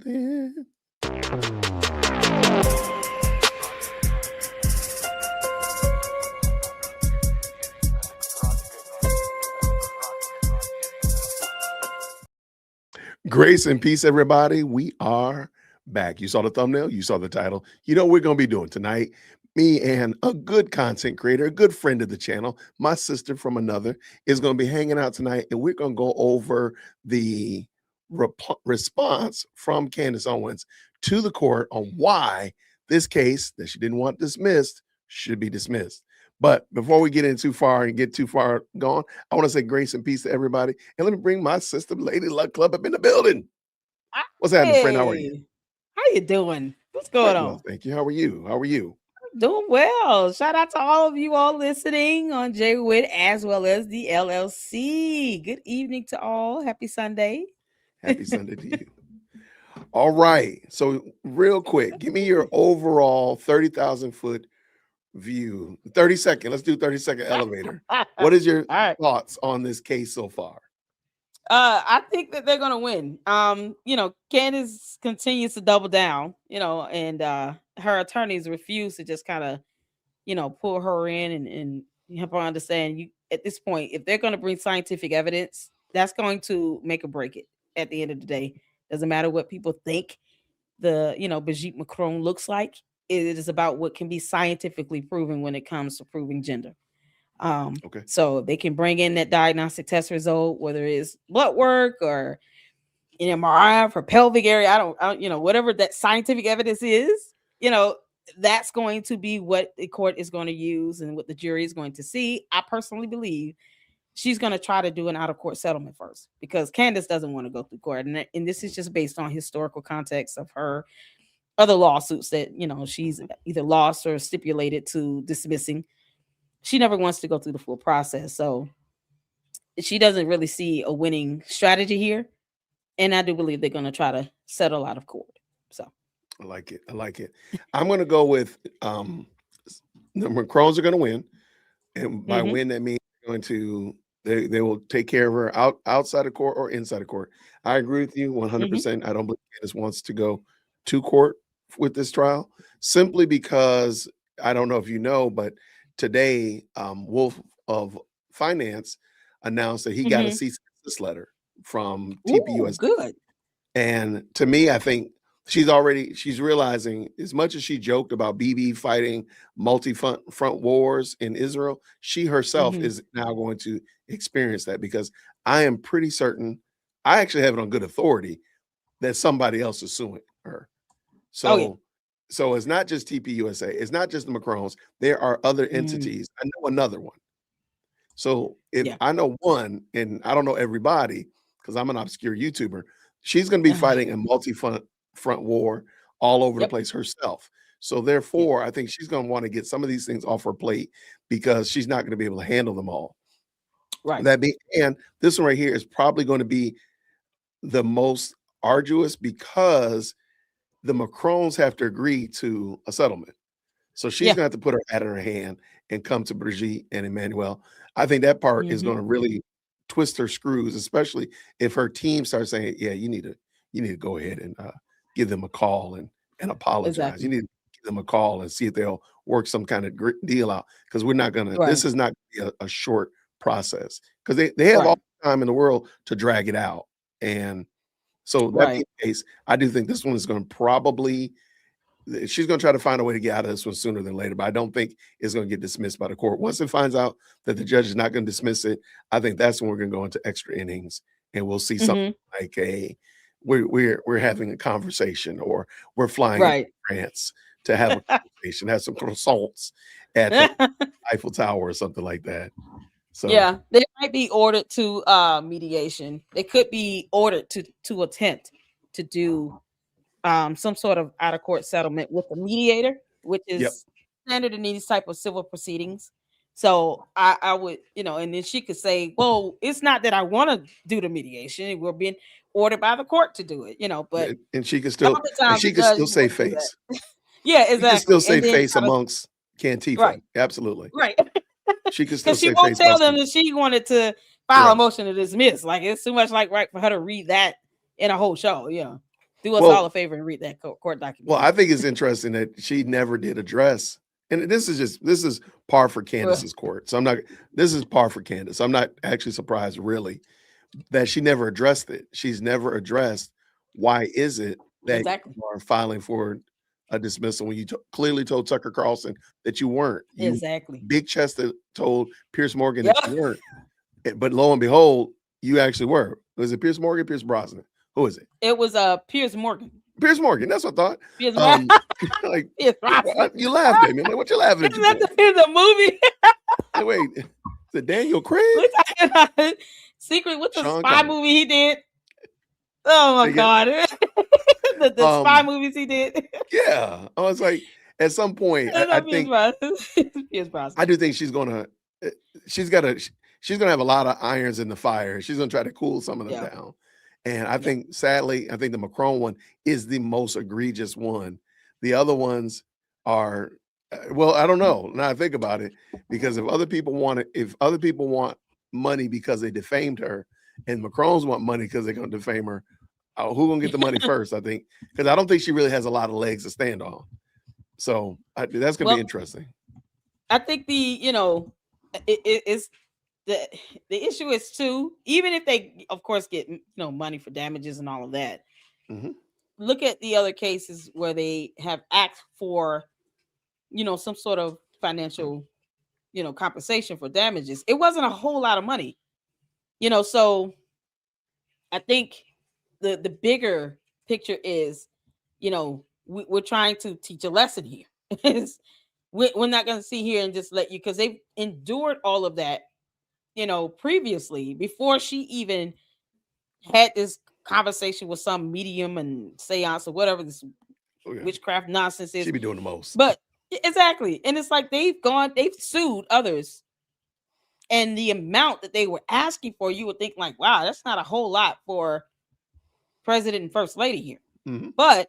then. Grace and peace, everybody. We are back. You saw the thumbnail, you saw the title. You know what we're going to be doing tonight. Me and a good content creator, a good friend of the channel, my sister from another, is going to be hanging out tonight, and we're going to go over the response from Candace Owens to the court on why this case that she didn't want dismissed should be dismissed. But before we get in too far and get too far gone, I want to say grace and peace to everybody. And let me bring my sister, Lady Luck Club, up in the building. What's happening, friend? How are you? How you doing? What's going on? Well, thank you. How are you? How are you? Doing well. Shout out to all of you all listening on J Witt as well as the LLC. Good evening to all. Happy Sunday. Happy Sunday to you. All right. So real quick, give me your overall 30,000 foot view. 30-second. Let's do 30-second elevator. What is your thoughts on this case so far? I think that they're gonna win. Candace continues to double down, and her attorneys refuse to just kind of, pull her in and help her understand at this point, if they're gonna bring scientific evidence, that's going to make or break it at the end of the day. Doesn't matter what people think Brigitte Macron looks like. It is about what can be scientifically proven when it comes to proving gender. Okay. So they can bring in that diagnostic test result, whether it's blood work or an MRI for pelvic area. I don't, whatever that scientific evidence is, that's going to be what the court is going to use and what the jury is going to see. I personally believe she's going to try to do an out-of-court settlement first because Candace doesn't want to go through court. And this is just based on historical context of her other lawsuits that, she's either lost or stipulated to dismissing. She never wants to go through the full process. So she doesn't really see a winning strategy here. And I do believe they're going to try to settle out of court. So I like it. I like it. I'm going to go with the Macrons are going to win. And by win, that means they will take care of her outside of court or inside of court. I agree with you 100%. I don't believe Candace wants to go to court with this trial simply because I don't know if you know, but today, Wolf of Finance announced that he got a cease and desist letter from TPUSA. Good. And to me, I think she's realizing as much as she joked about BB fighting multi-front wars in Israel, she herself is now going to experience that because I am pretty certain, I actually have it on good authority, that somebody else is suing her. So So it's not just TPUSA. It's not just the Macrons. There are other entities. I know another one. So if I know one, and I don't know everybody because I'm an obscure YouTuber, she's going to be fighting a multi-front war all over the place herself. So therefore, I think she's going to want to get some of these things off her plate because she's not going to be able to handle them all. Right. And this one right here is probably going to be the most arduous because the Macrons have to agree to a settlement. So she's going to have to put her hat in her hand and come to Brigitte and Emmanuel. I think that part is going to really twist her screws, especially if her team starts saying, yeah, you need to go ahead and give them a call and apologize. Exactly. You need to give them a call and see if they'll work some kind of deal out because we're not going to, this is not going to be a short process because they have all the time in the world to drag it out. And so that being the case, I do think this one is going to probably, she's going to try to find a way to get out of this one sooner than later, but I don't think it's going to get dismissed by the court. Once it finds out that the judge is not going to dismiss it, I think that's when we're going to go into extra innings and we'll see something like we're having a conversation or we're flying to France to have a conversation, have some croissants at the Eiffel Tower or something like that. So yeah, they might be ordered to mediation. They could be ordered to attempt to do some sort of out-of-court settlement with a mediator, which is standard in these type of civil proceedings. So I would, and then she could say, well, it's not that I want to do the mediation. We're being ordered by the court to do it, but and she could still say face. Yeah, exactly. She can still say face amongst Cantifa. Absolutely. Right. She can still say she won't tell them that she wanted to file a motion to dismiss. Like it's too much like for her to read that in a whole show. Yeah. Do us all Well, a favor and read that court well, document. I think it's interesting that she never did address, and this is par for Well, Candace's court. So I'm not. This is par for Candace. I'm not actually surprised, really, that she never addressed it. She's never addressed why is it that exactly. you are filing for a dismissal when you clearly told Tucker Carlson that you weren't. You Exactly. big chested told Pierce Morgan Yeah. that you weren't. But lo and behold, you actually were. Was it Pierce Morgan? Pierce Brosnan? Who is it? It was Piers Morgan. Pierce Morgan. That's what I thought. Piers Morgan. Um, like Piers Brosnan. you laughed at me. I'm like, what you laughing at Isn't you that for? the movie? Like, wait, is it Daniel Craig? We're talking about Secret. What's the Sean spy Connery. movie he did? Oh my Again, god, the spy movies he did. yeah. I was like, at some point, I Piers think Brosnan. Piers Brosnan. I do think she's gonna she's gonna have a lot of irons in the fire. She's gonna try to cool some of them Yeah. down. And I Yeah. think, sadly, I think the Macron one is the most egregious one. The other ones are, well, I don't know. Now I think about it, because if other people want money because they defamed her, and Macrons want money because they're gonna defame her, who gonna get the money first? I think, because I don't think she really has a lot of legs to stand on. So that's gonna be Well, interesting. I think it's the issue is too, even if they of course get money for damages and all of that. Mhm. Look at the other cases where they have asked for some sort of financial compensation for damages. It wasn't a whole lot of money, so I think the bigger picture is, we're trying to teach a lesson here. Is we're not going to sit here and just let you, because they've endured all of that previously, before she even had this conversation with some medium and seance or whatever this witchcraft nonsense is. She be doing the most. But exactly. And it's like they've sued others, and the amount that they were asking for, you would think like, wow, that's not a whole lot for president and first lady here. Mhm. But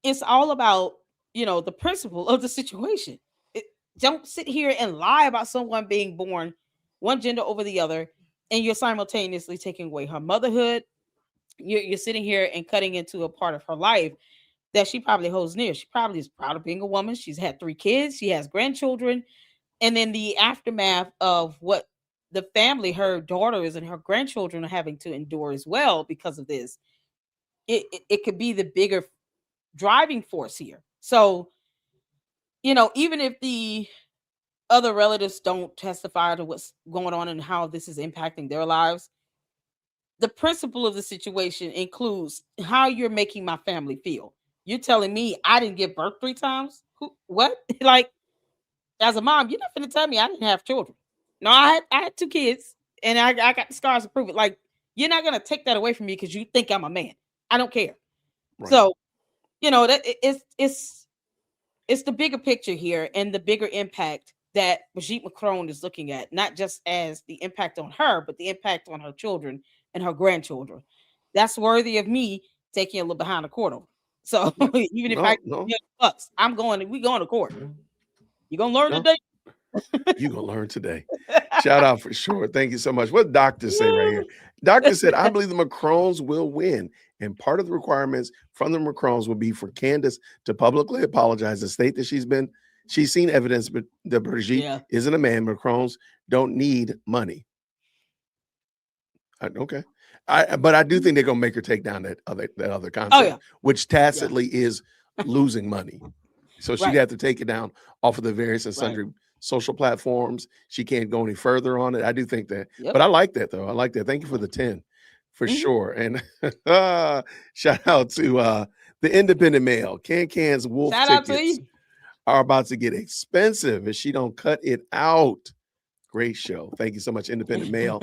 it's all about the principle of the situation. Don't sit here and lie about someone being born one gender over the other, and you're simultaneously taking away her motherhood. You're sitting here and cutting into a part of her life that she probably holds near. She probably is proud of being a woman. She's had 3 kids. She has grandchildren. And then the aftermath of what the family, her daughters and her grandchildren, are having to endure as well because of this. It could be the bigger driving force here. So, even if the other relatives don't testify to what's going on and how this is impacting their lives, the principle of the situation includes how you're making my family feel. You're telling me I didn't give birth 3 times? What? Like, as a mom, you're not going to tell me I didn't have children. No, I had 2 kids, and I got the scars to prove it. Like, you're not going to take that away from me because you think I'm a man. I don't care. Right. So, that it's the bigger picture here, and the bigger impact that Brigitte Macron is looking at, not just as the impact on her, but the impact on her children and her grandchildren. That's worthy of me taking a little behind the court over. So even if I get bucks, we going to court. You're gonna learn today. You're gonna learn today. Shout out for sure. Thank you so much. What did doctor say right here? Doctor said, I believe the Macrons will win. And part of the requirements from the Macrons will be for Candace to publicly apologize and state that she's seen evidence that Brigitte isn't a man. Macrons don't need money. Okay. But I do think they're gonna make her take down that other concept, which tacitly is losing money. So she'd have to take it down off of the various and sundry social platforms. She can't go any further on it. I do think that. But I like that, though. I like that. Thank you for the 10 for sure. And shout out to the Independent Mail. Can's Wolf tickets are about to get expensive if she don't cut it out. Great show. Thank you so much, Independent Mail.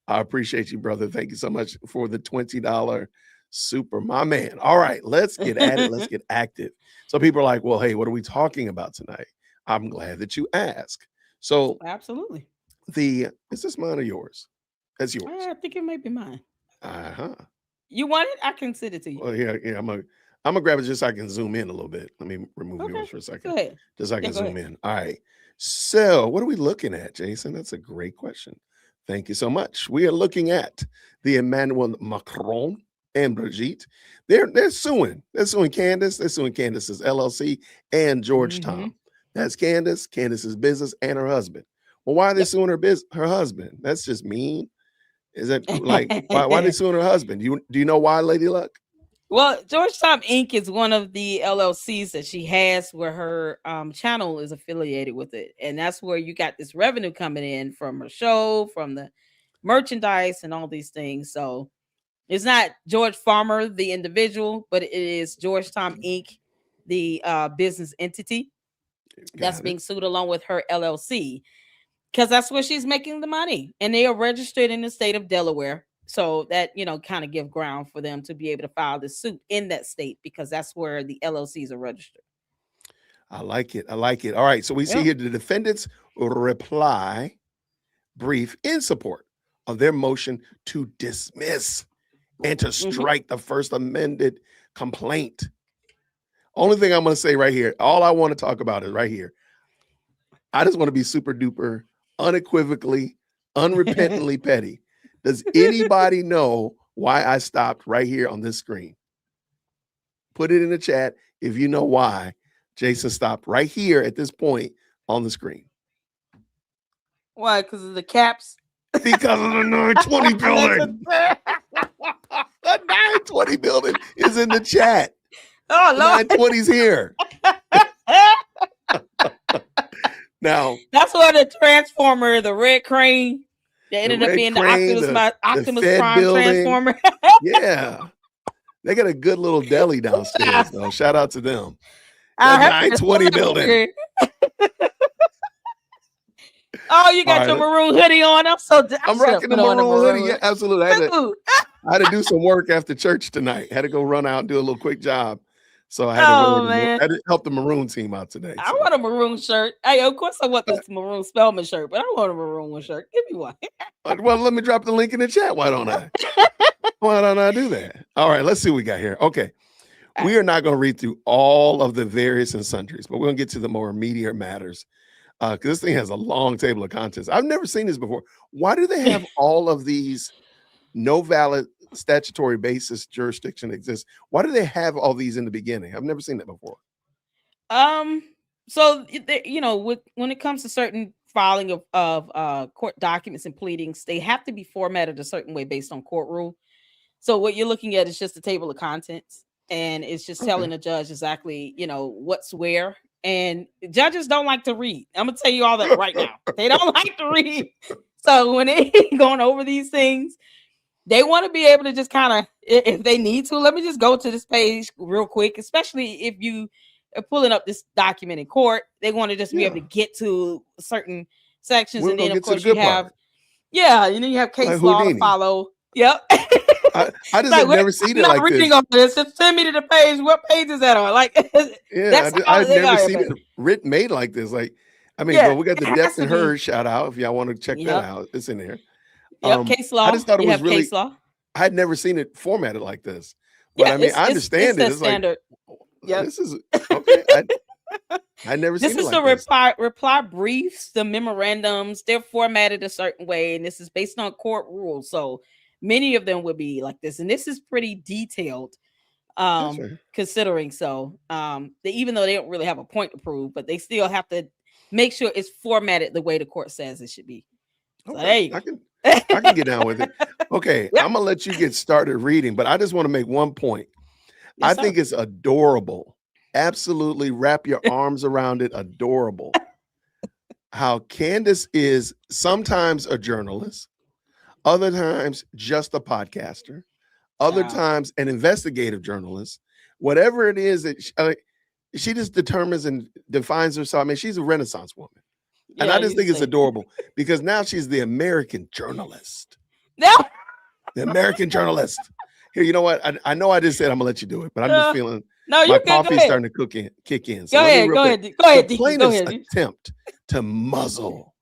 I appreciate you, brother. Thank you so much for the $20 super, my man. All right, let's get at it. Let's get active. So people are like, well, hey, what are we talking about tonight? I'm glad that you ask. So absolutely. Is this mine or yours? That's yours. I think it might be mine. Uh-huh. You want it? I can send it to you. Well, yeah. I'm gonna grab it just so I can zoom in a little bit. Let me remove yours for a second. Go ahead. Just so I can zoom in. All right. So what are we looking at, Jason? That's a great question. Thank you so much. We are looking at the Emmanuel Macron and Brigitte. They're suing. They're suing Candace. They're suing Candace's LLC and George Mm-hmm. Tom. That's Candace, Candace's business, and her husband. Well, why are they Yep. suing her husband? That's just mean. Is that like why are they suing her husband? Do you know why, Lady Luck? Well, Georgetown Inc. is one of the LLCs that she has where her channel is affiliated with it. And that's where you got this revenue coming in from her show, from the merchandise and all these things. So it's not George Farmer, the individual, but it is Georgetown Inc., the business entity that's Got it. being sued along with her LLC because that's where she's making the money. And they are registered in the state of Delaware. So that, kind of give ground for them to be able to file the suit in that state because that's where the LLCs are registered. I like it. I like it. All right. So we see Yep. here the defendants reply brief in support of their motion to dismiss and to strike the first amended complaint. Only thing I'm going to say right here, all I want to talk about is right here. I just want to be super duper, unequivocally, unrepentantly petty. Does anybody know why I stopped right here on this screen? Put it in the chat if you know why Jason stopped right here at this point on the screen. Why? Because of the caps? Because of the 920 building. The 920 building is in the chat. Oh, Lord. 920's here. Now, that's where the Transformer, the Red Crane, that ended up being Crane, the Optimus Fed Prime building. Transformer. Yeah. They got a good little deli downstairs, though. Shout out to them. The 920 building. Oh, you got your maroon hoodie on. I'm rocking the maroon hoodie. Yeah, absolutely. I had to do some work after church tonight. Had to go run out and do a little quick job. So I had to help the maroon team out today. I want a maroon shirt. Hey, of course I want this maroon Spellman shirt, but I want a maroon shirt. Give me one. Well, let me drop the link in the chat. Why don't I? Why don't I do that? All right, let's see what we got here. Okay. We are not going to read through all of the various and sundries, but we're going to get to the more immediate matters. Because this thing has a long table of contents. I've never seen this before. Why do they have all of these no valid statutory basis jurisdiction exists? Why do they have all these in the beginning? I've never seen that before. So when it comes to certain filing of court documents and pleadings, they have to be formatted a certain way based on court rule. So what you're looking at is just a table of contents, and it's just telling the judge exactly what's where. And judges don't like to read. I'm gonna tell you all that right now. They don't like to read. So when they going over these things, they want to be able to just kind of, if they need to, let me just go to this page real quick, especially if you are pulling up this document in court. They want to just be able to get to certain sections. And then, of course, you have, you have case law to follow. Yep. I just have never seen it like this. On this. Just send me to the page. What page is that on? Like, I've never seen it made like this. Like, I mean, well, we got the Depth and Hers shout out. If y'all want to check that out, it's in there. Case law. I just thought it was really. Case law. I had never seen it formatted like this. But I mean, I understand it. It's standard. Like, this is okay. I never seen it like this. This is the reply briefs, the memorandums. They're formatted a certain way, and this is based on court rules. So many of them would be like this, and this is pretty detailed, considering. So, even though they don't really have a point to prove, but they still have to make sure it's formatted the way the court says it should be. So there you go. I can get down with it. Okay, I'm gonna let you get started reading, but I just want to make one point. I think it's adorable. Absolutely, wrap your arms around it. Adorable. How Candace is sometimes a journalist, other times just a podcaster, other times an investigative journalist. Whatever it is that she just determines and defines herself. I mean, she's a Renaissance woman. And I just think it's adorable because now she's the American journalist. No. The American journalist. Here, you know what? I know I just said I'm gonna let you do it, but I'm just feeling my coffee's starting to kick in. So go ahead. The plaintiff's attempt to muzzle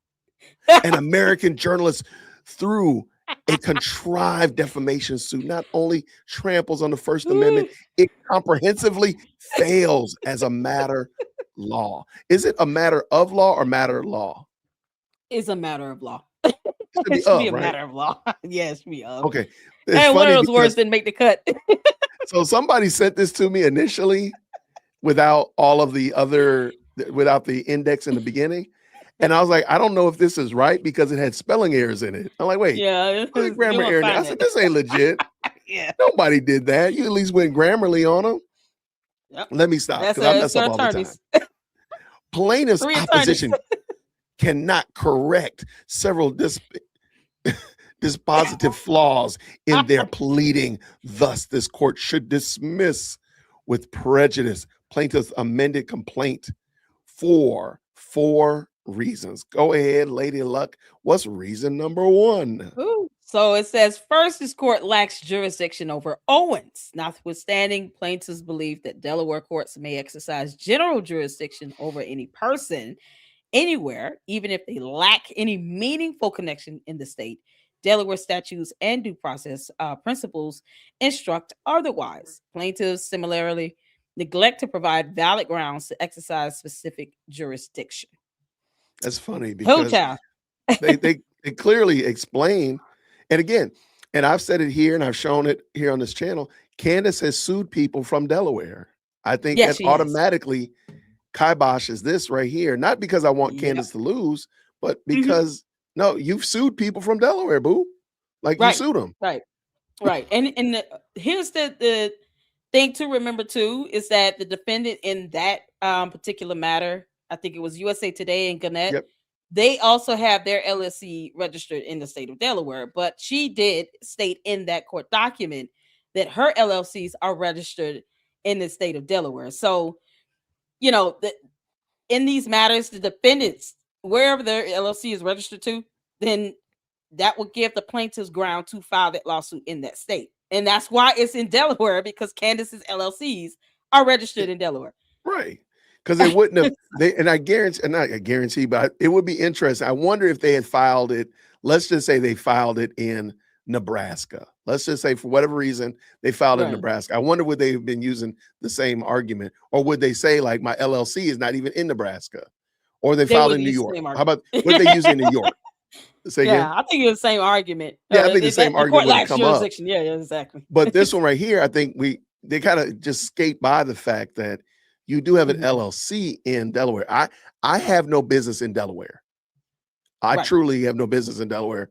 an American journalist through a contrived defamation suit not only tramples on the First Amendment, it comprehensively fails as a matter law. Is it a matter of law or matter of law? It's a matter of law. It should It be should be of, a right? matter of law. Yeah, it should be of. Okay. It's And one of funny those words because didn't make the cut. so somebody sent this to me initially without all of the other without the index in the beginning. And I was like, I don't know if this is right because it had spelling errors in it. I'm like, wait, Yeah, what's the you grammar won't error in there? I find said, that. this ain't legit. Yeah. Nobody did that. You at least went Grammarly on them. Yep. Let me stop That's because I it's mess up the all the time. attorneys. Plaintiff's 3 attorneys. opposition cannot correct several dispositive flaws in their pleading. Thus, this court should dismiss with prejudice plaintiff's amended complaint for 4 reasons. Go ahead, Lady Luck. What's reason number 1? Ooh. So it says first, this court lacks jurisdiction over Owens, notwithstanding plaintiffs' belief that Delaware courts may exercise general jurisdiction over any person anywhere, even if they lack any meaningful connection in the state. Delaware statutes and due process principles instruct otherwise. Plaintiffs similarly neglect to provide valid grounds to exercise specific jurisdiction. That's funny Oh, because child. they clearly explain, and again, and I've said it here and I've shown it here on this channel. Candace has sued people from Delaware. I think Yes, that she has. automatically kiboshes this right here, not because I want Yep. Candace to lose, but because no, you've sued people from Delaware, boo. Like you Right. sued them. Right. And here's the thing to remember too is that the defendant in that particular matter, I think it was USA Today and Gannett, Yep. they also have their LLC registered in the state of Delaware, but she did state in that court document that her LLCs are registered in the state of Delaware. So, you know, in these matters, the defendants, wherever their LLC is registered to, then that would give the plaintiffs ground to file that lawsuit in that state. And that's why it's in Delaware, because Candace's LLCs are registered in Delaware. Right. Because they wouldn't have and I guarantee, and not a guarantee, but it would be interesting. I wonder if they had filed it. Let's just say they filed it in Nebraska. Let's just say for whatever reason they filed it in Right. Nebraska. I wonder would they have been using the same argument, or would they say like my LLC is not even in Nebraska, or they filed would in New use the York? same How about what they use in New York? Say again. Yeah, I think it's the same argument. Yeah, I think the same argument court would have lacks come up. jurisdiction. Yeah, exactly. But this one right here, I think they kind of just skate by the fact that you do have an LLC in Delaware. I have no business in Delaware. I Right. truly have no business in Delaware.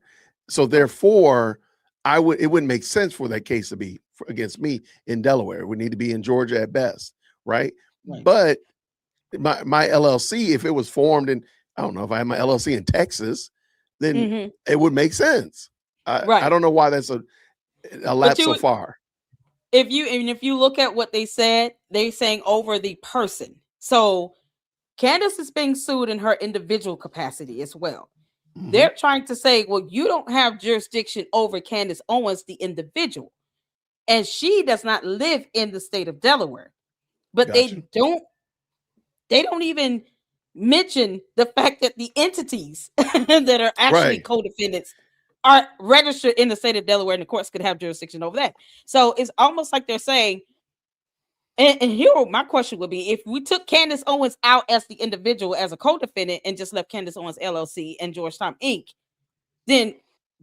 So therefore, it wouldn't make sense for that case to be against me in Delaware. It would need to be in Georgia at best, right? Right. But my LLC, if it was formed in, I don't know, if I had my LLC in Texas, then it would make sense. I don't know why that's a lapse so far. If you look at what they said, they're saying over the person. So Candace is being sued in her individual capacity as well. They're trying to say, well, you don't have jurisdiction over Candace Owens, the individual, and she does not live in the state of Delaware. But Gotcha. they don't even mention the fact that the entities that are actually co-defendants are registered in the state of Delaware, and the courts could have jurisdiction over that. So it's almost like they're saying, and here my question would be, if we took Candace Owens out as the individual, as a co-defendant, and just left Candace Owens LLC and Georgetown Inc., then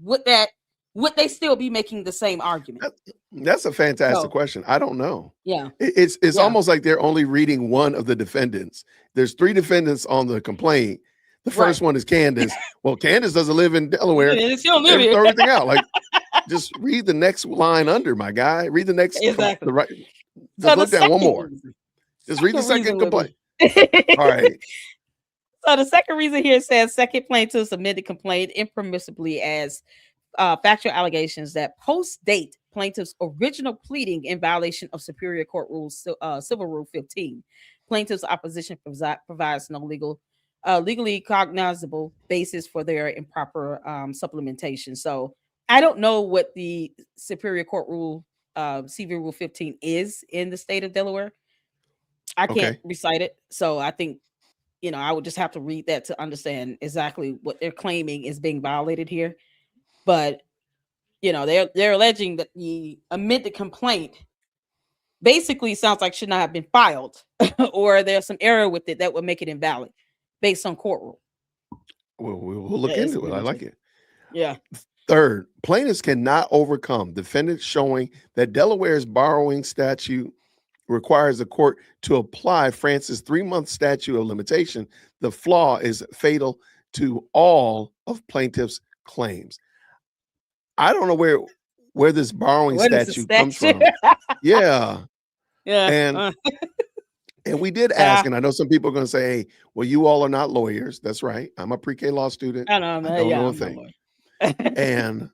would they still be making the same argument? That's a fantastic question. I don't know. Yeah. It's almost like they're only reading one of the defendants. There's 3 defendants on the complaint. The first one is Candace. Well, Candace doesn't live in Delaware. She don't live here. Throw everything out. Like, just read the next line under, my guy. Read the next. Exactly. The right. Just look down one more. Just read the second complaint. All right. So the second reason here says second plaintiff submitted complaint impermissibly as factual allegations that post-date plaintiff's original pleading in violation of Superior Court Rules, Civil Rule 15. Plaintiff's opposition provides no legally cognizable basis for their improper supplementation. So I don't know what the Superior Court Rule, CV Rule 15 is in the state of Delaware. I can't recite it. So I think, I would just have to read that to understand exactly what they're claiming is being violated here. But, they're alleging that the amended complaint basically sounds like should not have been filed or there's some error with it that would make it invalid based on court rule. We'll look into it. I like it. Yeah. Third, plaintiffs cannot overcome defendants showing that Delaware's borrowing statute requires the court to apply France's 3-month statute of limitation. The flaw is fatal to all of plaintiffs' claims. I don't know where this borrowing What is the statute comes statute? from. Yeah. Yeah. And we did Yeah. ask, and I know some people are going to say, hey, well, you all are not lawyers. That's right. I'm a pre-K law student. I know, I man. don't Yeah, know a I'm not thing. lawyer. And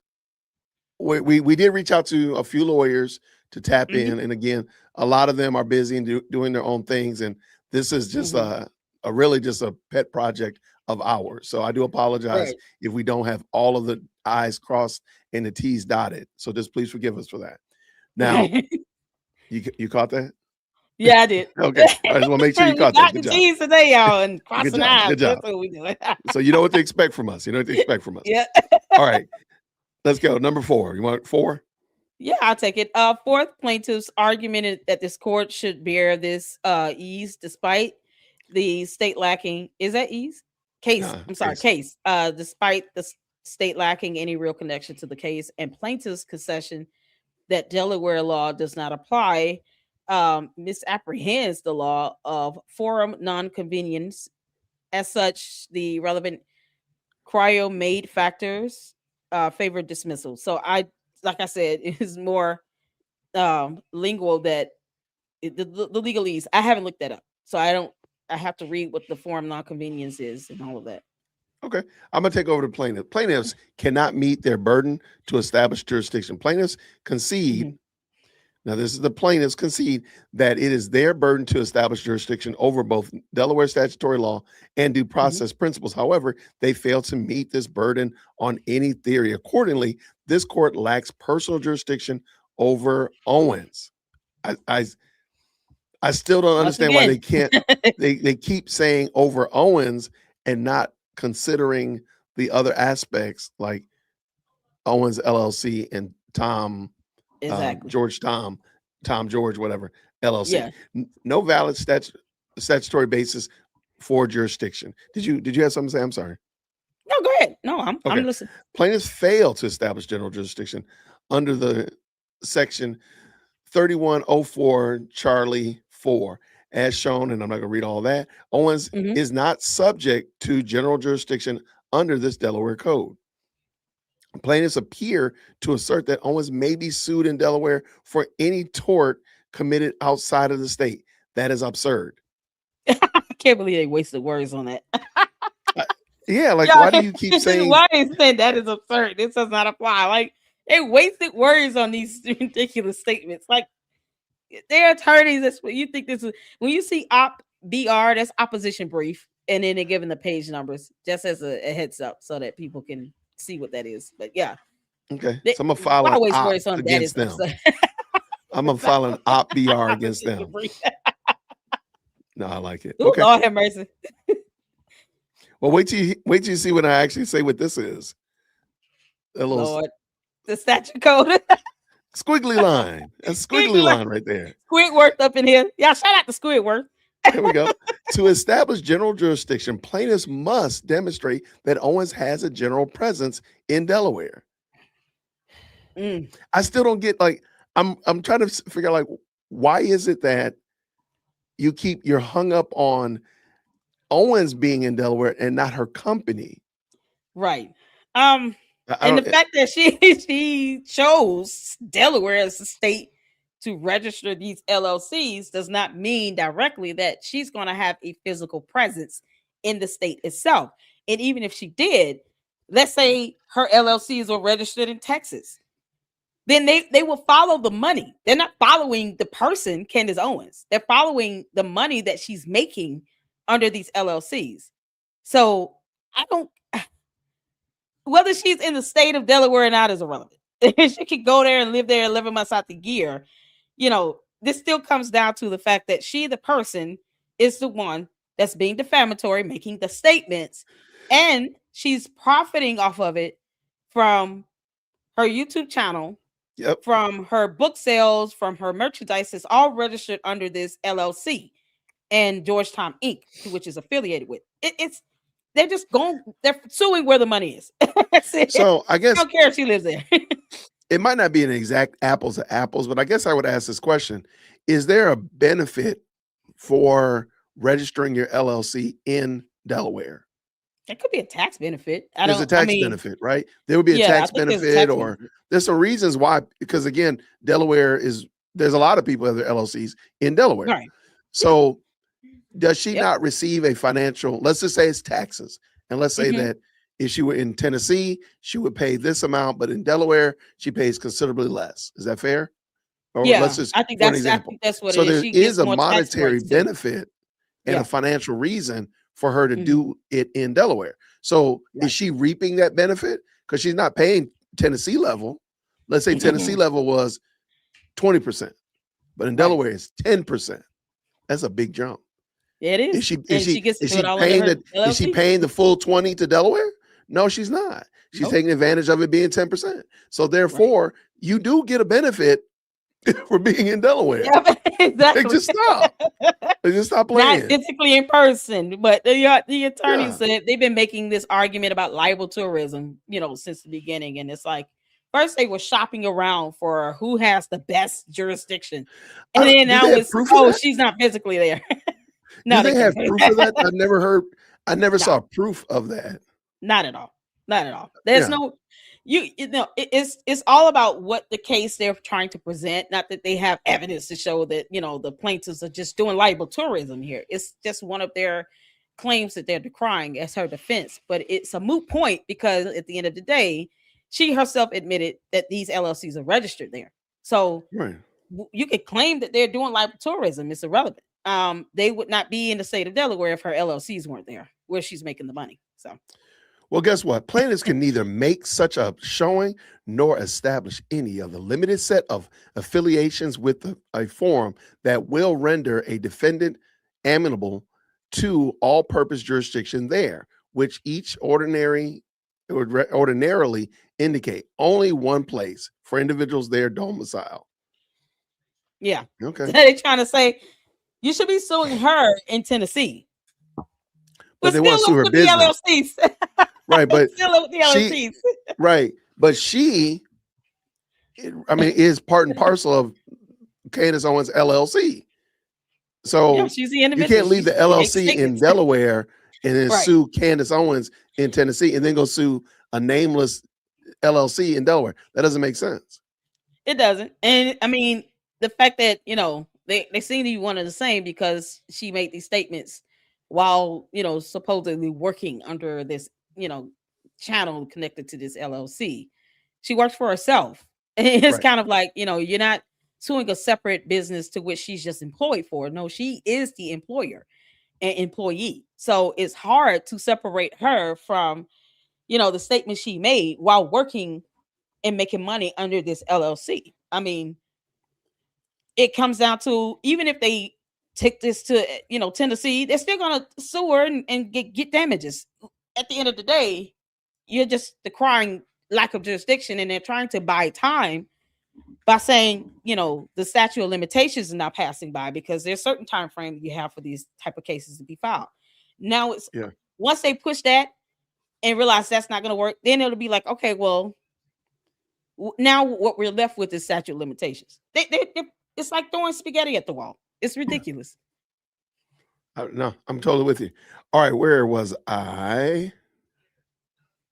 we did reach out to a few lawyers to tap Mhm. in. And again, a lot of them are busy and doing their own things. And this is just a really just a pet project of ours. So I do apologize Right. if we don't have all of the I's crossed and the T's dotted. So just please forgive us for that. Now, you caught that? Yeah, I did. Okay. I just want to make sure you We caught that. got the Good job. T's today, y'all, and Good crossing job. eyes. Good job. That's what we do. So you know what to expect from us. You know what to expect from us. Yeah. All right. Let's go. Number 4. You want 4? Yeah, I'll take it. Fourth, plaintiff's argument is that this court should bear this ease despite the state lacking. Is that ease? Case. I'm sorry, case. Despite the state lacking any real connection to the case, and plaintiff's concession that Delaware law does not apply misapprehends the law of forum non-convenience. As such, the relevant cryo-made factors favor dismissal. So like I said, it is more lingual that the legalese. I haven't looked that up, so I have to read what the forum non-convenience is and all of that. Okay. I'm going to take over the plaintiff. Plaintiffs cannot meet their burden to establish jurisdiction. Plaintiffs concede. Now, this is the plaintiffs concede that it is their burden to establish jurisdiction over both Delaware statutory law and due process principles. However, they fail to meet this burden on any theory. Accordingly, this court lacks personal jurisdiction over Owens. I still don't understand why they can't. They keep saying over Owens and not considering the other aspects like Owens LLC and Tom George Tom George, whatever, LLC. Yeah. No valid statutory basis for jurisdiction. Did you have something to say? I'm sorry. No, go ahead. No, I'm listening. Plaintiffs fail to establish general jurisdiction under the section 3104 Charlie 4. As shown, and I'm not going to read all that, Owens is not subject to general jurisdiction under this Delaware code. Plaintiffs appear to assert that Owens may be sued in Delaware for any tort committed outside of the state. That is absurd. I can't believe they wasted words on that. Yeah, like why do you keep saying? Why is saying that is absurd? This does not apply. Like they wasted words on these ridiculous statements. Like they're attorneys. That's what you think this is. When you see op BR, that's opposition brief, and then they're giving the page numbers just as a heads up so that people can see what that is. But yeah. Okay. So I'm gonna file an op against them. I'm gonna file an op BR against them. No, I like it. Ooh, okay. Lord have mercy. Well, wait till you see what I actually say what this is. Lord. The statute code. Squiggly line. A squiggly line right there. Squidward up in here. Yeah, shout out to Squidward. There we go. To establish general jurisdiction, plaintiffs must demonstrate that Owens has a general presence in Delaware. I still don't get, like, I'm trying to figure out, like, why is it that you're hung up on Owens being in Delaware and not her company? Right. And the fact that she chose Delaware as a state to register these LLCs does not mean directly that she's going to have a physical presence in the state itself. And even if she did, let's say her LLCs were registered in Texas, then they will follow the money. They're not following the person, Candace Owens. They're following the money that she's making under these LLCs. So I don't, whether she's in the state of Delaware or not is irrelevant. She could go there and live there 11 months out the year. You know, this still comes down to the fact that she, the person, is the one that's being defamatory, making the statements, and she's profiting off of it from her YouTube channel, from her book sales, from her merchandise. It's all registered under this LLC and Georgetown Inc., which is affiliated with. they're just going. They're suing where the money is. That's it. So I I guess don't care if she lives there. it might not be an exact apples to apples, but I guess I would ask this question: is there a benefit for registering your LLC in Delaware? It could be a tax benefit. There's a I tax mean, benefit, right? There would be a yeah, I tax think there's a benefit, tax or benefit. there's some reasons why. Because again, Delaware is there's a lot of people that have their LLCs in Delaware. Right. Yeah. So does she Yep. not receive a financial? Let's just say it's taxes, and let's say Hmm. that if she were in Tennessee, she would pay this amount, but in Delaware, she pays considerably less. Is that fair? Or let's Yeah. just I think for an that's. I example. think that's what it So is. there She is gets a more tax monetary breaks too. benefit and a Yeah. financial reason for her to Hmm. do it in Delaware. So is Right. she reaping that benefit? Because she's not paying Tennessee level. Let's say Tennessee Hmm. level was 20%, but in Right. Delaware it's 10%. That's a big jump. Yeah, it Is is, she is and she she gets to is do it she all under paying her she LLC. paying the full 20 to Delaware? No, she's not. She's Nope. taking advantage of it being 10%. So Right. therefore, you do get a benefit for being in Delaware. Yeah. Like, Exactly. just stop. Like, just stop Not playing. physically in person, but the attorney Yeah. said they've been making this argument about libel tourism, since the beginning, and it's like first they were shopping around for who has the best jurisdiction, and then Do they now have it's proof of that? she's not physically there. Do No, they they have can't. proof of that? I never No, saw proof of that. not at all. Not at all. There's Yeah. no it's all about what the case they're trying to present. Not that they have evidence to show that the plaintiffs are just doing libel tourism here. It's just one of their claims that they're decrying as her defense. But it's a moot point because at the end of the day, she herself admitted that these LLCs are registered there. So Right. you could claim that they're doing libel tourism. It's irrelevant. They would not be in the state of Delaware if her LLCs weren't there, where she's making the money. So Well, guess what? Plaintiffs can neither make such a showing nor establish any of the limited set of affiliations with a forum that will render a defendant amenable to all purpose jurisdiction there, which each ordinarily indicate only one place for individuals there domicile. yeah, Okay. they're trying to say you should be suing her in Tennessee, But but they want still to sue live her with the business. LLCs. Right. But Still live with the she, LLCs. right. But she, is part and parcel of Candace Owens LLC. Yeah, So she's the you individual. can't leave the She makes LLC in statements. Delaware and then Right. sue Candace Owens in Tennessee and then go sue a nameless LLC in Delaware. That doesn't make sense. It doesn't. And I mean, the fact that, they seem to be one of the same because she made these statements while, supposedly working under this, channel connected to this LLC. She works for herself. It's Right. kind of like, you're not suing a separate business to which she's just employed for. No, she is the employer and employee. So it's hard to separate her from, the statement she made while working and making money under this LLC. I mean, it comes down to even if they take this to Tennessee, they're still gonna sue her and get damages. At the end of the day, you're just decrying lack of jurisdiction, and they're trying to buy time by saying the statute of limitations is not passing by because there's certain time frame you have for these type of cases to be filed. Now it's Yeah. once they push that and realize that's not going to work, then it'll be like, okay, well, now what we're left with is statute of limitations. It's like throwing spaghetti at the wall. It's Yeah. ridiculous. No, I'm totally with you. All right. Where was I?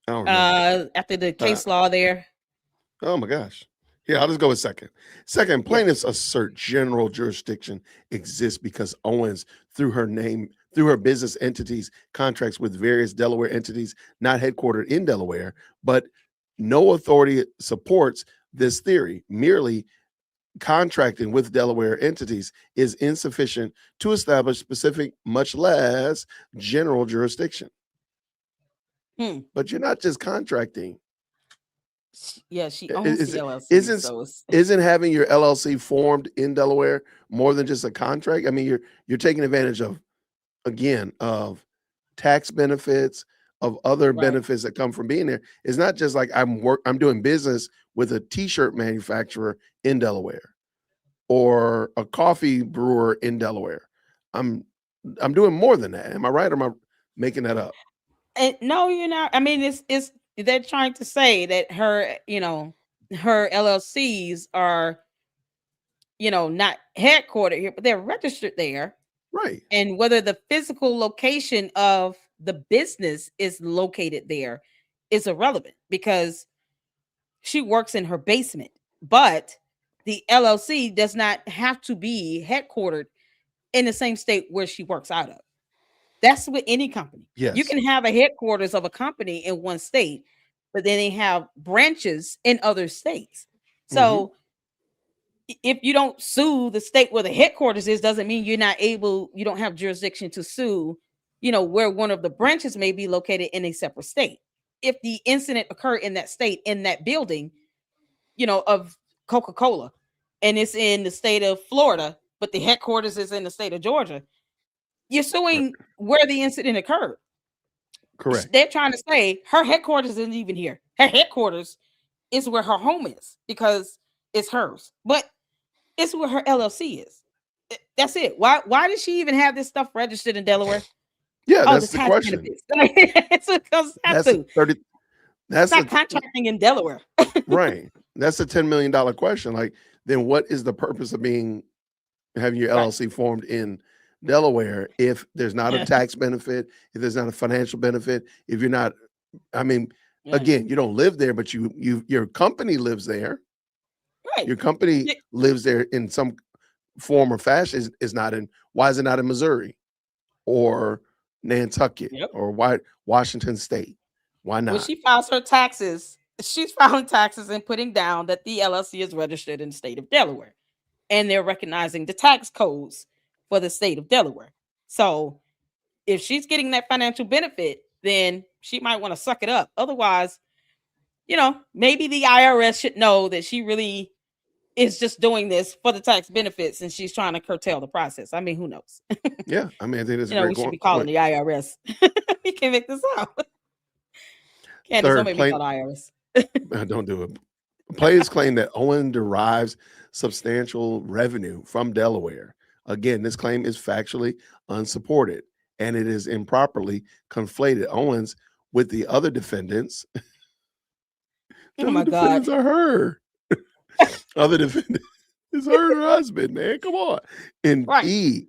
I don't remember. After the Uh, case law there. oh my gosh. Yeah, I'll just go with second. Second, Yeah. plaintiffs assert general jurisdiction exists because Owens, through her business entities, contracts with various Delaware entities not headquartered in Delaware, but no authority supports this theory. Merely contracting with Delaware entities is insufficient to establish specific, much less general jurisdiction. But you're not just contracting. Yeah, she owns the LLC, Isn't so it's isn't having your LLC formed in Delaware more than just a contract? I mean, you're taking advantage of, again, of tax benefits, of other right. benefits that come from being there. It's not just like I'm doing business with a t-shirt manufacturer in Delaware or a coffee brewer in Delaware. I'm I'm doing more than that. Am I right or am I making that up? No, you're not. I mean, it's they're trying to say that her LLCs are, not headquartered here, but they're registered there. Right. And whether the physical location of the business is located there is irrelevant because she works in her basement. But the LLC does not have to be headquartered in the same state where she works out of. That's with any company. You Yes. can have a headquarters of a company in one state, but then they have branches in other states. Hmm. So if you don't sue the state where the headquarters is, doesn't mean you don't have jurisdiction to sue, where one of the branches may be located in a separate state. If the incident occurred in that state, in that building, of Coca-Cola, and it's in the state of Florida, but the headquarters is in the state of Georgia, you're suing where the incident occurred. Correct. They're trying to say her headquarters isn't even here. Her headquarters is where her home is because it's hers, but it's where her LLC is. That's it. Why does she even have this stuff registered in Delaware? Yeah, Oh, the that's the tax question. benefits. It's because have That's a to. 30. It's That's not the contracting in Delaware. right. That's a $10 million question. Like, then what is the purpose of having your Right. LLC formed in Delaware if there's not a Yeah. tax benefit, if there's not a financial benefit, if you're not, I mean, Yeah. again, you don't live there, but your company lives there. Right. Your company Yeah. lives there in some form or fashion. Is not in. Why is it not in Missouri or Nantucket Yep. or Washington State? Why When not? she files her taxes, she's filing taxes and putting down that the LLC is registered in the state of Delaware. And they're recognizing the tax codes for the state of Delaware. So if she's getting that financial benefit, then she might want to suck it up. Otherwise, maybe the IRS should know that she really is just doing this for the tax benefits and she's trying to curtail the process. I mean, who knows? Yeah, I mean, I think that's a great We should be calling point. the IRS. We can make this out. Candace, don't Third, make me call the IRS. don't do it. Players claim that Owen derives substantial revenue from Delaware. Again, this claim is factually unsupported and it is improperly conflated. Owens with the other defendants. The Oh other my God. defendants are her. Other defendants is her husband, man. Come on. And Right. E,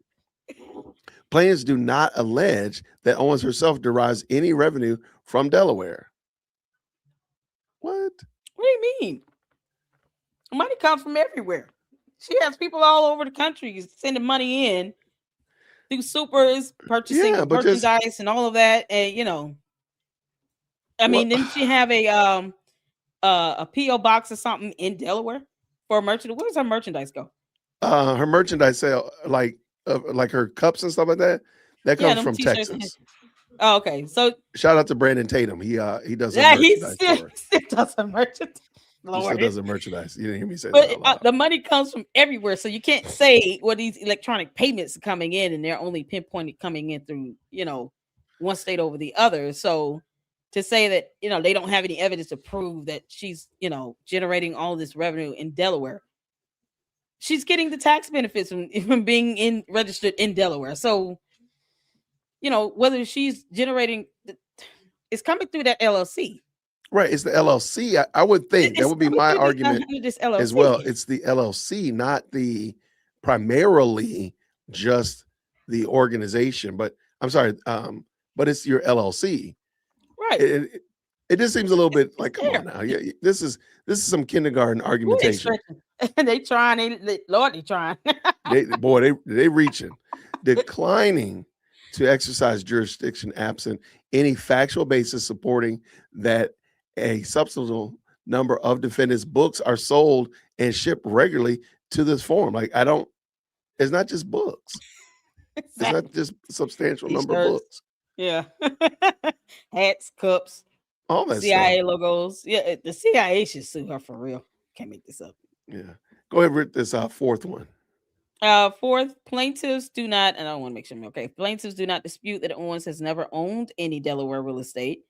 plaintiffs do not allege that Owens herself derives any revenue from Delaware. What? What do you mean? Money comes from everywhere. She has people all over the country sending money in through supers, Yeah, purchasing but just merchandise and all of that. And I what? mean, didn't she have a PO box or something in Delaware for merchandise? Where does her merchandise go? Her merchandise sale, like her cups and stuff like that, that Yeah, comes them from t-shirts. Texas. Oh, okay. So Shout out to Brandon Tatum. He does her yeah, he merchandise still, for her. still does her merchandise. He still Lord. does her merchandise. You didn't hear me say that But out loud. the money comes from everywhere. So you can't say these electronic payments are coming in and they're only pinpointed coming in through, one state over the other. So to say that, they don't have any evidence to prove that she's, generating all this revenue in Delaware. She's getting the tax benefits from being registered in Delaware. So, whether she's generating it's coming through that LLC. Right. It's the LLC. I would think that It's would be coming my through argument this as well. LLC. It's the LLC, not the primarily just the organization. But I'm sorry, but it's your LLC. Right. It just seems a little bit It's like, come there. on now. Yeah, this is some kindergarten Ooh, they argumentation. stretching. They trying. Lord, they trying. They reaching, declining to exercise jurisdiction absent any factual basis supporting that a substantial number of defendants' books are sold and shipped regularly to this forum. Like I don't. It's not just books. It's not just substantial number of T-shirts. books. Yeah. Hats, cups, All that stuff. CIA logos. Yeah, the CIA should sue her for real. Can't make this up. Yeah. Go ahead with this fourth one. Fourth, plaintiffs do not, and I want to make sure I'm okay. Plaintiffs do not dispute that Owens has never owned any Delaware real estate,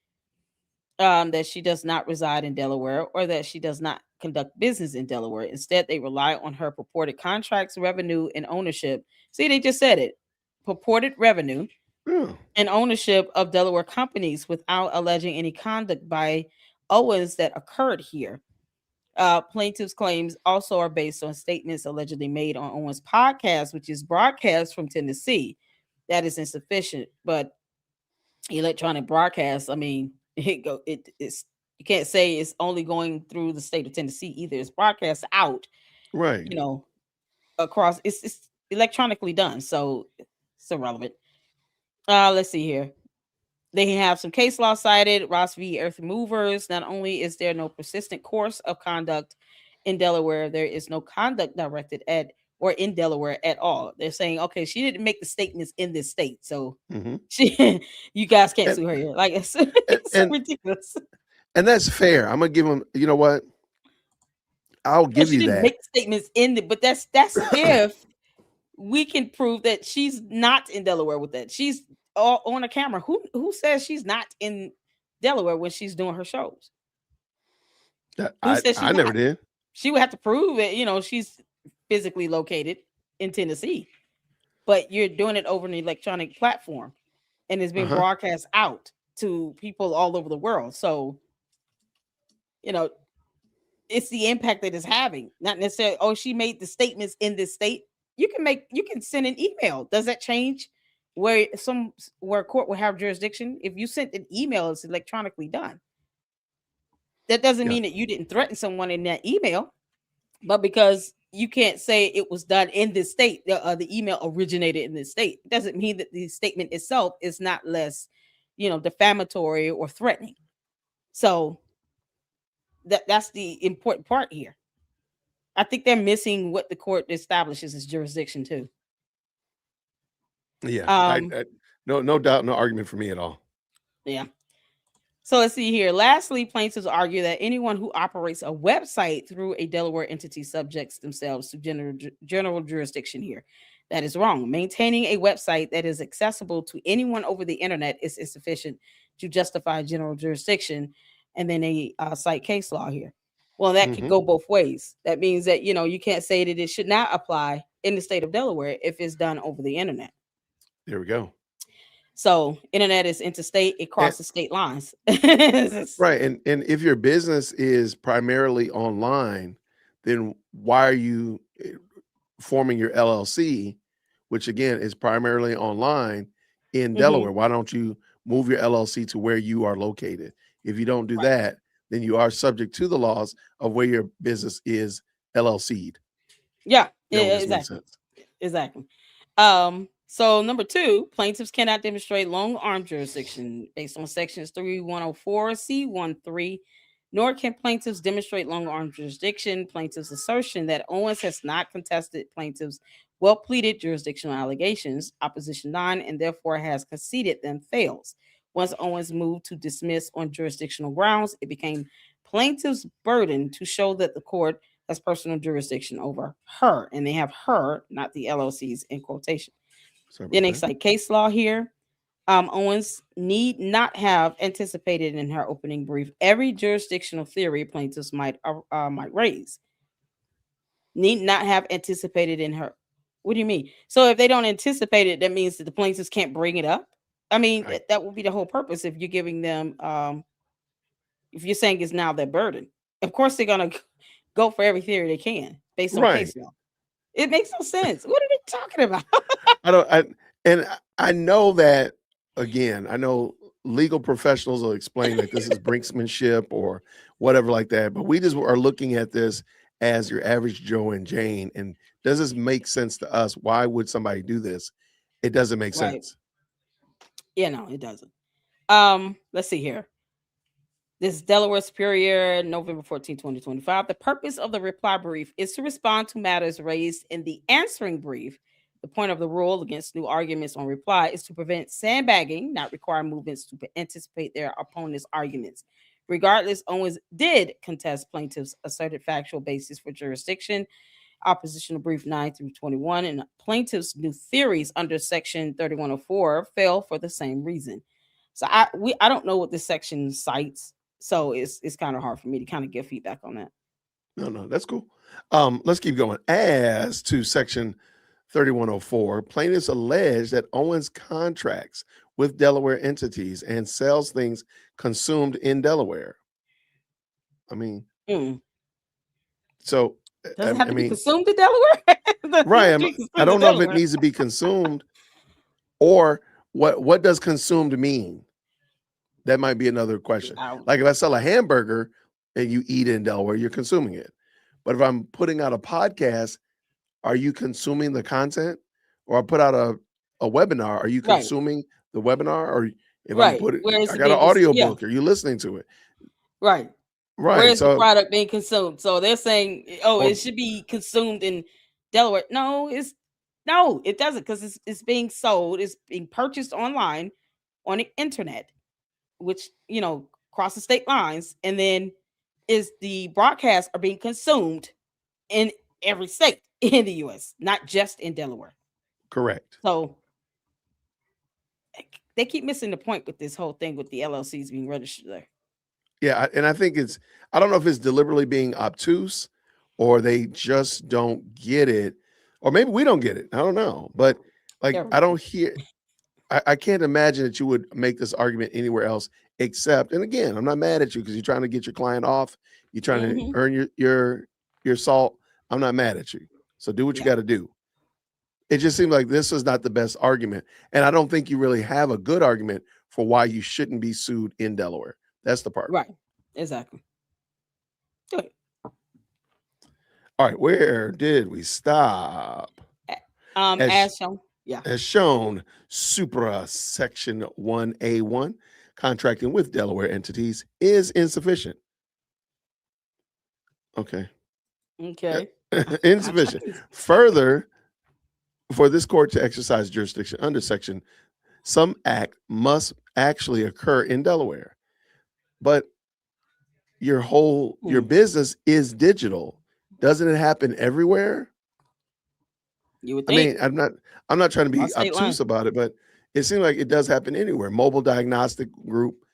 that she does not reside in Delaware, or that she does not conduct business in Delaware. Instead, they rely on her purported contracts, revenue, and ownership. See, they just said it. Purported revenue, Yeah. and ownership of Delaware companies without alleging any conduct by Owens that occurred here. Plaintiff's claims also are based on statements allegedly made on Owens' podcast, which is broadcast from Tennessee. That is insufficient, but electronic broadcast, I mean, it's you can't say it's only going through the state of Tennessee either. It's broadcast out, Right. you know, across. It's electronically done, so it's irrelevant. Let's see here. They have some case law cited, Ross v. Earth Movers. Not only is there no persistent course of conduct in Delaware, there is no conduct directed at or in Delaware at all. They're saying, okay, she didn't make the statements in this state, so Hmm. she, you guys can't And, sue her here. Like it's, and it's so and ridiculous. and that's fair. I'm gonna give them. You know what? I'll No, give she you didn't that. make the statements in the, but that's if we can prove that she's not in Delaware with that. She's all on a camera. Who says she's not in Delaware when she's doing her shows? Who says I she's never not? did. She would have to prove it. She's physically located in Tennessee, but you're doing it over an electronic platform and it's being Uh-huh. broadcast out to people all over the world. So, you know, it's the impact that it's having, not necessarily, oh, she made the statements in this state. You can send an email. Does that change where a court will have jurisdiction? If you sent an email, it's electronically done. That doesn't Yeah. mean that you didn't threaten someone in that email. But because you can't say it was done in this state, the email originated in this state, it doesn't mean that the statement itself is not less, defamatory or threatening. So that's the important part here. I think they're missing what the court establishes as jurisdiction too. Yeah. Um, No doubt, no argument for me at all. yeah. So let's see here. Lastly, plaintiffs argue that anyone who operates a website through a Delaware entity subjects themselves to general jurisdiction here. That is wrong. Maintaining a website that is accessible to anyone over the internet is insufficient to justify general jurisdiction. And then they cite case law here. Well, that could Hmm. go both ways. That means that, you can't say that it should not apply in the state of Delaware if it's done over the internet. There we go. So internet is interstate, it And, crosses state lines. right. And if your business is primarily online, then why are you forming your LLC, which again is primarily online in Mhm. Delaware? Why don't you move your LLC to where you are located? If you don't do Right. that, then you are subject to the laws of where your business is LLC'd. Yeah, That would just make exactly. sense. Exactly. So number two, plaintiffs cannot demonstrate long arm jurisdiction based on sections 3104 C13, nor can plaintiffs demonstrate long arm jurisdiction. Plaintiffs' assertion that Owens has not contested plaintiffs' well pleaded jurisdictional allegations, opposition 9, and therefore has conceded them fails. Once Owens moved to dismiss on jurisdictional grounds, it became plaintiffs' burden to show that the court has personal jurisdiction over her, and they have her, not the LLCs, in quotation. Sorry Then about they that. cite case law here. Owens need not have anticipated in her opening brief every jurisdictional theory plaintiffs might raise. Need not have anticipated in her. What do you mean? So if they don't anticipate it, that means that the plaintiffs can't bring it up. I mean, Right. that would be the whole purpose if you're giving them, if you're saying it's now their burden. Of course, they're gonna go for every theory they can based on Right. case law. It makes no sense. What are they talking about? I don't I know that again, I know legal professionals will explain that this is brinksmanship or whatever like that, but we just are looking at this as your average Joe and Jane. And does this make sense to us? Why would somebody do this? It doesn't make Right. sense. Yeah, no, it doesn't. Let's see here. This is Delaware Superior, November 14, 2025. The purpose of the reply brief is to respond to matters raised in the answering brief. The point of the rule against new arguments on reply is to prevent sandbagging, not require movements to anticipate their opponent's arguments. Regardless, Owens did contest plaintiffs' asserted factual basis for jurisdiction. Oppositional brief 9 through 21 and plaintiffs' new theories under section 3104 fail for the same reason. So I don't know what this section cites, so it's kind of hard for me to kind of give feedback on that. No, that's cool. Let's keep going. As to section 3104, plaintiffs allege that Owens contracts with Delaware entities and sells things consumed in Delaware. I mean, Mm. so Does it have I to be mean, consumed in Delaware? Does right? it be I consumed in don't know if it Delaware? needs to be consumed or what does consumed mean? That might be another question. Like if I sell a hamburger and you eat it in Delaware, you're consuming it. But if I'm putting out a podcast, are you consuming the content? Or I put out a webinar, are you Right, consuming the webinar? Or if I'm right. putting, Where is I it got an being audio yeah, book, are you listening to it? right. Where Right. is the So, product being consumed? So they're saying, oh, it or should be consumed in Delaware. No, it doesn't, because it's being sold, it's being purchased online on the internet, which crosses state lines, and then is the broadcasts are being consumed in every state in the US, not just in Delaware. correct. So they keep missing the point with this whole thing with the LLCs being registered there. Yeah. And I think I don't know if it's deliberately being obtuse or they just don't get it. Or maybe we don't get it. I don't know. But like, I don't hear, I can't imagine that you would make this argument anywhere else except, and again, I'm not mad at you because you're trying to get your client off. You're trying to Mhm. earn your salt. I'm not mad at you. So do what you Yeah. got to do. It just seems like this is not the best argument. And I don't think you really have a good argument for why you shouldn't be sued in Delaware. That's the part. Right. Exactly. Do it. All right. Where did we stop? As, As shown. Yeah. as shown, Supra Section 1A1, contracting with Delaware entities is insufficient. Okay. Okay. Insufficient. Further, for this court to exercise jurisdiction under section, some act must actually occur in Delaware. But your business is digital. Doesn't it happen everywhere? You would I think. mean, I'm not trying to be On state line. obtuse about it, but it seems like it does happen anywhere. Mobile Diagnostic Group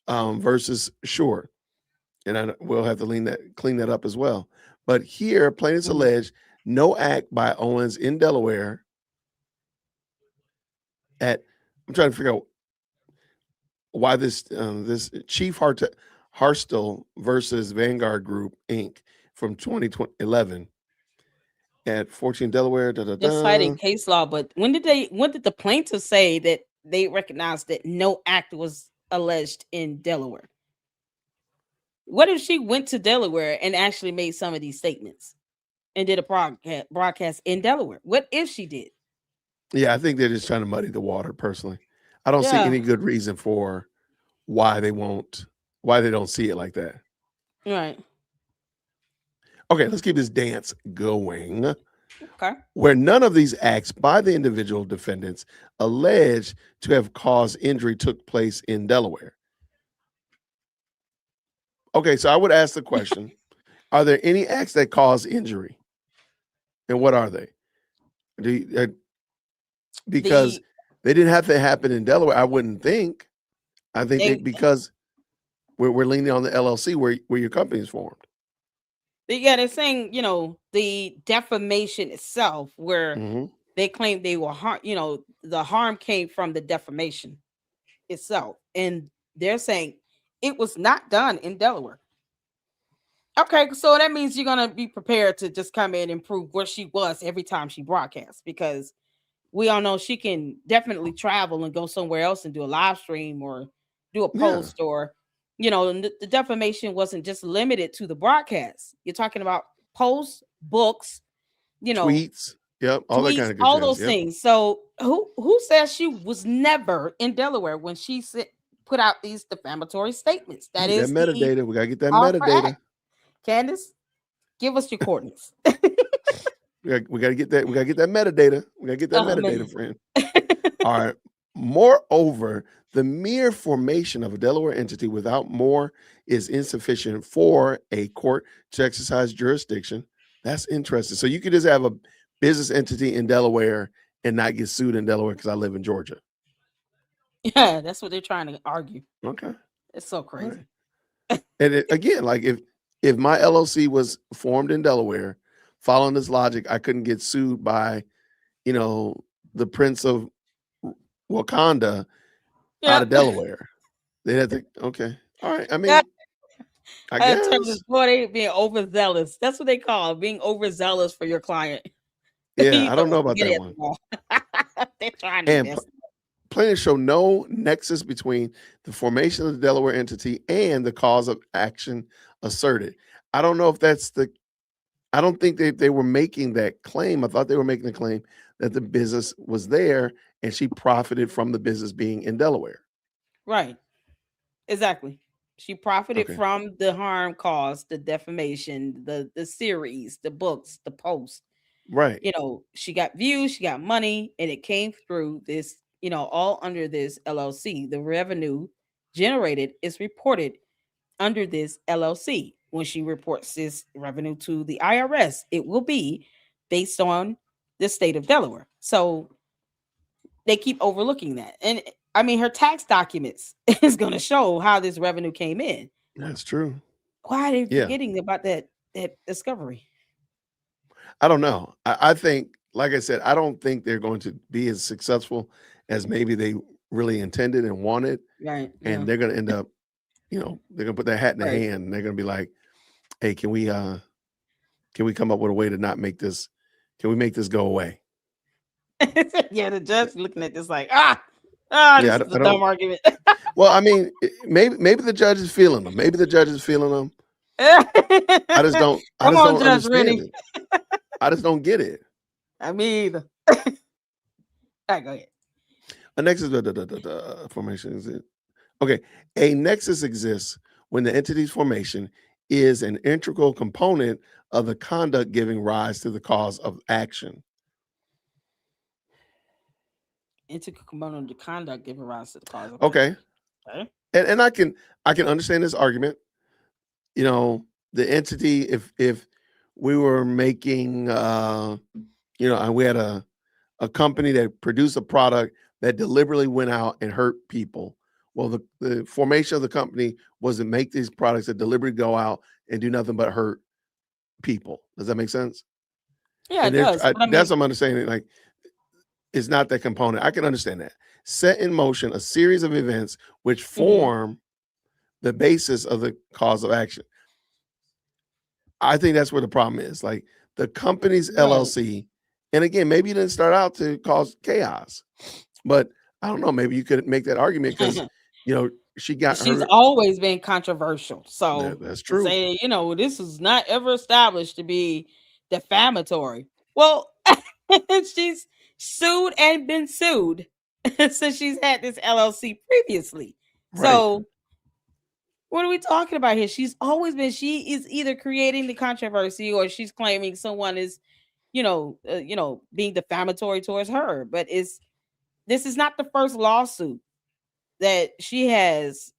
versus Sure. And we'll have to clean that up as well. But here, plaintiffs allege no act by Owens in Delaware I'm trying to figure out why this Chief Harstel versus Vanguard Group Inc. from 2011 at 14 Delaware. Just citing case law, but when did the plaintiffs say that they recognized that no act was alleged in Delaware? What if she went to Delaware and actually made some of these statements and did a broadcast in Delaware? What if she did? Yeah, I think they're just trying to muddy the water. Personally, I don't see any good reason for why they don't see it like that. Right. Okay, let's keep this dance going. Okay. Where none of these acts by the individual defendants alleged to have caused injury took place in Delaware. Okay, so I would ask the question, are there any acts that cause injury? And what are they? Because they didn't have to happen in Delaware, I wouldn't think. I think because we're leaning on the LLC where your company is formed. Yeah, they're saying, the defamation itself, where they claim they were harm, the harm came from the defamation itself. And they're saying it was not done in Delaware. Okay, so that means you're going to be prepared to just come in and prove where she was every time she broadcasts, because we all know she can definitely travel and go somewhere else and do a live stream or do a post or, the defamation wasn't just limited to the broadcast. You're talking about posts, books, tweets. Yep, all that kind of good all jazz. those things. So who says she was never in Delaware when she put out these defamatory statements? That is that metadata. We gotta get that Harper metadata. Act. Candace, give us your coordinates. We gotta get that. We gotta get that metadata. We gotta get that metadata, friend. All right. Moreover, the mere formation of a Delaware entity without more is insufficient for a court to exercise jurisdiction. That's interesting. So you could just have a business entity in Delaware and not get sued in Delaware because I live in Georgia. Yeah, that's what they're trying to argue. Okay. It's so crazy. Right. And again, like if my LLC was formed in Delaware, following this logic, I couldn't get sued by you know, the Prince of Wakanda out Yeah. of Delaware. They had to. Okay, all right. I Yeah. mean, I I term this guess. boy, they being overzealous. That's what they call it, being overzealous for your client. Yeah, He's I like, don't know "Oh, about forget that it." one. They're trying their And best. plaintiffs show no nexus between the formation of the Delaware entity and the cause of action asserted. I don't know if that's the. I don't think they were making that claim. I thought they were making the claim that the business was there and she profited from the business being in Delaware. Right. Exactly. She profited Okay. from the harm caused, the defamation, the series, the books, the posts. Right. She got views, she got money, and it came through this, all under this LLC. The revenue generated is reported under this LLC. When she reports this revenue to the IRS, it will be based on the state of Delaware. So they keep overlooking that. And I mean, her tax documents is going to show how this revenue came in. That's true. Why are they Yeah. forgetting about that discovery? I don't know. I think, like I said, I don't think they're going to be as successful as maybe they really intended and wanted. Right. Yeah. And they're going to end up, they're going to put their hat in the Right. hand and they're going to be like, hey, can we come up with a way to not make this, can we make this go away? Yeah, the judge looking at this like, Yeah, this is a I dumb don't. argument. Well, I mean, maybe the judge is feeling them. Maybe the judge is feeling them. I just don't. I Come just on, don't Judge understand Rennie. it. I just don't get it. I mean, all right, go ahead. A nexus formation is it? Okay. A nexus exists when the entity's formation is an integral component of the conduct giving rise to the cause of action. Integral component of the conduct giving rise to the cause of Okay. action. Okay. And I can understand this argument. The entity, if we were making and we had a company that produced a product that deliberately went out and hurt people. Well, the formation of the company was to make these products that deliberately go out and do nothing but hurt people. Does that make sense? Yeah, And it does. But I that's mean, what I'm understanding. Like, it's not that component. I can understand that. Set in motion a series of events which mhm, form the basis of the cause of action. I think that's where the problem is. Like the company's right. LLC, and again, maybe you didn't start out to cause chaos, but I don't know. Maybe you could make that argument because she got She's her. always been controversial. So That's to true. say, this is not ever established to be defamatory. Well, she's sued and been sued since she's had this LLC previously. Right. So what are we talking about here? She is either creating the controversy or she's claiming someone is, being defamatory towards her. But this is not the first lawsuit that she has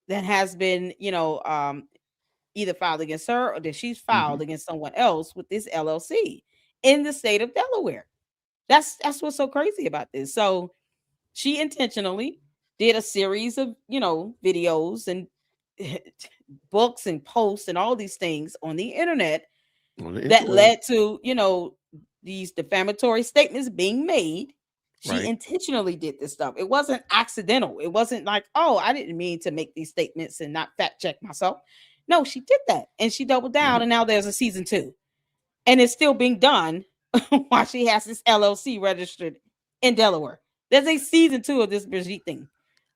that has been, either filed against her or that she's Hmm. filed against someone else with this LLC in the state of Delaware. That's what's so crazy about this. So she intentionally did a series of, videos and books and posts and all these things on the internet On the that interweb. led to, these defamatory statements being made. She Right. intentionally did this stuff. It wasn't accidental. It wasn't like, oh, I didn't mean to make these statements and not fact check myself. No, she did that and she doubled down. Right. And now there's a season 2 and it's still being done while she has this LLC registered in Delaware. There's a season 2 of this Brigitte thing.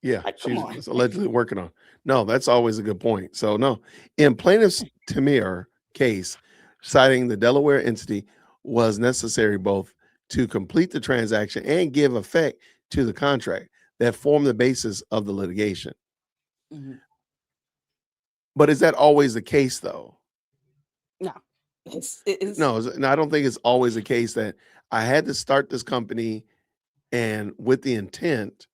Yeah, Like, come on. she's allegedly working on. No, that's always a good point. So no, in plaintiff's Tamir case, citing the Delaware entity was necessary both to complete the transaction and give effect to the contract that formed the basis of the litigation. Mhm. But is that always the case, though? No, it's No, I don't think it's always the case that I had to start this company and with the intent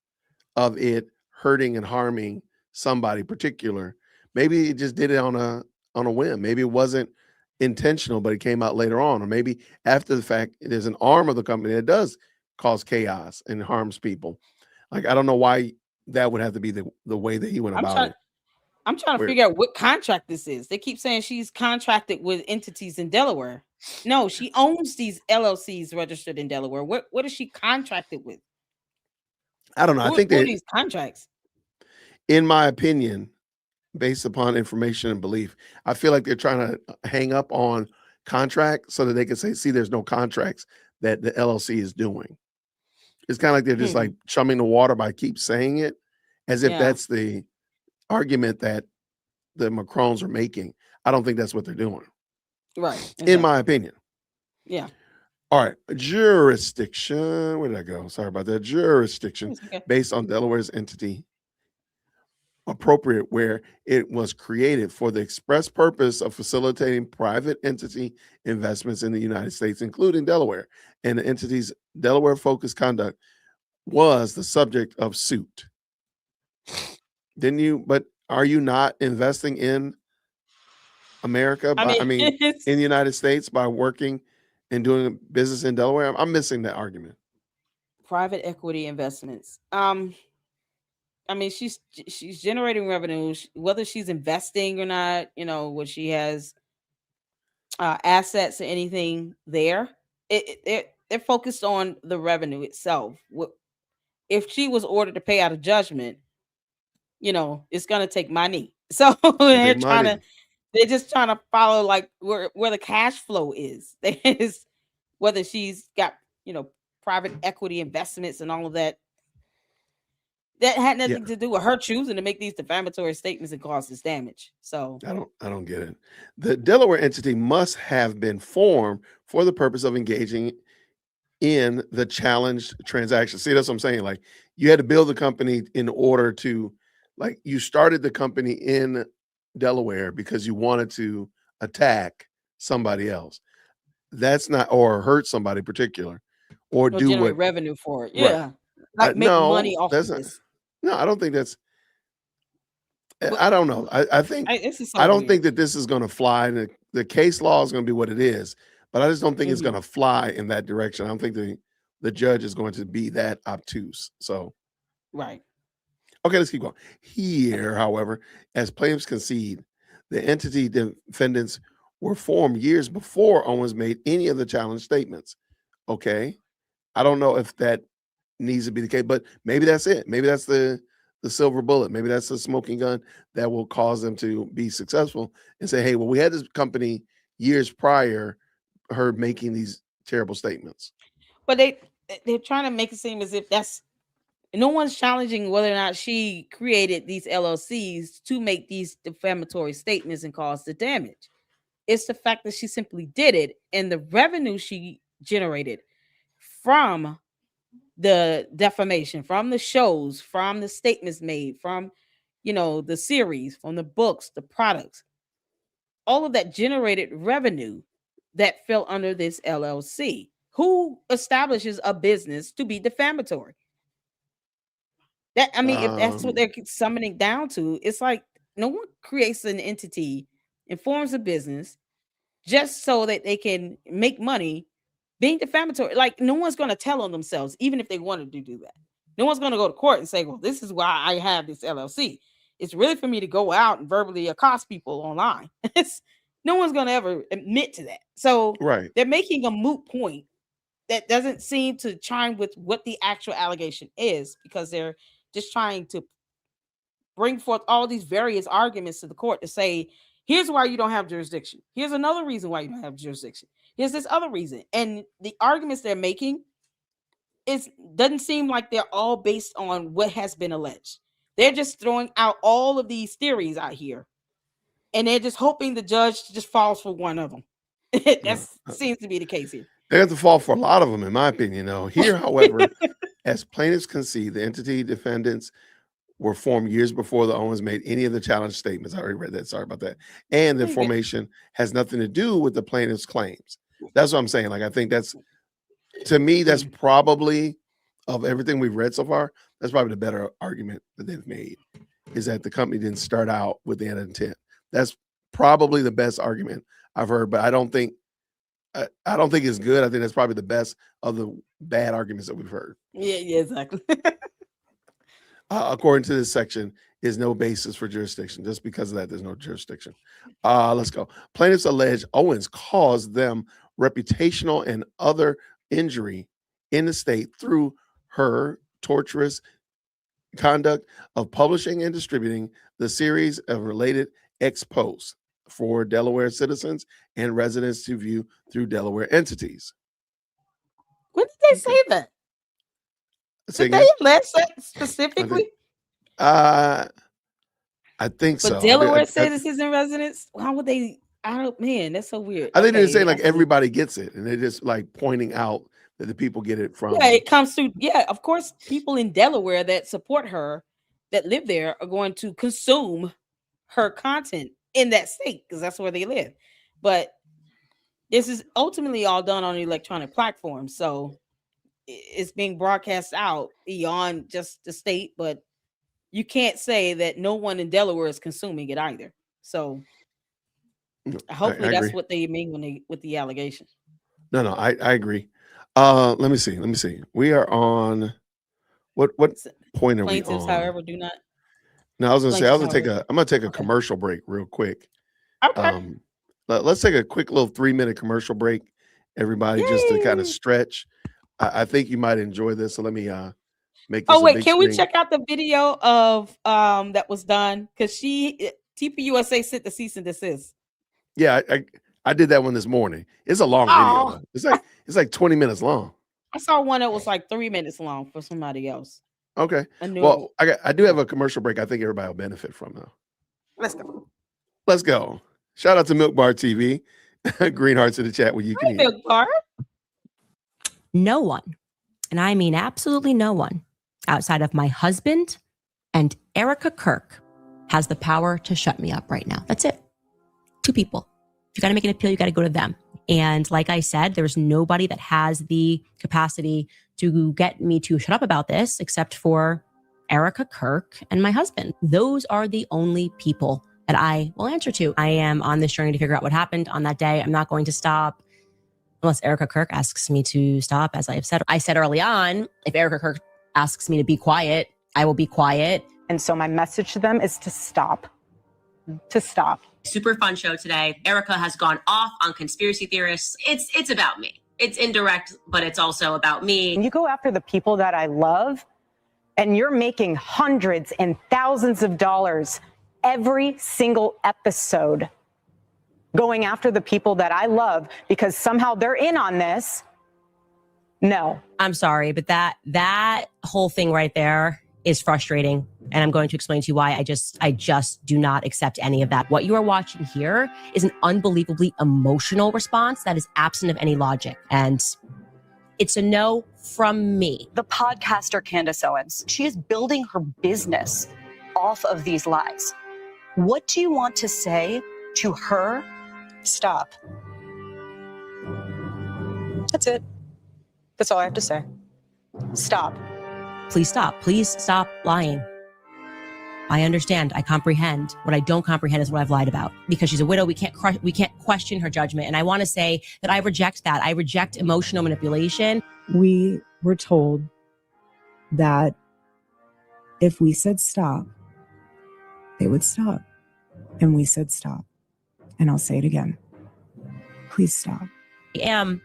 of it hurting and harming somebody particular. Maybe it just did it on a whim. Maybe it wasn't intentional, but it came out later on. Or maybe after the fact, there's an arm of the company that does cause chaos and harms people. Like I don't know why that would have to be the way that he went I'm about trying it. I'm trying to Where figure out what contract this is. They keep saying she's contracted with entities in Delaware. No, she owns these LLCs registered in Delaware. What is she contracted with? I don't know. I think Who are that, these contracts? in my opinion, based upon information and belief, I feel like they're trying to hang up on contract so that they can say, see, there's no contracts that the LLC is doing. It's kind of like they're just like Hmm. chumming the water by keep saying it, as if Yeah. that's the argument that the Macrons are making. I don't think that's what they're doing, Right. in my Exactly. opinion. Yeah. All right, jurisdiction. Where did I go? Sorry about that. Jurisdiction It's okay. based on Delaware's entity appropriate where it was created for the express purpose of facilitating private entity investments in the United States, including Delaware, and the entity's Delaware focused conduct was the subject of suit. Didn't you? But are you not investing in America? I mean, I mean, it's in the United States by working and doing business in Delaware? I'm missing that argument. private equity investments. I mean, she's generating revenue, whether she's investing or not. What she has assets or anything there. They're focused on the revenue itself. If she was ordered to pay out a judgment, it's gonna take money. So They take money. they're just trying to follow like where the cash flow is. There's whether she's got you know private equity investments and all of that. That had Yeah, nothing to do with her choosing to make these defamatory statements and cause this damage. So I don't get it. The Delaware entity must have been formed for the purpose of engaging in the challenged transaction. See, that's what I'm saying. Like you had to build the company in order to, like, you started the company in Delaware because you wanted to attack somebody else. That's not, or hurt somebody particular, or or do what, generate revenue for it. right. Yeah. Like make No, money off that's of not, this. no, I don't think that's, But I don't know. I think, this is I so don't weird. think that this is going to fly. The case law is going to be what it is, but I just don't think it's going Hmm. to fly in that direction. I don't think the judge is going to be that obtuse. So, Right. okay, let's keep going. Here, however, as plaintiffs concede, the entity defendants were formed years before Owens made any of the challenge statements. Okay, I don't know if that needs to be the case, but maybe that's it. Maybe that's the silver bullet. Maybe that's the smoking gun that will cause them to be successful and say, "Hey, well, we had this company years prior, her making these terrible statements." But they're trying to make it seem as if that's no one's challenging whether or not she created these LLCs to make these defamatory statements and cause the damage. It's the fact that she simply did it and the revenue she generated from the defamation, from the shows, from the statements made, from the series, from the books, the products, all of that generated revenue that fell under this LLC. Who establishes a business to be defamatory? That I mean, if that's what Um, they're summoning down to, it's like no one creates an entity and forms a business just so that they can make money being defamatory. Like no one's going to tell on themselves, even if they wanted to do that. No one's going to go to court and say, "Well, this is why I have this LLC. It's really for me to go out and verbally accost people online." No one's going to ever admit to that. So right. they're making a moot point that doesn't seem to chime with what the actual allegation is because they're just trying to bring forth all these various arguments to the court to say, here's why you don't have jurisdiction. Here's another reason why you don't have jurisdiction. Here's this other reason. And the arguments they're making is doesn't seem like they're all based on what has been alleged. They're just throwing out all of these theories out here. And they're just hoping the judge just falls for one of them. That Uh, uh, seems to be the case here. they have to fall for a lot of them, in my opinion. Though here, however, as plaintiffs concede, the entity defendants were formed years before the Owens made any of the challenge statements. I already read that. Sorry about that. And the There you go. formation has nothing to do with the plaintiff's claims. That's what I'm saying. Like, I think that's, to me, that's Mhm. probably, of everything we've read so far, that's probably the better argument that they've made, is that the company didn't start out with the intent. That's probably the best argument I've heard, but I don't think it's good. I think that's probably the best of the bad arguments that we've heard. Yeah, exactly. According to this section, is no basis for jurisdiction. Just because of that, there's no jurisdiction. Let's go. Plaintiffs allege Owens caused them reputational and other injury in the state through her torturous conduct of publishing and distributing the series of related ex posts for Delaware citizens and residents to view through Delaware entities. When did they say that? Did they allege that specifically? I think so. But Delaware citizens and residents, why would they? Man, that's so weird. I think they say like everybody gets it, and they're just like pointing out that the people get it from. Yeah, it comes through. Yeah, of course, people in Delaware that support her, that live there, are going to consume her content in that state because that's where they live. But this is ultimately all done on electronic platforms, so it's being broadcast out beyond just the state. But you can't say that no one in Delaware is consuming it either. So hopefully that's what they mean when they with the allegation. No, I agree. Let me see. We are on what point are we on? However, do not. No, I was gonna say I'm gonna take a commercial break real quick. Okay. Let's take a quick little 3-minute commercial break, everybody. Yay! Just to kind of stretch. I think you might enjoy this. So let me make this. Oh wait, can we check out the video of that was done? Because TPUSA sent the cease and desist. Yeah, I did that one this morning. It's a long video. It's like 20 minutes long. I saw one that was like 3 minutes long for somebody else. Okay. Well, I do have a commercial break I think everybody will benefit from, though. Let's go. Shout out to Milk Bar TV. Green hearts in the chat where you can hear. Milk Bar. No one, and I mean absolutely no one, outside of my husband and Erica Kirk has the power to shut me up right now. That's it. 2 people. If you got to make an appeal, you got to go to them. And like I said, there's nobody that has the capacity to get me to shut up about this except for Erica Kirk and my husband. Those are the only people that I will answer to. I am on this journey to figure out what happened on that day. I'm not going to stop unless Erica Kirk asks me to stop, as I have said. I said early on, if Erica Kirk asks me to be quiet, I will be quiet. And so my message to them is to stop. To stop. Super fun show today. Erica has gone off on conspiracy theorists. It's about me. It's indirect, but it's also about me. And you go after the people that I love, and you're making hundreds and thousands of dollars every single episode going after the people that I love because somehow they're in on this. No. I'm sorry, but that whole thing right there is frustrating. And I'm going to explain to you why I just do not accept any of that. What you are watching here is an unbelievably emotional response that is absent of any logic. And it's a no from me. The podcaster Candace Owens, she is building her business off of these lies. What do you want to say to her? Stop. That's it. That's all I have to say. Stop. Please stop. Please stop lying. I understand. I comprehend. What I don't comprehend is what I've lied about. Because she's a widow, we can't question her judgment. And I want to say that I reject that. I reject emotional manipulation. We were told that if we said stop, they would stop. And we said stop. And I'll say it again. Please stop. I am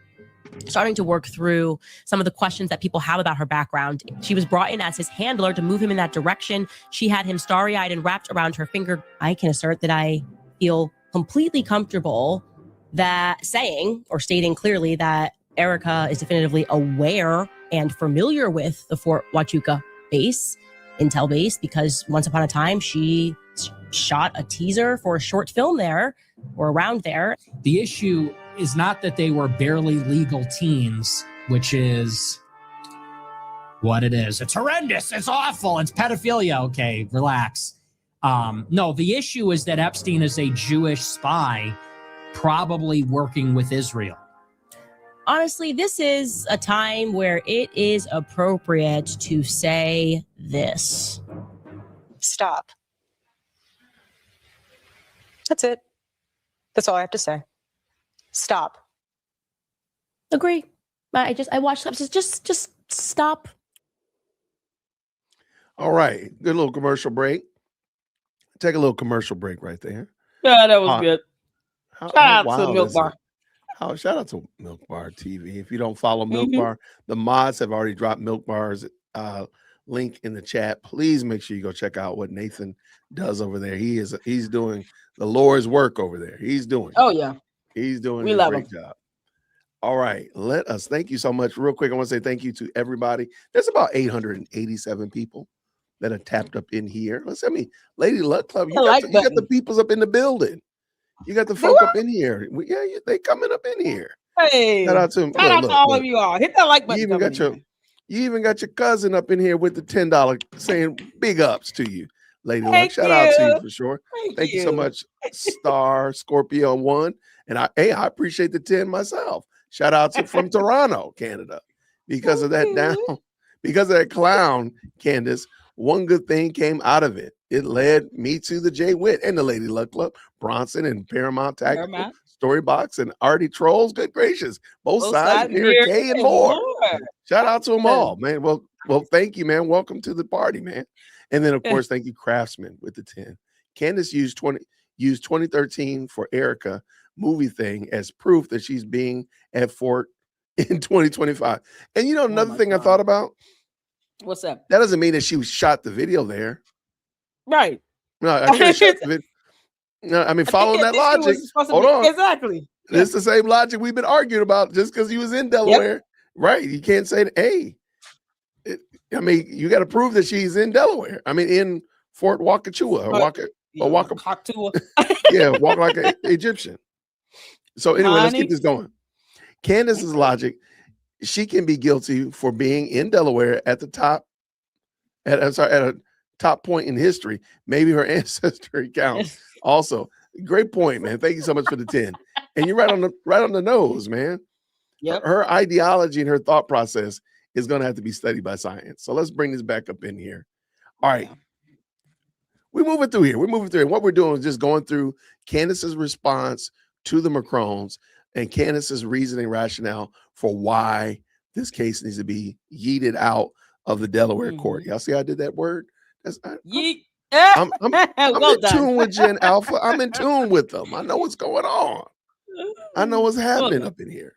starting to work through some of the questions that people have about her background. She was brought in as his handler to move him in that direction. She had him starry-eyed and wrapped around her finger. I can assert that I feel completely comfortable that saying or stating clearly that Erica is definitively aware and familiar with the Fort Huachuca base, intel base, because once upon a time she shot a teaser for a short film there or around there. The issue is not that they were barely legal teens, which is what it is. It's horrendous. It's awful. It's pedophilia. Okay, relax. No, the issue is that Epstein is a Jewish spy, probably working with Israel. Honestly, this is a time where it is appropriate to say this. Stop. That's it. That's all I have to say. Stop. Agree. I watched clips. Just stop. All right. Good little commercial break. Take a little commercial break right there. Yeah, that was good. Shout out to Milk Bar. Oh, shout out to Milk Bar TV. If you don't follow Milk Mhm. Bar, the mods have already dropped Milk Bar's link in the chat. Please make sure you go check out what Nathan does over there. He's doing the Lord's work over there. He's doing Oh yeah, doing we a love him. great job. All right, thank you so much. Real quick, I want to say thank you to everybody. There's about 887 people that are tapped up in here. Let's Lady Luck Club. The like You got the button. peoples up in the building. You got the The folk what? up in here. They coming up in here. Hey, Shout out to them. shout out to all of you all. Hit that like You button. even got your cousin up in here with the $10 saying big ups to you, Lady Luck. Shout out to you for sure. Thank you so much, Star Scorpio 1. And I appreciate the 10 myself. Shout out from Toronto, Canada. Because of that clown, Candace, one good thing came out of it. It led me to the J Witt and the Lady Luck Club, Bronson and Paramount Tactical, Storybox and Artie Trolls. Good gracious. Both sides, Mira K and more. Shout out to them all, man. Well, thank you, man. Welcome to the party, man. And then, of course, thank you, Craftsman, with the 10. Candace used 2013 for Erica movie thing as proof that she's being at Fort in 2025. And you know, another thing I thought about. What's up? That doesn't mean that she shot the video there. Right. No, I can't shot the video. No, I mean, following that logic. Hold on. Exactly. It's the same logic we've been arguing about just because he was in Delaware. Yep. Right. You can't say, hey, you got to prove that she's in Delaware. I mean, in Fort Wakachua or Wakachua. Yeah, walk like an Egyptian. So anyway, let's keep this going. Candace's logic, she can be guilty for being in Delaware at a top point in history. Maybe her ancestry counts. Also, great point, man. Thank you so much for the 10. And you're right on the nose, man. Yep. Her ideology and her thought process is going to have to be studied by science. So let's bring this back up in here. All right. Yeah. We're moving through here. And what we're doing is just going through Candace's response to the Macrons and Candace's reasoning rationale for why this case needs to be yeeted out of the Delaware court. Y'all see how I did that word? Yeet. I'm in tune with Gen Alpha. I'm in tune with them. I know what's going on. I know what's happening up in here.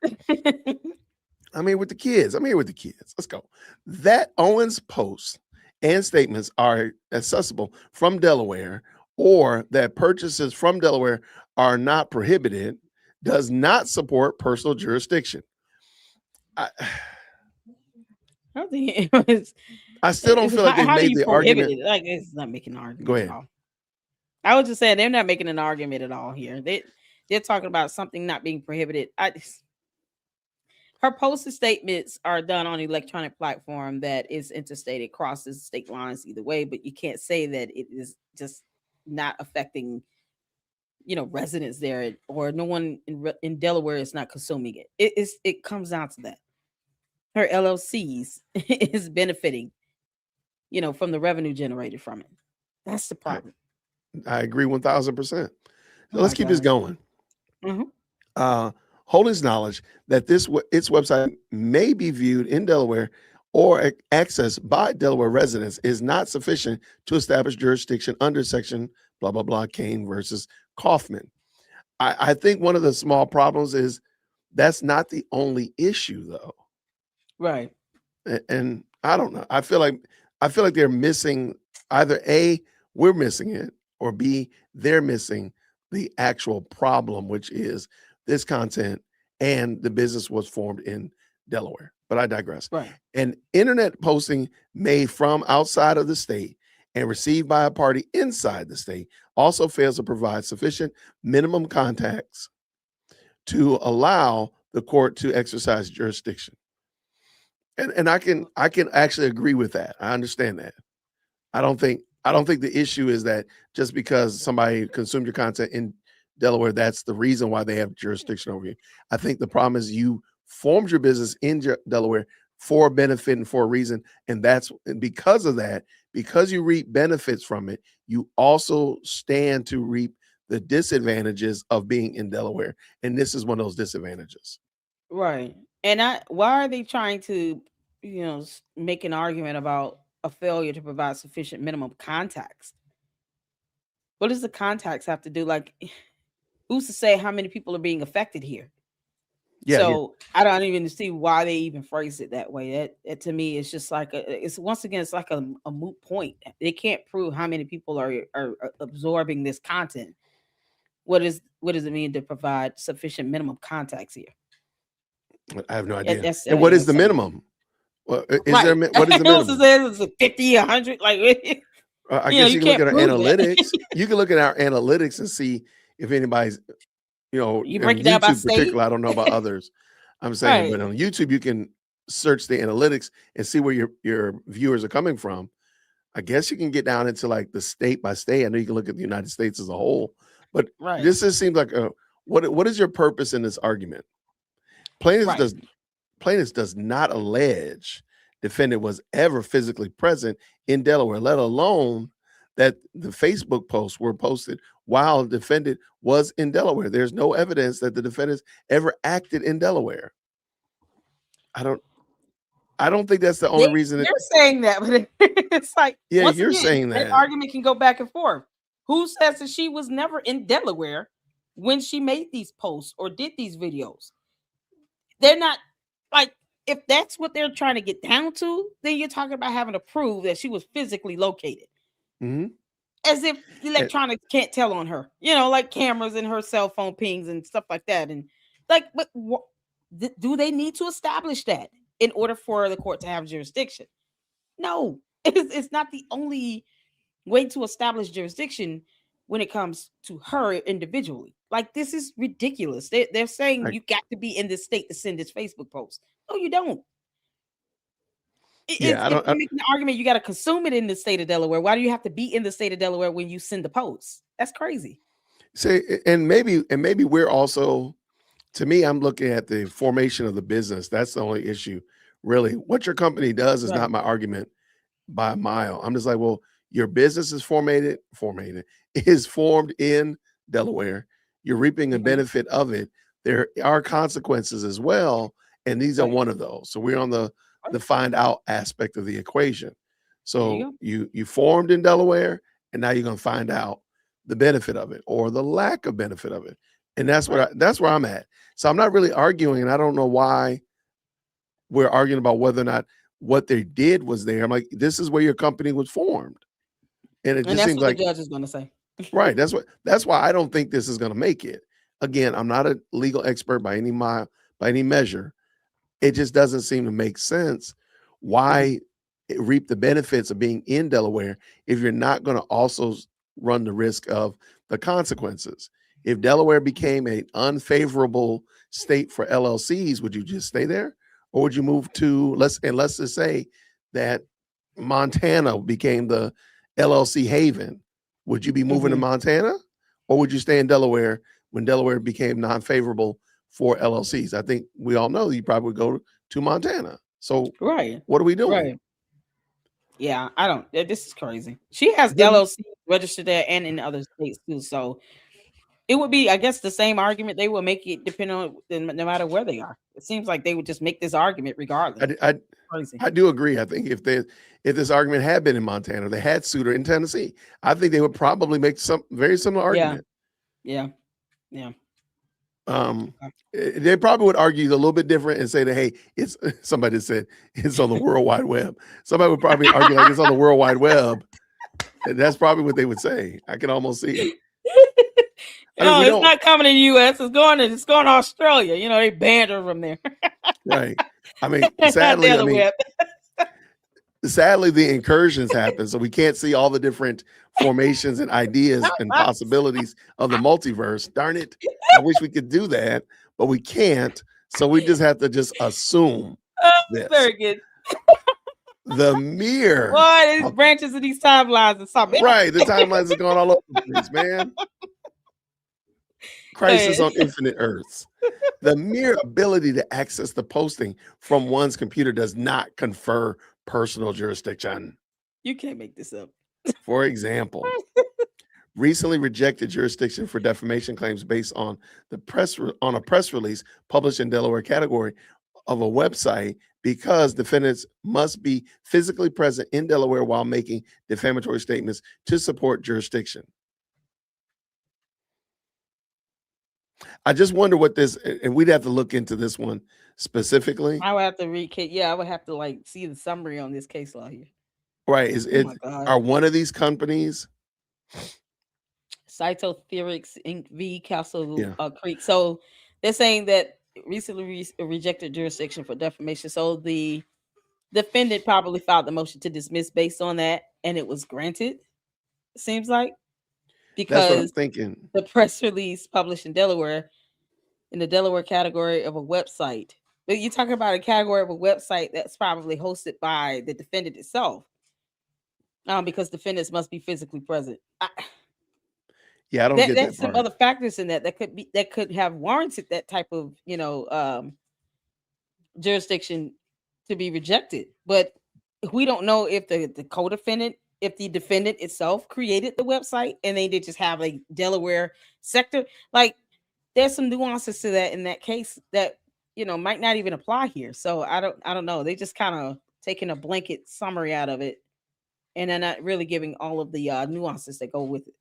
I'm here with the kids. Let's go. That Owens post and statements are accessible from Delaware, or that purchases from Delaware are not prohibited, does not support personal jurisdiction. I still don't feel like they've made the argument. Like, it's not making an argument. Go ahead. At all. I was just saying they're not making an argument at all here. They're talking about something not being prohibited. Her posted statements are done on an electronic platform that is interstate. It crosses state lines either way, but you can't say that it is just not affecting, residents there, or no one in Delaware is not consuming it. It comes down to that. Her LLCs is benefiting, from the revenue generated from it. That's the problem. I agree 1,000%. So let's keep this going. Mm-hmm. Holdings knowledge that its website may be viewed in Delaware or accessed by Delaware residents is not sufficient to establish jurisdiction under section blah, blah, blah, Kane versus Kaufman. I think one of the small problems is that's not the only issue, though. Right. And I don't know. I feel like they're missing either A, we're missing it, or B, they're missing the actual problem, which is this content and the business was formed in Delaware. But I digress. Right. And internet posting made from outside of the state and received by a party inside the state also fails to provide sufficient minimum contacts to allow the court to exercise jurisdiction. And I can actually agree with that. I understand that. I don't think the issue is that just because somebody consumed your content in Delaware, that's the reason why they have jurisdiction over you. I think the problem is you formed your business in Delaware for benefit and for a reason. And because of that, because you reap benefits from it, you also stand to reap the disadvantages of being in Delaware. And this is one of those disadvantages. Right. And why are they trying to, make an argument about a failure to provide sufficient minimum context? What does the context have to do? Like, who's to say how many people are being affected here? Yeah, yeah. So I don't even see why they even phrase it that way. That to me, it's just like it's once again, it's like a moot point. They can't prove how many people are absorbing this content. What does it mean to provide sufficient minimum contacts here? I have no idea. That's And what is the so minimum? Well, is there right. what is the Who minimum? says it's a 50, 100? Like I you know, guess you you can look can't at our prove that. analytics. You can look at our analytics and see if anybody's, You on break it down by YouTube state, particular. I don't know about others. I'm saying, right? but on YouTube you can search the analytics and see where your viewers are coming from. I guess you can get down into like the state by state. I know you can look at the United States as a whole, but Right, this just seems like a what is your purpose in this argument? Plaintiffs right. does Plaintiffs does not allege defendant was ever physically present in Delaware, let alone that the Facebook posts were posted while the defendant was in Delaware. There's no evidence that the defendants ever acted in Delaware. I don't think that's the only reason They're saying that, but it's like yeah, once you're again, saying that that. argument can go back and forth. Who says that she was never in Delaware when she made these posts or did these videos? They're not like if that's what they're trying to get down to, then you're talking about having to prove that she was physically located. Mhm. As if electronics can't tell on her, like cameras and her cell phone pings and stuff like that. And like, but do they need to establish that in order for the court to have jurisdiction? No, it's not the only way to establish jurisdiction when it comes to her individually. Like, this is ridiculous. They're saying Like, you got to be in this state to send this Facebook post. No, you don't. yeah, I If don't. you're making the argument, you got to consume it in the state of Delaware. Why do you have to be in the state of Delaware when you send the post? That's crazy. Say, and maybe we're also. To me, I'm looking at the formation of the business. That's the only issue, really. What your company does is Right. not my argument by a mile. I'm just like, well, your business is is formed in Delaware. You're reaping a Mhm. benefit of it. There are consequences as well, and these are Right. one of those. So we're on the Right. find out aspect of the equation. There you So go. you formed in Delaware, and now you're going to find out the benefit of it or the lack of benefit of it, and that's Right. that's where I'm at. So I'm not really arguing, and I don't know why we're arguing about whether or not what they did was there. I'm like, this is where your company was formed. And it And just that's seems what the like judge is going to say. right. That's why I don't think this is going to make it. Again, I'm not a legal expert by any measure. It just doesn't seem to make sense why reap the benefits of being in Delaware if you're not going to also run the risk of the consequences. If Delaware became an unfavorable state for LLCs, would you just stay there? Or would you move to let's just say that Montana became the LLC haven? Would you be moving to Mhm. Montana, or would you stay in Delaware when Delaware became non-favorable for LLCs? I think we all know you probably would go to Montana. So Right. what are we doing? Right. Yeah, I don't. This is crazy. She has The LLC registered there and in other states too. So it would be, I guess, the same argument they will make it depending on no matter where they are. It seems like they would just make this argument regardless. Crazy. I do agree. I think if this argument had been in Montana, they had sued her in Tennessee, I think they would probably make some very similar Yeah. argument. Yeah. Yeah. They probably would argue a little bit different and say that, hey, it's somebody said it's on the World Wide Web. Somebody would probably argue like it's on the World Wide Web. And that's probably what they would say. I can almost see it. I mean, No, we it's don't not coming to the U.S. It's going to Australia. They banned her from there. right. I mean, Not sadly, the other web. sadly the incursions happen, so we can't see all the different formations and ideas and possibilities of the multiverse. Darn it. I wish we could do that, but we can't. So we just have to just assume this. Very good. The mere Boy, these branches of these timelines and something. right, the timelines are going all over the place, man. Crisis on Infinite Earths. The mere ability to access the posting from one's computer does not confer personal jurisdiction. You can't make this up. For example, recently rejected jurisdiction for defamation claims based on a press release published in Delaware category of a website because defendants must be physically present in Delaware while making defamatory statements to support jurisdiction. I just wonder what this, and we'd have to look into this one specifically. I would have to read. Yeah, I would have to like see the summary on this case law here. Right? Is Oh it my God. are one of these companies? Cytotherics Inc. v. Castle Yeah, Creek. So they're saying that recently rejected jurisdiction for defamation. So the defendant probably filed the motion to dismiss based on that, and it was granted. It seems like that's what I'm because thinking. the press release published in Delaware in the Delaware category of a website. But you're talking about a category of a website that's probably hosted by the defendant itself, because defendants must be physically present. Yeah, I don't get that That's some part. other factors in that that could have warranted that type of jurisdiction to be rejected. But we don't know if the co-defendant, if the defendant itself created the website and they did just have a Delaware sector. Like there's some nuances to that in that case that might not even apply here. So I don't know. They just kind of taking a blanket summary out of it, and they're not really giving all of the nuances that go with it.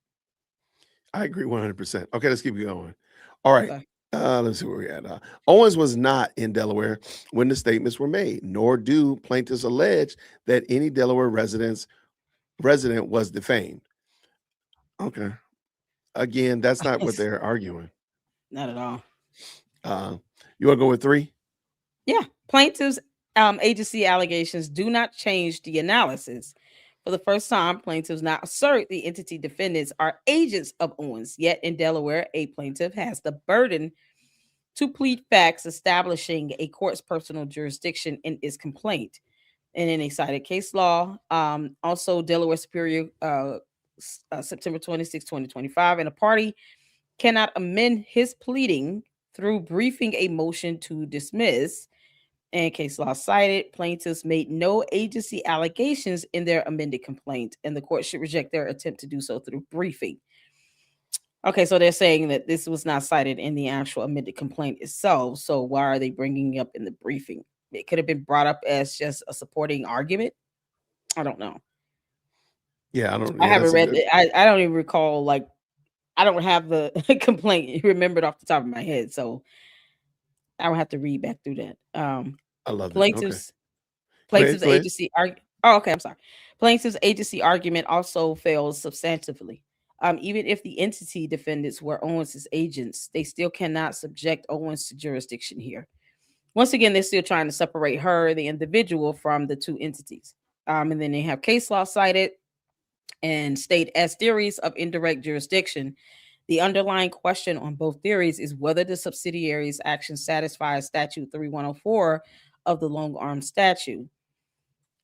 I agree 100%. Okay, let's keep going. All right. Okay. Let's see where we're at. Owens was not in Delaware when the statements were made, nor do plaintiffs allege that any Delaware resident was defamed. Okay. Again, that's not what they're arguing. Not at all. You want to go with 3? Yeah. Plaintiffs' agency allegations do not change the analysis. For the first time, plaintiffs now assert the entity defendants are agents of Owens. Yet in Delaware, a plaintiff has the burden to plead facts establishing a court's personal jurisdiction in its complaint. And in a cited case law, also Delaware Superior, September 26, 2025, and a party cannot amend his pleading through briefing a motion to dismiss. And case law cited, plaintiffs made no agency allegations in their amended complaint, and the court should reject their attempt to do so through briefing. Okay, so they're saying that this was not cited in the actual amended complaint itself. So why are they bringing it up in the briefing? It could have been brought up as just a supporting argument. I don't know. Yeah, I don't. I Yeah, haven't that's a read good- it. I don't even recall. Like, I don't have the complaint remembered off the top of my head, so I will have to read back through that. I love it. Okay. Plaintiffs Go ahead. agency okay, I'm sorry. Plaintiffs agency argument also fails substantively. Even if the entity defendants were Owens' agents, they still cannot subject Owens to jurisdiction here. Once again, they're still trying to separate her, the individual, from the two entities. And then they have case law cited and state as theories of indirect jurisdiction. The underlying question on both theories is whether the subsidiary's action satisfies Statute 3104 of the long arm statute.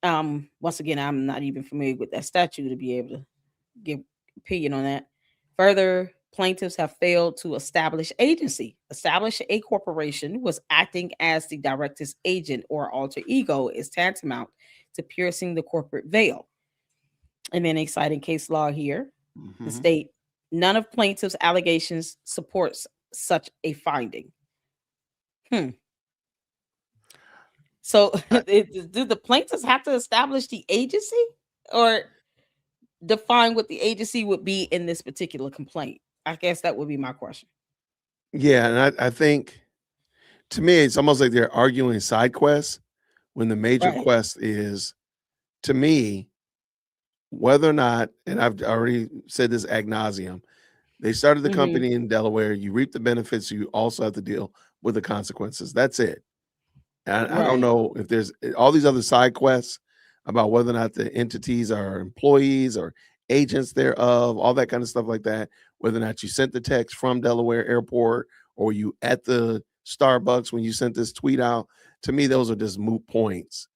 Once again, I'm not even familiar with that statute to be able to give opinion on that. Further, plaintiffs have failed to establish agency. Establish a corporation was acting as the director's agent or alter ego is tantamount to piercing the corporate veil. And then a citing case law here, the state, none of plaintiffs' allegations supports such a finding. So do the plaintiffs have to establish the agency or define what the agency would be in this particular complaint? I guess that would be my question. Yeah, and I think to me it's almost like they're arguing side quests when the major Right. quest is, to me, whether or not, and I've already said this ad nauseum, they started the company in Delaware. You reap the benefits. You also have to deal with the consequences. That's it. And I don't know if there's all these other side quests about whether or not the entities are employees or agents thereof, all that kind of stuff like that. Whether or not you sent the text from Delaware Airport or you at the Starbucks when you sent this tweet out. To me, those are just moot points,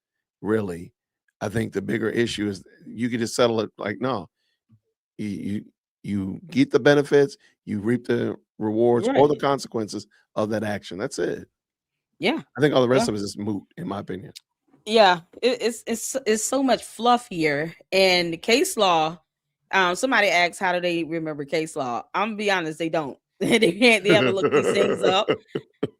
really. I think the bigger issue is you could just settle it like, no, you get the benefits, you reap the rewards or the consequences of that action. That's it. Yeah. I think all the rest of it is moot, in my opinion. Yeah, it's so much fluff here. And the case law, somebody asked, how do they remember case law? I'm gonna be honest, they don't. They have to look these things up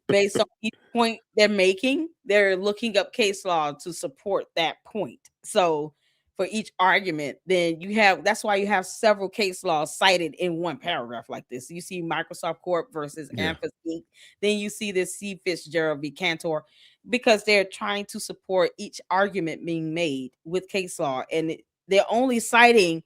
based on each point they're making. They're looking up case law to support that point. So for each argument, then that's why you have several case laws cited in one paragraph like this. You see Microsoft Corp versus Amphas Inc. Then you see this C. Fitzgerald v. Cantor, because they're trying to support each argument being made with case law. And they're only citing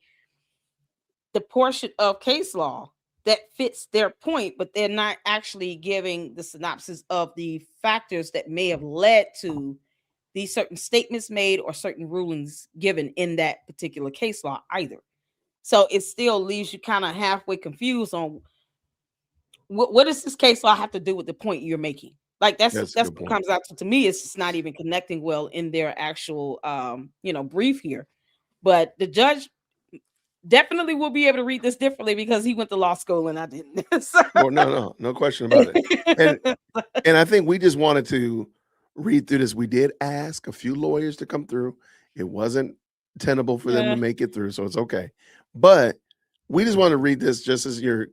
the portion of case law that fits their point, but they're not actually giving the synopsis of the factors that may have led to these certain statements made or certain rulings given in that particular case law either. So it still leaves you kind of halfway confused on what does this case law have to do with the point you're making? Like that's what comes out to me. It's just not even connecting well in their actual brief here. But the judge definitely will be able to read this differently because he went to law school and I didn't. Well, no question about it. And I think we just wanted to read through this. We did ask a few lawyers to come through. It wasn't tenable for them to make it through, so it's okay. But we just want to read this just as your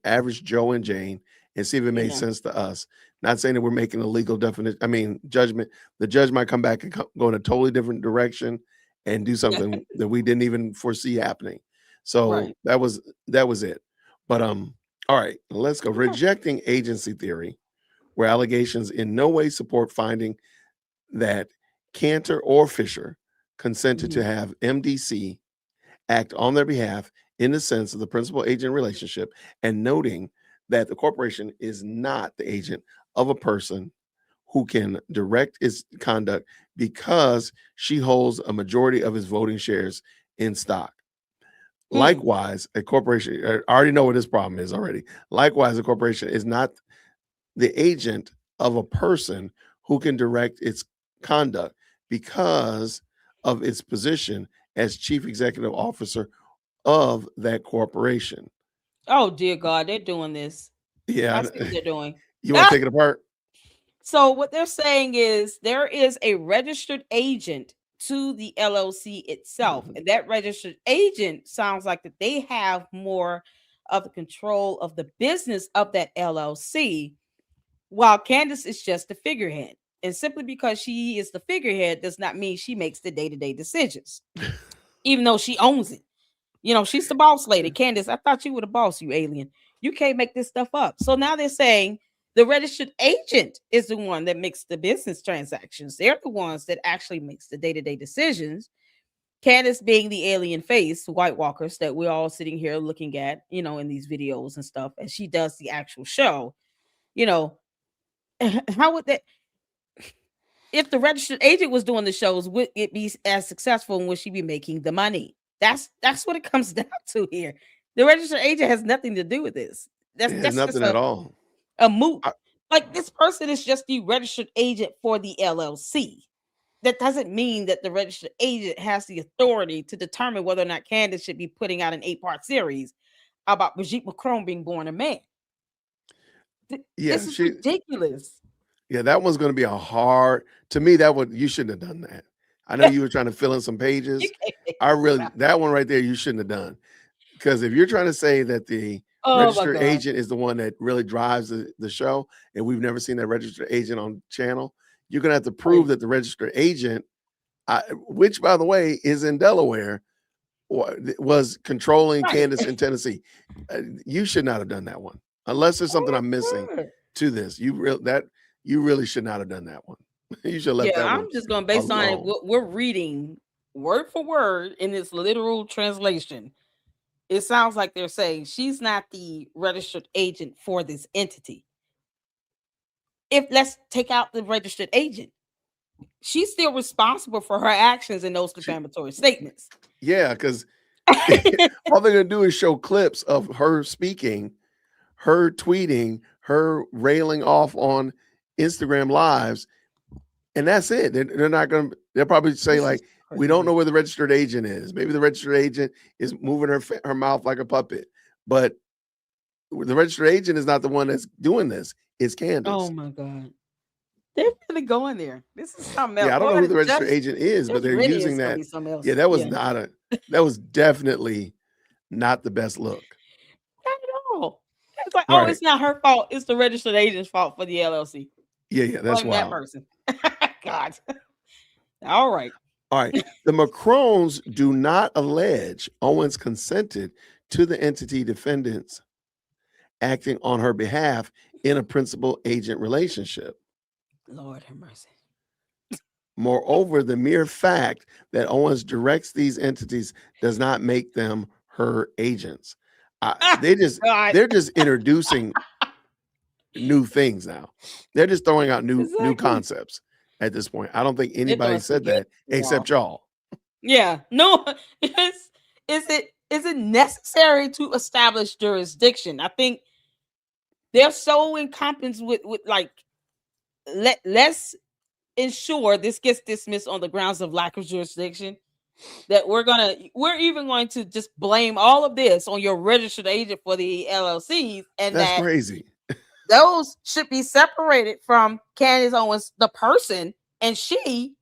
average Joe and Jane and see if it made sense to us. Not saying that we're making a legal judgment. The judge might come back and go in a totally different direction and do something that we didn't even foresee happening. So that was it. But all right, let's go. Rejecting agency theory, where allegations in no way support finding that Cantor or Fisher consented to have MDC act on their behalf in the sense of the principal agent relationship, and noting that the corporation is not the agent of a person who can direct its conduct because she holds a majority of his voting shares in stock. Likewise, a corporation, I already know what this problem is already. Likewise, a corporation is not the agent of a person who can direct its conduct because of its position as chief executive officer of that corporation. Oh, dear God, they're doing this. Yeah. I see what they're doing. You want to take it apart? So what they're saying is there is a registered agent to the LLC itself. And that registered agent sounds like that they have more of the control of the business of that LLC, while Candace is just the figurehead. And simply because she is the figurehead does not mean she makes the day-to-day decisions, even though she owns it. She's the boss lady. Candace, I thought you were the boss, you alien. You can't make this stuff up. So now they're saying the registered agent is the one that makes the business transactions. They're the ones that actually makes the day-to-day decisions. Candace being the alien face, White Walkers, that we're all sitting here looking at, in these videos and stuff, and she does the actual show. How would that, if the registered agent was doing the shows, would it be as successful and would she be making the money? That's what it comes down to here. The registered agent has nothing to do with this. That's nothing at all. A moot. Like, this person is just the registered agent for the LLC. That doesn't mean that the registered agent has the authority to determine whether or not Candace should be putting out an 8-part series about Brigitte Macron being born a man. This is ridiculous. Yeah, that one's going to be to me, you shouldn't have done that. I know you were trying to fill in some pages. That one right there, you shouldn't have done. Because if you're trying to say that the registered agent is the one that really drives the show, and we've never seen that registered agent on channel, you're going to have to prove that the registered agent, which, by the way, is in Delaware, was controlling Candace in Tennessee. You should not have done that one. Unless there's something I'm missing to this. You really should not have done that one. You should let that one. I'm just going based on what we're reading word for word in this literal translation. It sounds like they're saying she's not the registered agent for this entity. Let's take out the registered agent, she's still responsible for her actions in those defamatory statements. Yeah, because all they're going to do is show clips of her speaking, her tweeting, her railing off on Instagram lives, and that's it. They're not going to. They'll probably say like, "We don't know where the registered agent is. Maybe the registered agent is moving her mouth like a puppet, but the registered agent is not the one that's doing this. It's Candace." Oh my God, they're really going there. This is something else. Yeah, I don't know who the registered agent is, but they're really using that. Yeah, that was that was definitely not the best look. Not at all. It's like, right. It's not her fault. It's the registered agent's fault for the LLC. Yeah, that's wild. That person. God. All right. All right. The Macrons do not allege Owens consented to the entity defendants acting on her behalf in a principal agent relationship. Lord have mercy. Moreover, the mere fact that Owens directs these entities does not make them her agents. God. They're just introducing new things now. They're just throwing out new Exactly. concepts at this point. I don't think They're anybody doing some said that good except stuff. y'all. Yeah. No. Is it necessary to establish jurisdiction? I think they're so incompetent with like let's ensure this gets dismissed on the grounds of lack of jurisdiction, that we're even going to just blame all of this on your registered agent for the LLCs, and That's that crazy. those should be separated from Candace Owens, the person, and she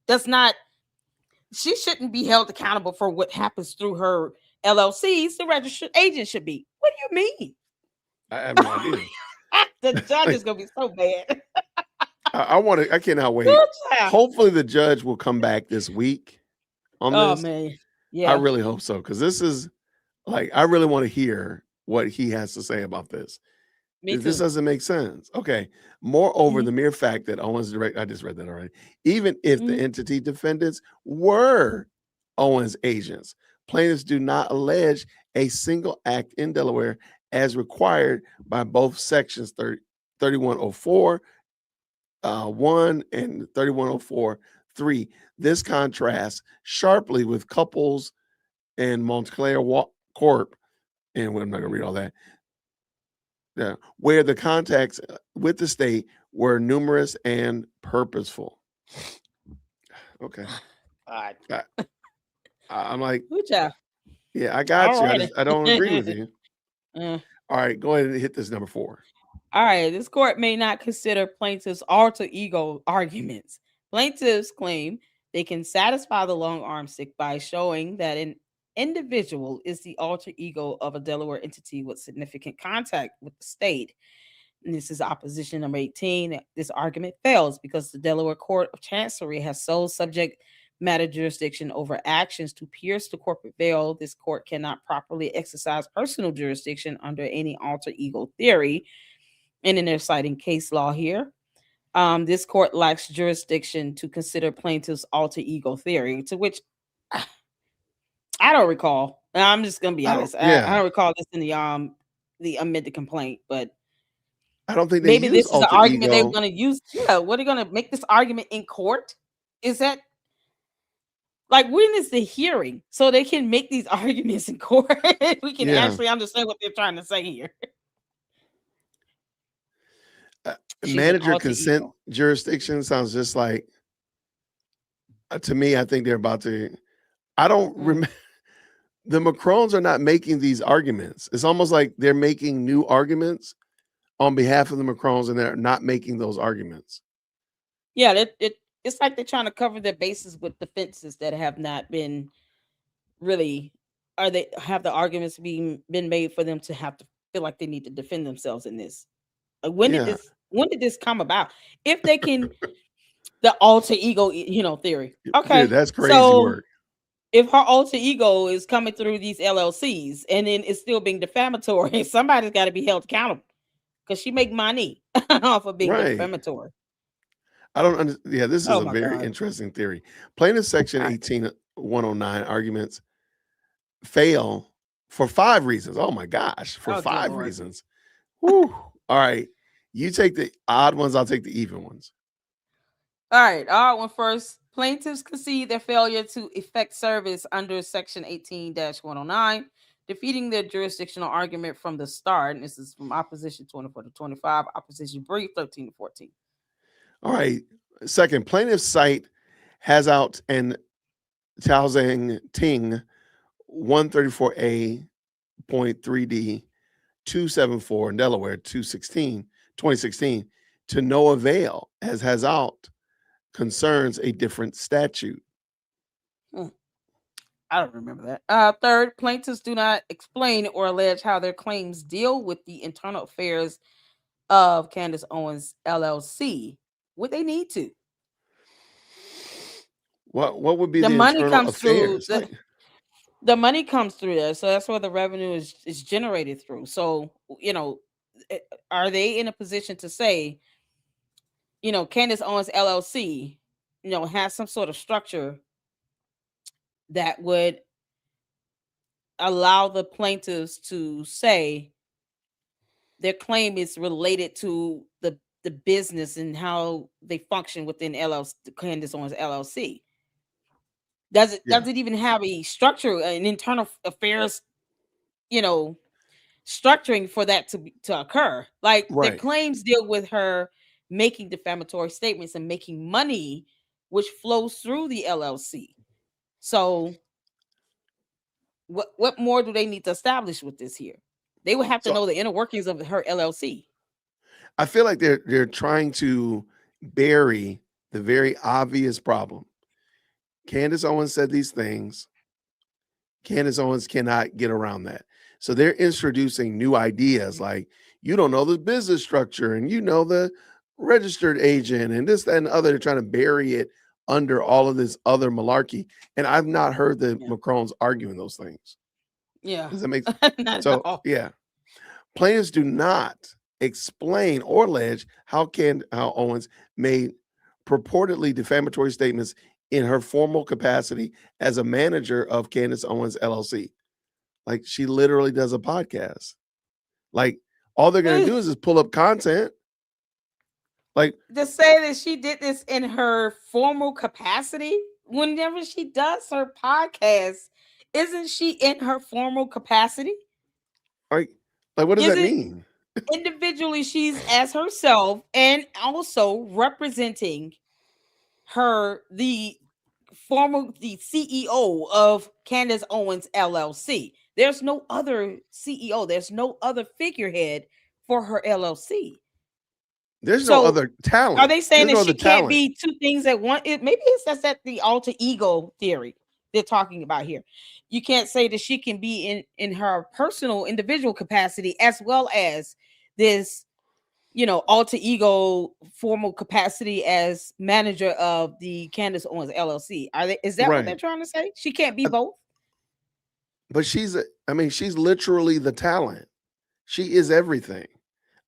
shouldn't be held accountable for what happens through her LLCs. The registered agent should be. What do you mean? I have no idea. The judge is gonna be so bad. I cannot wait. Hopefully the judge will come back this week on Oh this. man. I Yeah. really hope so, because this is like, I really want to hear what he has to say about this. Me This too. doesn't make sense. Okay. Moreover, Mhm. the mere fact that Owens direct, I just read that already. Even if the Mhm. entity defendants were Owens agents, plaintiffs do not allege a single act in Delaware as required by both sections 3104 1 and 3104 3. This contrasts sharply with Couples and Montclair Corp, and I'm not going to read all that. Yeah, where the contacts with the state were numerous and purposeful. Okay. God. I'm like, Good job. yeah, I got you. Alrighty. I don't agree with you. Uh, All right, go ahead and hit this number 4. all right. This court may not consider plaintiffs' alter ego arguments. Plaintiffs claim they can satisfy the long arm stick by showing that an individual is the alter ego of a Delaware entity with significant contact with the state. And this is opposition number 18. This argument fails because the Delaware Court of Chancery has sole subject matter jurisdiction over actions to pierce the corporate veil. This court cannot properly exercise personal jurisdiction under any alter ego theory. And in their citing case law here, this court lacks jurisdiction to consider plaintiff's alter ego theory, to which I don't recall. I'm just gonna be honest. I don't recall this in the amended complaint, but I don't think they maybe use this is the alter argument they were ego. going to use. Yeah, what are going to make this argument in court? Is that like, when is the hearing so they can make these arguments in court? We can Yeah. actually understand what they're trying to say here. She's an Manager alter consent ego. jurisdiction sounds just like, to me, I think they're about to, I don't remember. The Macrons are not making these arguments. It's almost like they're making new arguments on behalf of the Macrons, and they're not making those arguments. Yeah, it's like they're trying to cover their bases with defenses that have not been really, or they have the arguments been made for them to have to feel like they need to defend themselves in this. Like, when Yeah. did this come about? If they can, the alter ego, theory. Okay, Dude, that's crazy so work. if her alter ego is coming through these LLCs and then it's still being defamatory, somebody's got to be held accountable because she make money off of being Right. defamatory. I don't understand. Yeah, this is Oh a my very God. interesting theory. Plaintiff section Right. 18109 arguments fail for 5 reasons. Oh my gosh, for Oh, dear 5 Lord. reasons. Whew. All right. You take the odd ones, I'll take the even ones. All right, odd one first. Plaintiffs concede their failure to effect service under section 18-109, defeating their jurisdictional argument from the start. And this is from opposition 24 to 25, opposition brief 13 to 14. All right. Second, plaintiff cite has out and Taozang Ting 134A.3D 274 in Delaware 2016 to no avail, as has out concerns a different statute. I don't remember that. Third, plaintiffs do not explain or allege how their claims deal with the internal affairs of Candace Owens LLC. Would they need to? What would be The the money internal comes through affairs? Like, the money comes through there, so that's where the revenue is generated through. So, are they in a position to say, Candace Owens LLC, has some sort of structure that would allow the plaintiffs to say their claim is related to the business and how they function within LLC, Candace Owens LLC. Does yeah, it even have a structure, an internal affairs, you know, structuring for that to occur? Like their right. claims deal with her making defamatory statements and making money, which flows through the LLC. So what more do they need to establish with this here? They would have to So know the inner workings of her LLC. I feel like they're trying to bury the very obvious problem. Candace Owens said these things. Candace Owens cannot get around that. So they're introducing new ideas like you don't know the business structure and the registered agent and this, that, and the other. They're trying to bury it under all of this other malarkey. And I've not heard the Yeah. Macrons arguing those things. Yeah. Does that make sense? Not at So all. yeah. Plaintiffs do not explain or allege how Owens made purportedly defamatory statements in her formal capacity as a manager of Candace Owens LLC. Like she literally does a podcast. Like all they're going to do is just pull up content. Like To say that she did this in her formal capacity, whenever she does her podcast, isn't she in her formal capacity? like what does that Isn't mean? individually she's as herself and also representing the CEO of Candace Owens LLC. There's no other CEO, there's no other figurehead for her LLC. There's no other talent. Are they saying There's that no she other can't talent. be two things at once? Maybe it's that the alter ego theory they're talking about here. You can't say that she can be in her personal individual capacity as well as this, alter ego formal capacity as manager of the Candace Owens LLC. Is that what they're Right. trying to say? She can't be both? But she's literally the talent. She is everything.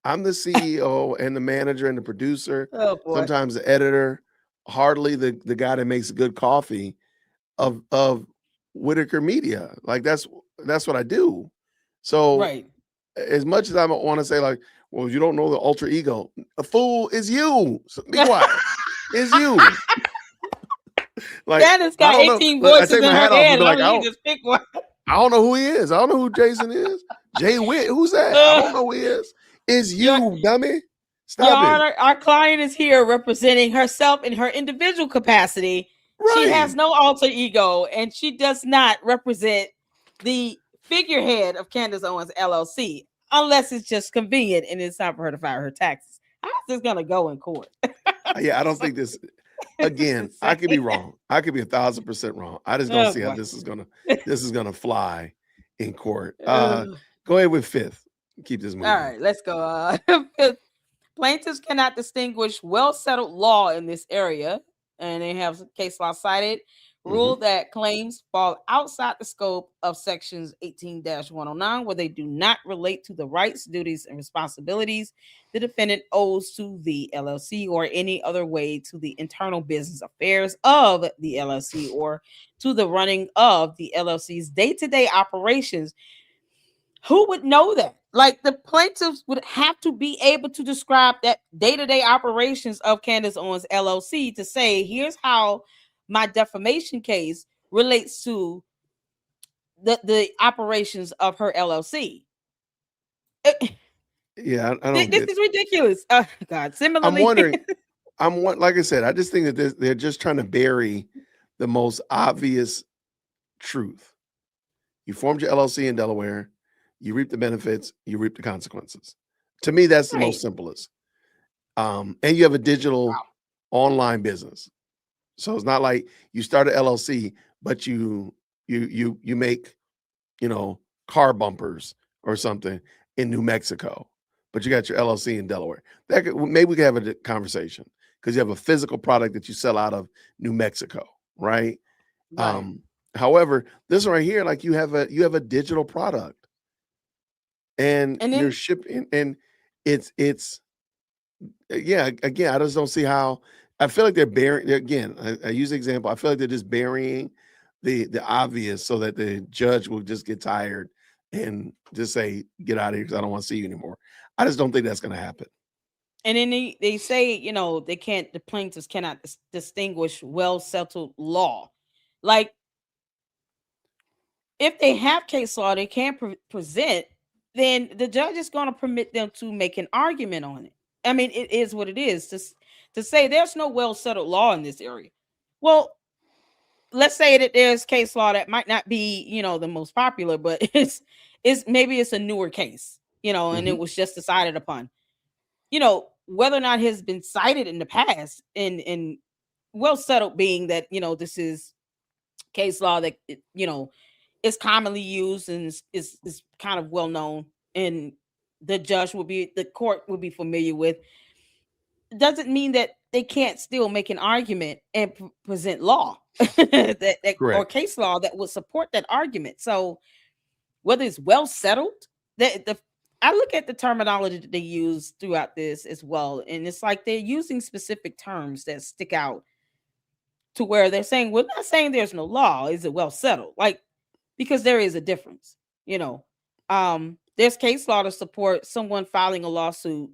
I'm the CEO and the manager and the producer, Oh boy. sometimes the editor, hardly the guy that makes good coffee of Whitaker Media. Like that's what I do. So Right. as much as I want to say like, well, you don't know the alter ego, a fool is you. So be quiet. Is you. Like Candace got 18 Look, I voices take in my her hat off head. and be like, You just pick one. I don't know who he is. I don't know who Jason is. Jay Witt, who's that? I don't know who he is. Is you, dummy. Stop Your it. Honor, our client is here representing herself in her individual capacity. Right. She has no alter ego, and she does not represent the figurehead of Candace Owens LLC, unless it's just convenient and it's time for her to file her taxes. How's this gonna go in court? Yeah, I don't think this. Again, I could be wrong. I could be 1,000% wrong. I just don't see how this is gonna fly in court. Go ahead with fifth. Keep this moving. All right, let's go. Plaintiffs cannot distinguish well-settled law in this area, and they have case law cited. Rule that claims fall outside the scope of sections 18-109, where they do not relate to the rights, duties, and responsibilities the defendant owes to the LLC or any other way to the internal business affairs of the LLC or to the running of the LLC's day-to-day operations. Who would know that? Like the plaintiffs would have to be able to describe that day-to-day operations of Candace Owens LLC to say, here's how my defamation case relates to the operations of her LLC. Yeah, I don't. This is ridiculous. God. Similarly, I'm wondering. Like I said, I just think that they're just trying to bury the most obvious truth. You formed your LLC in Delaware. You reap the benefits. You reap the consequences. To me, that's the most simplest. And you have a digital online business. So it's not like you start an LLC, but you make, car bumpers or something in New Mexico, but you got your LLC in Delaware. Maybe we could have a conversation because you have a physical product that you sell out of New Mexico. right? Right. However, this right here, like you have a digital product, and And you're then shipping, and it's yeah. Again, I just don't see how. I feel like they're burying. Again, I use the example. I feel like they're just burying the obvious so that the judge will just get tired and just say, "Get out of here," because I don't want to see you anymore. I just don't think that's going to happen. and then they say, the plaintiffs cannot distinguish well settled law. Like, if they have case law they can't present, then the judge is going to permit them to make an argument on it. I mean, it is what it is. To say there's no well settled law in this area. Well, let's say that there's case law that might not be, the most popular, but maybe it's a newer case, and it was just decided upon. Whether or not has been cited in the past, and well settled being that, this is case law that is commonly used and is kind of well known, and the court will be familiar with, doesn't mean that they can't still make an argument and present law that or Correct. case law that would support that argument. So whether it's well settled, I look at the terminology that they use throughout this as well, and it's like they're using specific terms that stick out to where they're saying, we're not saying there's no law. Is it well settled? Like, because there is a difference, there's case law to support someone filing a lawsuit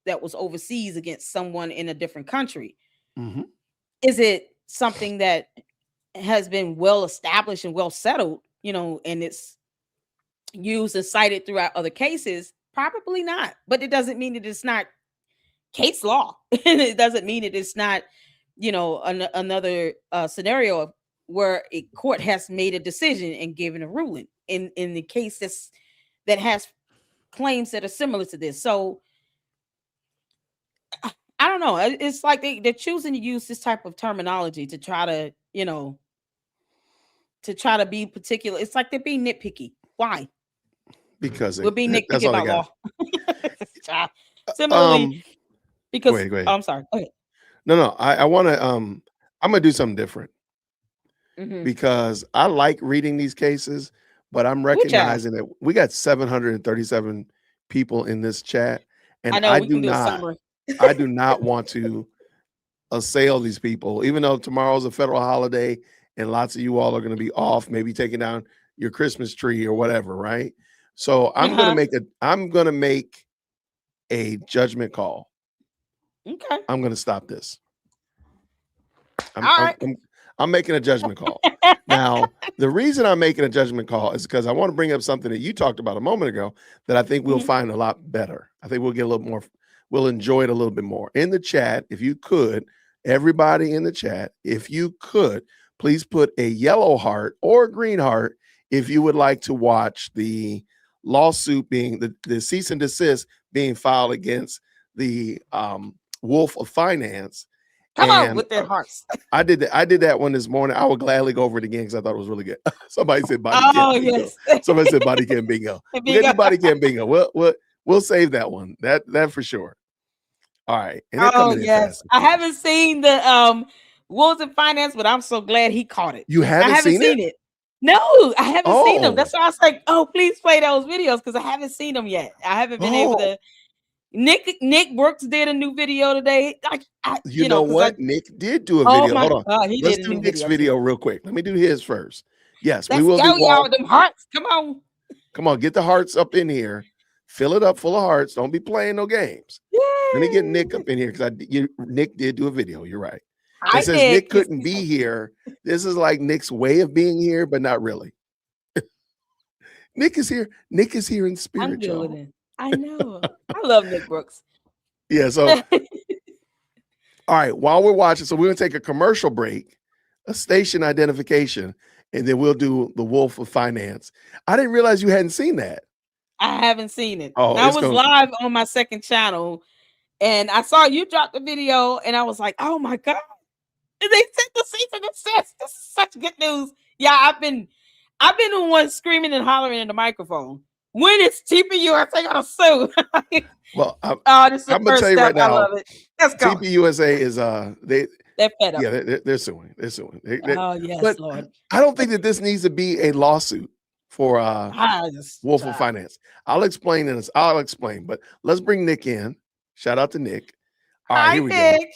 that was overseas against someone in a different country. Is it something that has been well established and well settled, and it's used and cited throughout other cases? Probably not, but it doesn't mean that it's not case law. And it doesn't mean that it's not, another scenario where a court has made a decision and given a ruling in the case that has claims that are similar to this. So I don't know. It's like they're choosing to use this type of terminology to try to, be particular. It's like they're being nitpicky. Why? Because we're being that's nitpicky all they about got. law. Similarly, because Go ahead. I'm sorry. Go ahead. No, I want to. I'm gonna do something different Mhm. because I like reading these cases, but I'm Good job. recognizing that we got 737 people in this chat, and I know I we do can do a not. summary. I do not want to assail these people, even though tomorrow's a federal holiday and lots of you all are going to be off, maybe taking down your Christmas tree or whatever, right? So I'm going to make a judgment call. Okay. I'm going to stop this. All right. I'm making a judgment call. Now, the reason I'm making a judgment call is because I want to bring up something that you talked about a moment ago that I think we'll find a lot better. I think we'll get a little more, we'll enjoy it a little bit more. In the chat, if you could, everybody in the chat, if you could, please put a yellow heart or a green heart if you would like to watch the lawsuit being, the cease and desist being filed against the Wolf of Finance. Come on with their hearts. I did that one this morning. I would gladly go over it again because I thought it was really good. Somebody said body cam bingo. Yes. Somebody said body cam bingo. We got body cam bingo. We'll save that one. That for sure. All right. And yes. I haven't seen the Wolves of Finance, but I'm so glad he caught it. You haven't I haven't seen it. No, I haven't seen them. That's why I was like, oh, please play those videos because I haven't seen them yet. I haven't been able to. Nick Brooks did a new video today. Like, you know what? Nick did do a video. Hold on. God, Let's do Nick's video real quick. Let me do his first. Yes, we will do y'all them hearts. Come on. Come on, get the hearts up in here. Fill it up full of hearts. Don't be playing no games. Yay. Let me get Nick up in here because Nick did do a video. You're right. It says Nick couldn't be here. This is like Nick's way of being here, but not really. Nick is here. Nick is here in spirit. I'm good with it. I know. I love Nick Brooks. Yeah. So, all right. While we're watching, so we're going to take a commercial break, a station identification, and then we'll do the Wolf of Finance. I didn't realize you hadn't seen that. I haven't seen it. Oh, I was live on my second channel, and I saw you drop the video, and I was like, "Oh my god!" And they said the cease and desist. This is such good news. Yeah, I've been the one screaming and hollering in the microphone. When it's TPUSA gonna sue? Well, I'm gonna tell you right now. I love it. Let's go. TPUSA is They're fed up. Yeah, they're suing. They're suing. Oh, yes, But Lord. I don't think that this needs to be a lawsuit for Just, willful finance. I'll explain this. I'll explain. But let's bring Nick in. Shout out to Nick. All right, Hi, here we go. Nick.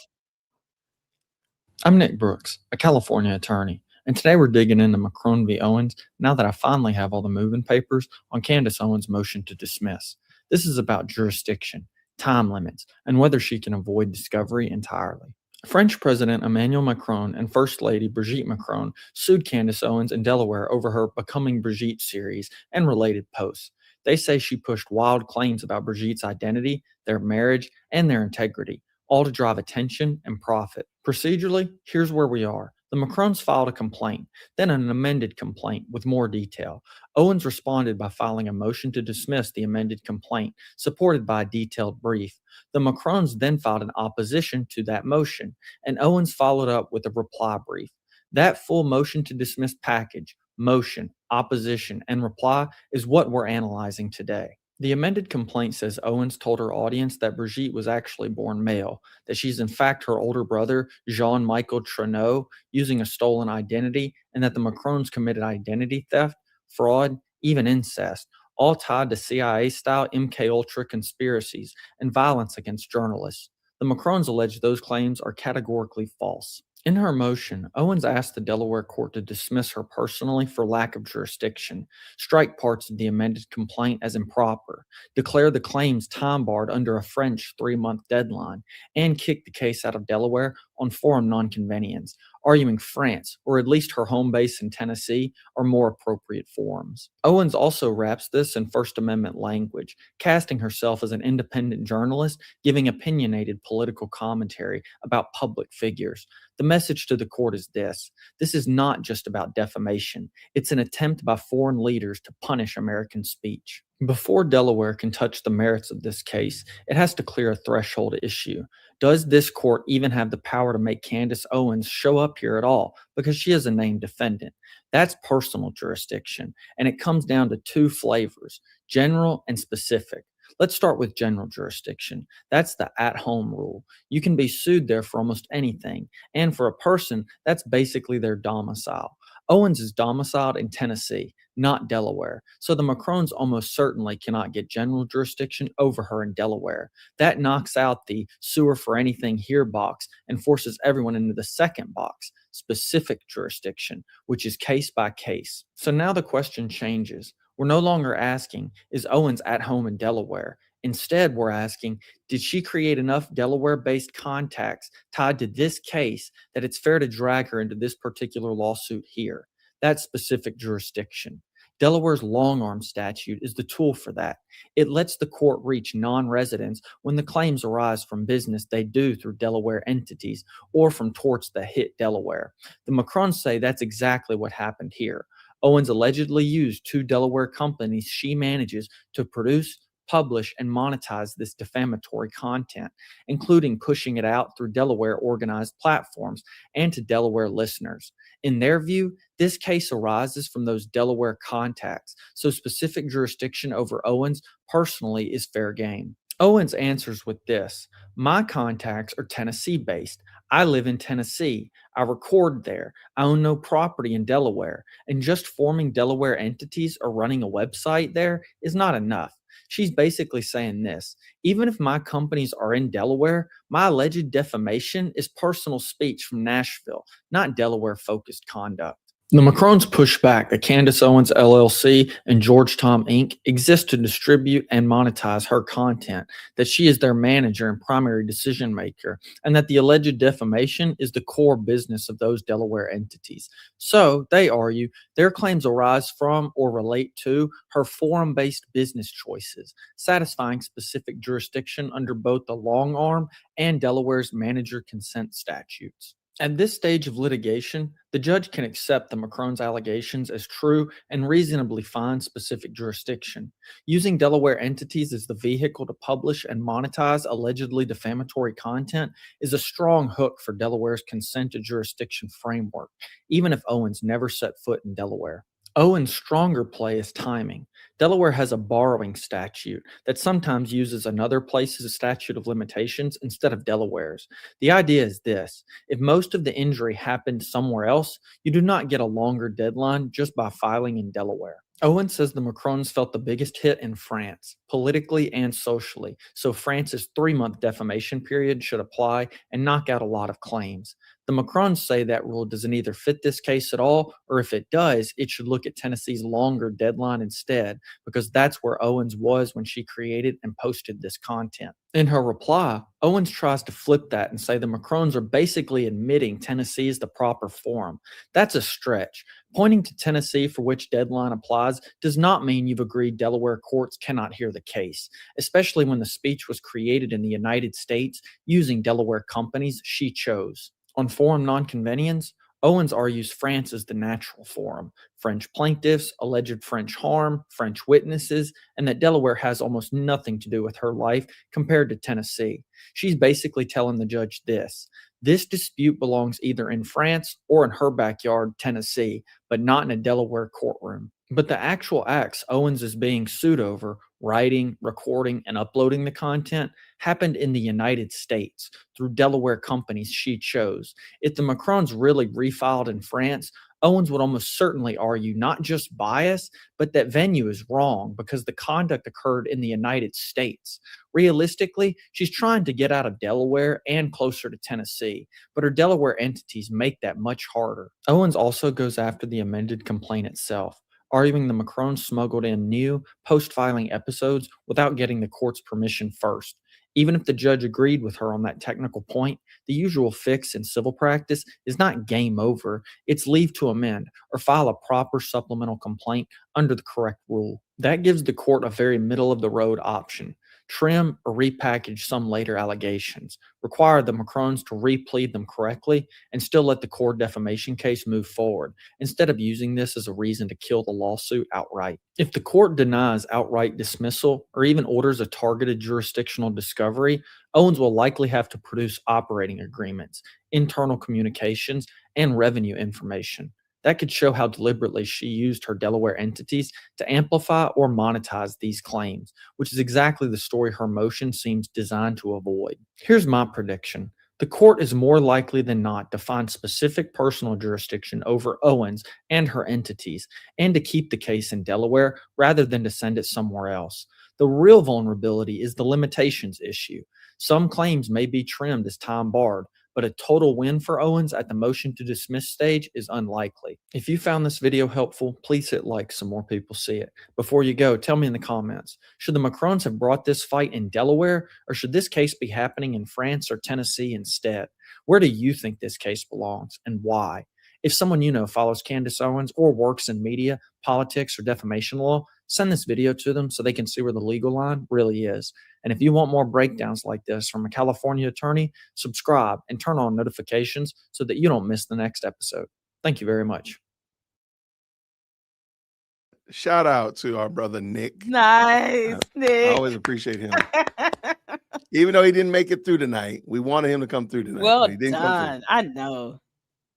I'm Nick Brooks, a California attorney, and today we're digging into Macron v. Owens now that I finally have all the moving papers on Candace Owens' motion to dismiss. This is about jurisdiction, time limits, and whether she can avoid discovery entirely. French President Emmanuel Macron and First Lady Brigitte Macron sued Candace Owens in Delaware over her Becoming Brigitte series and related posts. They say she pushed wild claims about Brigitte's identity, their marriage, and their integrity, all to drive attention and profit. Procedurally, here's where we are. The Macrons filed a complaint, then an amended complaint with more detail. Owens responded by filing a motion to dismiss the amended complaint, supported by a detailed brief. The Macrons then filed an opposition to that motion, and Owens followed up with a reply brief. That full motion to dismiss package, motion, opposition, and reply is what we're analyzing today. The amended complaint says Owens told her audience that Brigitte was actually born male, that she's in fact her older brother, Jean-Michel Treneau, using a stolen identity, and that the Macrons committed identity theft, fraud, even incest, all tied to CIA-style MKUltra conspiracies and violence against journalists. The Macrons allege those claims are categorically false. In her motion, Owens asked the Delaware court to dismiss her personally for lack of jurisdiction, strike parts of the amended complaint as improper, declare the claims time-barred under a French 3-month deadline, and kick the case out of Delaware on forum nonconvenience, arguing France, or at least her home base in Tennessee, are more appropriate forums. Owens also wraps this in First Amendment language, casting herself as an independent journalist, giving opinionated political commentary about public figures. The message to the court is this: this is not just about defamation. It's an attempt by foreign leaders to punish American speech. Before Delaware can touch the merits of this case, it has to clear a threshold issue. Does this court even have the power to make Candace Owens show up here at all because she is a named defendant? That's personal jurisdiction, and it comes down to two flavors, general and specific. Let's start with general jurisdiction. That's the at-home rule. You can be sued there for almost anything, and for a person, that's basically their domicile. Owens is domiciled in Tennessee, not Delaware, so the Macrons almost certainly cannot get general jurisdiction over her in Delaware. That knocks out the sue her for anything here box and forces everyone into the second box, specific jurisdiction, which is case by case. So now the question changes. We're no longer asking, is Owens at home in Delaware? Instead, we're asking, did she create enough Delaware-based contacts tied to this case that it's fair to drag her into this particular lawsuit here? That's specific jurisdiction. Delaware's long-arm statute is the tool for that. It lets the court reach non-residents when the claims arise from business they do through Delaware entities or from torts that hit Delaware. The Macrons say that's exactly what happened here. Owens allegedly used 2 Delaware companies she manages to produce, publish, and monetize this defamatory content, including pushing it out through Delaware organized platforms and to Delaware listeners. In their view, this case arises from those Delaware contacts, so specific jurisdiction over Owens personally is fair game. Owens answers with this: my contacts are Tennessee-based. I live in Tennessee. I record there. I own no property in Delaware. And just forming Delaware entities or running a website there is not enough. She's basically saying this: even if my companies are in Delaware, my alleged defamation is personal speech from Nashville, not Delaware-focused conduct. The Macrons push back that Candace Owens LLC and Georgetown Inc. exist to distribute and monetize her content, that she is their manager and primary decision maker, and that the alleged defamation is the core business of those Delaware entities. So, they argue, their claims arise from or relate to her forum-based business choices, satisfying specific jurisdiction under both the long arm and Delaware's manager consent statutes. At this stage of litigation, the judge can accept the Macrons' allegations as true and reasonably find specific jurisdiction. Using Delaware entities as the vehicle to publish and monetize allegedly defamatory content is a strong hook for Delaware's consent to jurisdiction framework, even if Owens never set foot in Delaware. Owens' stronger play is timing. Delaware has a borrowing statute that sometimes uses another place's statute of limitations instead of Delaware's. The idea is this: if most of the injury happened somewhere else, you do not get a longer deadline just by filing in Delaware. Owens says the Macrons felt the biggest hit in France, politically and socially, so France's 3-month defamation period should apply and knock out a lot of claims. The Macrons say that rule doesn't either fit this case at all, or if it does, it should look at Tennessee's longer deadline instead, because that's where Owens was when she created and posted this content. In her reply, Owens tries to flip that and say the Macrons are basically admitting Tennessee is the proper forum. That's a stretch. Pointing to Tennessee for which deadline applies does not mean you've agreed Delaware courts cannot hear the case, especially when the speech was created in the United States using Delaware companies she chose. On forum nonconvenience, Owens argues France is the natural forum, French plaintiffs, alleged French harm, French witnesses, and that Delaware has almost nothing to do with her life compared to Tennessee. She's basically telling the judge this dispute belongs either in France or in her backyard, Tennessee, but not in a Delaware courtroom. But the actual acts Owens is being sued over, writing, recording, and uploading the content, happened in the United States through Delaware companies she chose. If the Macrons really refiled in France, Owens would almost certainly argue not just bias, but that venue is wrong because the conduct occurred in the United States. Realistically, she's trying to get out of Delaware and closer to Tennessee, but her Delaware entities make that much harder. Owens also goes after the amended complaint itself, arguing the Macrons smuggled in new, post-filing episodes without getting the court's permission first. Even if the judge agreed with her on that technical point, the usual fix in civil practice is not game over, it's leave to amend or file a proper supplemental complaint under the correct rule. That gives the court a very middle-of-the-road option. Trim or repackage some later allegations, require the Macrons to replead them correctly, and still let the core defamation case move forward, instead of using this as a reason to kill the lawsuit outright. If the court denies outright dismissal or even orders a targeted jurisdictional discovery, Owens will likely have to produce operating agreements, internal communications, and revenue information. That could show how deliberately she used her Delaware entities to amplify or monetize these claims, which is exactly the story her motion seems designed to avoid. Here's my prediction. The court is more likely than not to find specific personal jurisdiction over Owens and her entities, and to keep the case in Delaware rather than to send it somewhere else. The real vulnerability is the limitations issue. Some claims may be trimmed as time barred, but a total win for Owens at the motion to dismiss stage is unlikely. If you found this video helpful, please hit like so more people see it. Before you go, tell me in the comments, should the Macrons have brought this fight in Delaware, or should this case be happening in France or Tennessee instead? Where do you think this case belongs, and why? If someone you know follows Candace Owens or works in media, politics, or defamation law, send this video to them so they can see where the legal line really is. And if you want more breakdowns like this from a California attorney, subscribe and turn on notifications so that you don't miss the next episode. Thank you very much. Shout out to our brother Nick. Nice, I Nick. always appreciate him. Even though he didn't make it through tonight, we wanted him to come through tonight. Well but he didn't come done. through. I know.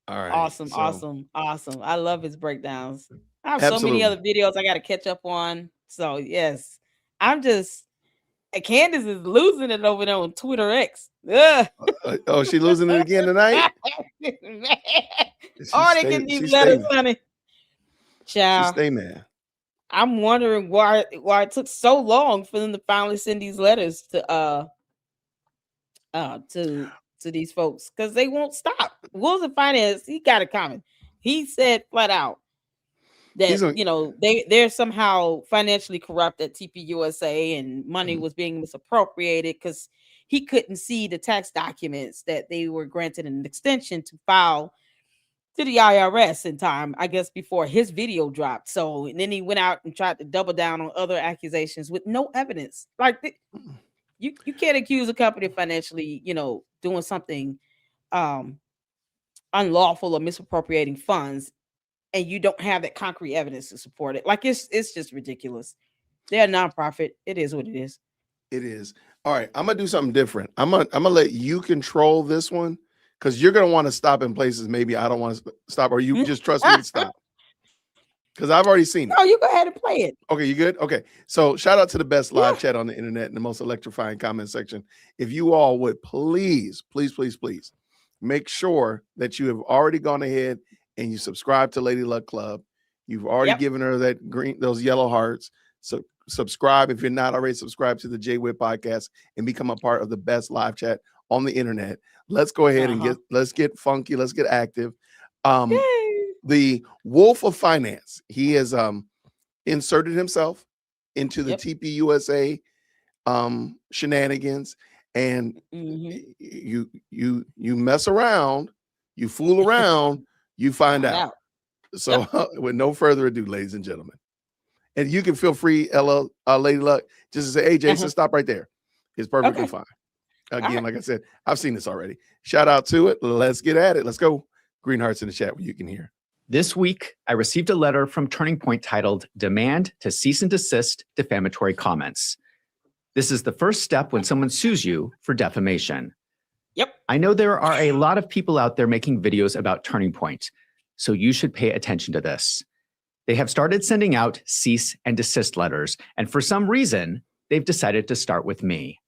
All right. Awesome, so- awesome. I love his breakdowns. I have so Absolutely. many other videos I got to catch up on. So yes, Candace is losing it over there on Twitter X. Ugh. Oh, she losing it again tonight? Man. She Oh, they stay- getting she these stay letters, mad. honey. She Child, stay mad. I'm wondering why it took so long for them to finally send these letters to these folks, because they won't stop. Wills of Finance, he got it coming. He said flat out that they're somehow financially corrupt at TPUSA, and money was being misappropriated because he couldn't see the tax documents that they were granted an extension to file to the IRS in time, I guess, before his video dropped. So, and then he went out and tried to double down on other accusations with no evidence. Like, you can't accuse a company of financially, doing something unlawful or misappropriating funds, and you don't have that concrete evidence to support it. Like, it's just ridiculous. They're a nonprofit. It is what it is. It is. All right. I'm gonna do something different. I'm gonna let you control this one, because you're gonna want to stop in places maybe I don't want to stop, or you just trust me to stop. Because I've already seen it. No, you go ahead and play it. Okay, you good? Okay. So shout out to the best live chat on the internet and the most electrifying comment section. If you all would please make sure that you have already gone ahead and you subscribe to Lady Luck Club. You've already given her those yellow hearts. So subscribe if you're not already subscribed to the Jay Whip podcast and become a part of the best live chat on the internet. Let's go ahead and let's get funky. Let's get active. The Wolf of Finance, he has inserted himself into the TPUSA shenanigans, and you mess around, you fool around, you find out. So with no further ado, ladies and gentlemen, and you can feel free, Lady Luck, just to say, hey, Jason, stop right there. It's perfectly fine. Again, like I said, I've seen this already. Shout out to it. Let's get at it. Let's go. Green hearts in the chat where you can hear. This week, I received a letter from Turning Point titled Demand to Cease and Desist Defamatory Comments. This is the first step when someone sues you for defamation. Yep. I know there are a lot of people out there making videos about Turning Point, so you should pay attention to this. They have started sending out cease and desist letters, and for some reason, they've decided to start with me.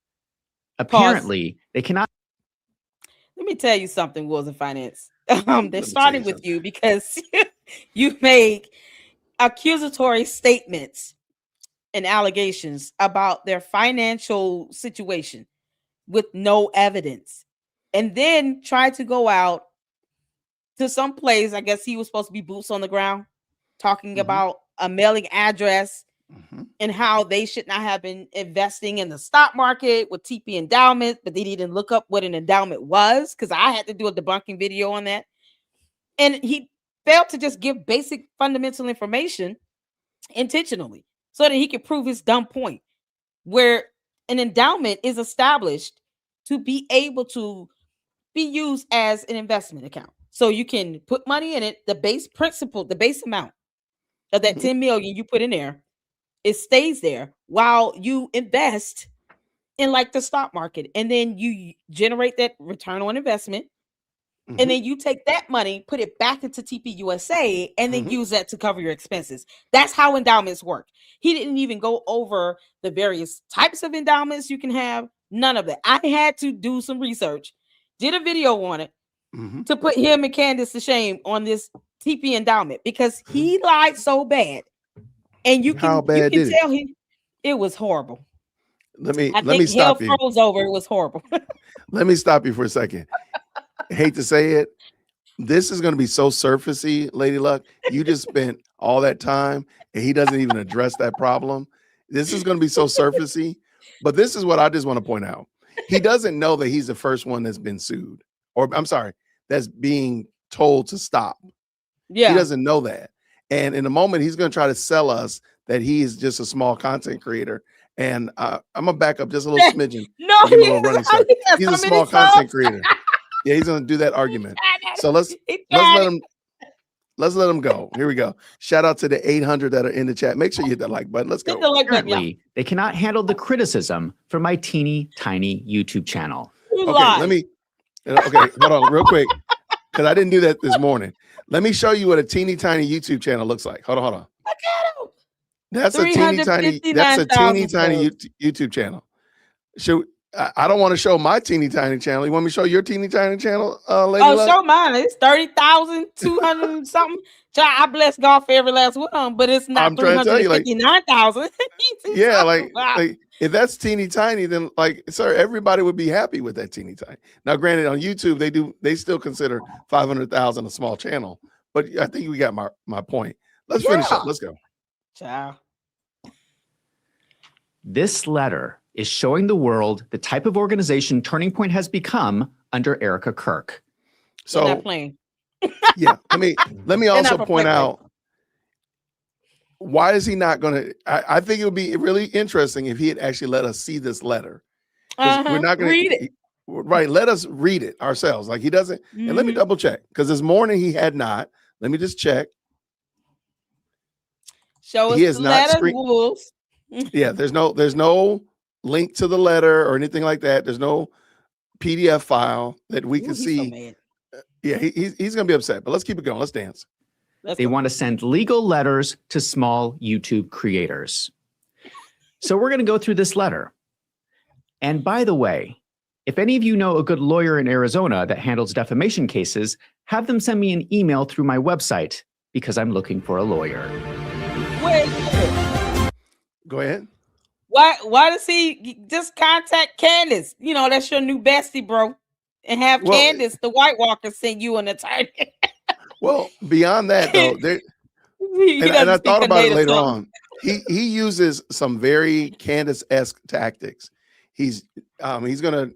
Apparently, they cannot. Let me tell you something, Wolves of Finance. They're starting with you because you make accusatory statements and allegations about their financial situation with no evidence, and then try to go out to some place. I guess he was supposed to be boots on the ground, talking about a mailing address and how they should not have been investing in the stock market with TP endowment, but they didn't look up what an endowment was because I had to do a debunking video on that. And he failed to just give basic fundamental information intentionally so that he could prove his dumb point, where an endowment is established to be able to be used as an investment account. So you can put money in it, the base principal, the base amount of that 10 million you put in there, it stays there while you invest in like the stock market. And then you generate that return on investment. And then you take that money, put it back into TPUSA, and then use that to cover your expenses. That's how endowments work. He didn't even go over the various types of endowments you can have. None of that. I had to do some research, did a video on it to put him and Candace to shame on this TP endowment because he lied so bad. And you can tell it was horrible. Let me stop you. Froze over. It was horrible. Let me stop you for a second. I hate to say it. This is going to be so surfacey, Lady Luck. You just spent all that time and he doesn't even address that problem. This is going to be so surfacey. But this is what I just want to point out. He doesn't know that he's the first one that's been sued, or I'm sorry, that's being told to stop. Yeah. He doesn't know that. And in a moment, he's going to try to sell us that he is just a small content creator. And I'm going to back up just a little smidgen. No, he's a small content creator. Yeah, he's going to do that argument. So let's let him go. Here we go. Shout out to the 800 that are in the chat. Make sure you hit that like button. Let's go. Apparently, they cannot handle the criticism from my teeny tiny YouTube channel. Okay, hold on real quick, because I didn't do that this morning. Let me show you what a teeny tiny YouTube channel looks like. Hold on. Look at him. That's a teeny tiny YouTube channel. I don't want to show my teeny tiny channel. You want me to show your teeny tiny channel, Lady Luck? Show mine. It's 30,200 something. I bless God for every last one of them, but it's not 359,000. Yeah, like if that's teeny tiny, then sir, everybody would be happy with that teeny tiny. Now, granted, on YouTube, they still consider 500,000 a small channel, but I think we got my point. Let's finish up. Let's go. Ciao. This letter is showing the world the type of organization Turning Point has become under Erica Kirk. So yeah, let me also point out, why is he not going to? I think it would be really interesting if he had actually let us see this letter. We're not going to read it. Right, let us read it ourselves. Like he doesn't. And let me double check, because this morning he had not. Let me just check. Show us the letter, Wolves. Yeah, there's no link to the letter or anything like that. There's no PDF file that we can see. So yeah, he's gonna be upset, but let's keep it going. Let's dance. They want to send legal letters to small YouTube creators. So we're going to go through this letter. And by the way, if any of you know a good lawyer in Arizona that handles defamation cases, have them send me an email through my website because I'm looking for a lawyer. Wait. Go ahead. Why does he just contact Candace? You know, that's your new bestie, bro. And have Candace, the White Walker, send you an attorney. Well, beyond that, though, and I thought about it later on. He uses some very Candace-esque tactics. He's gonna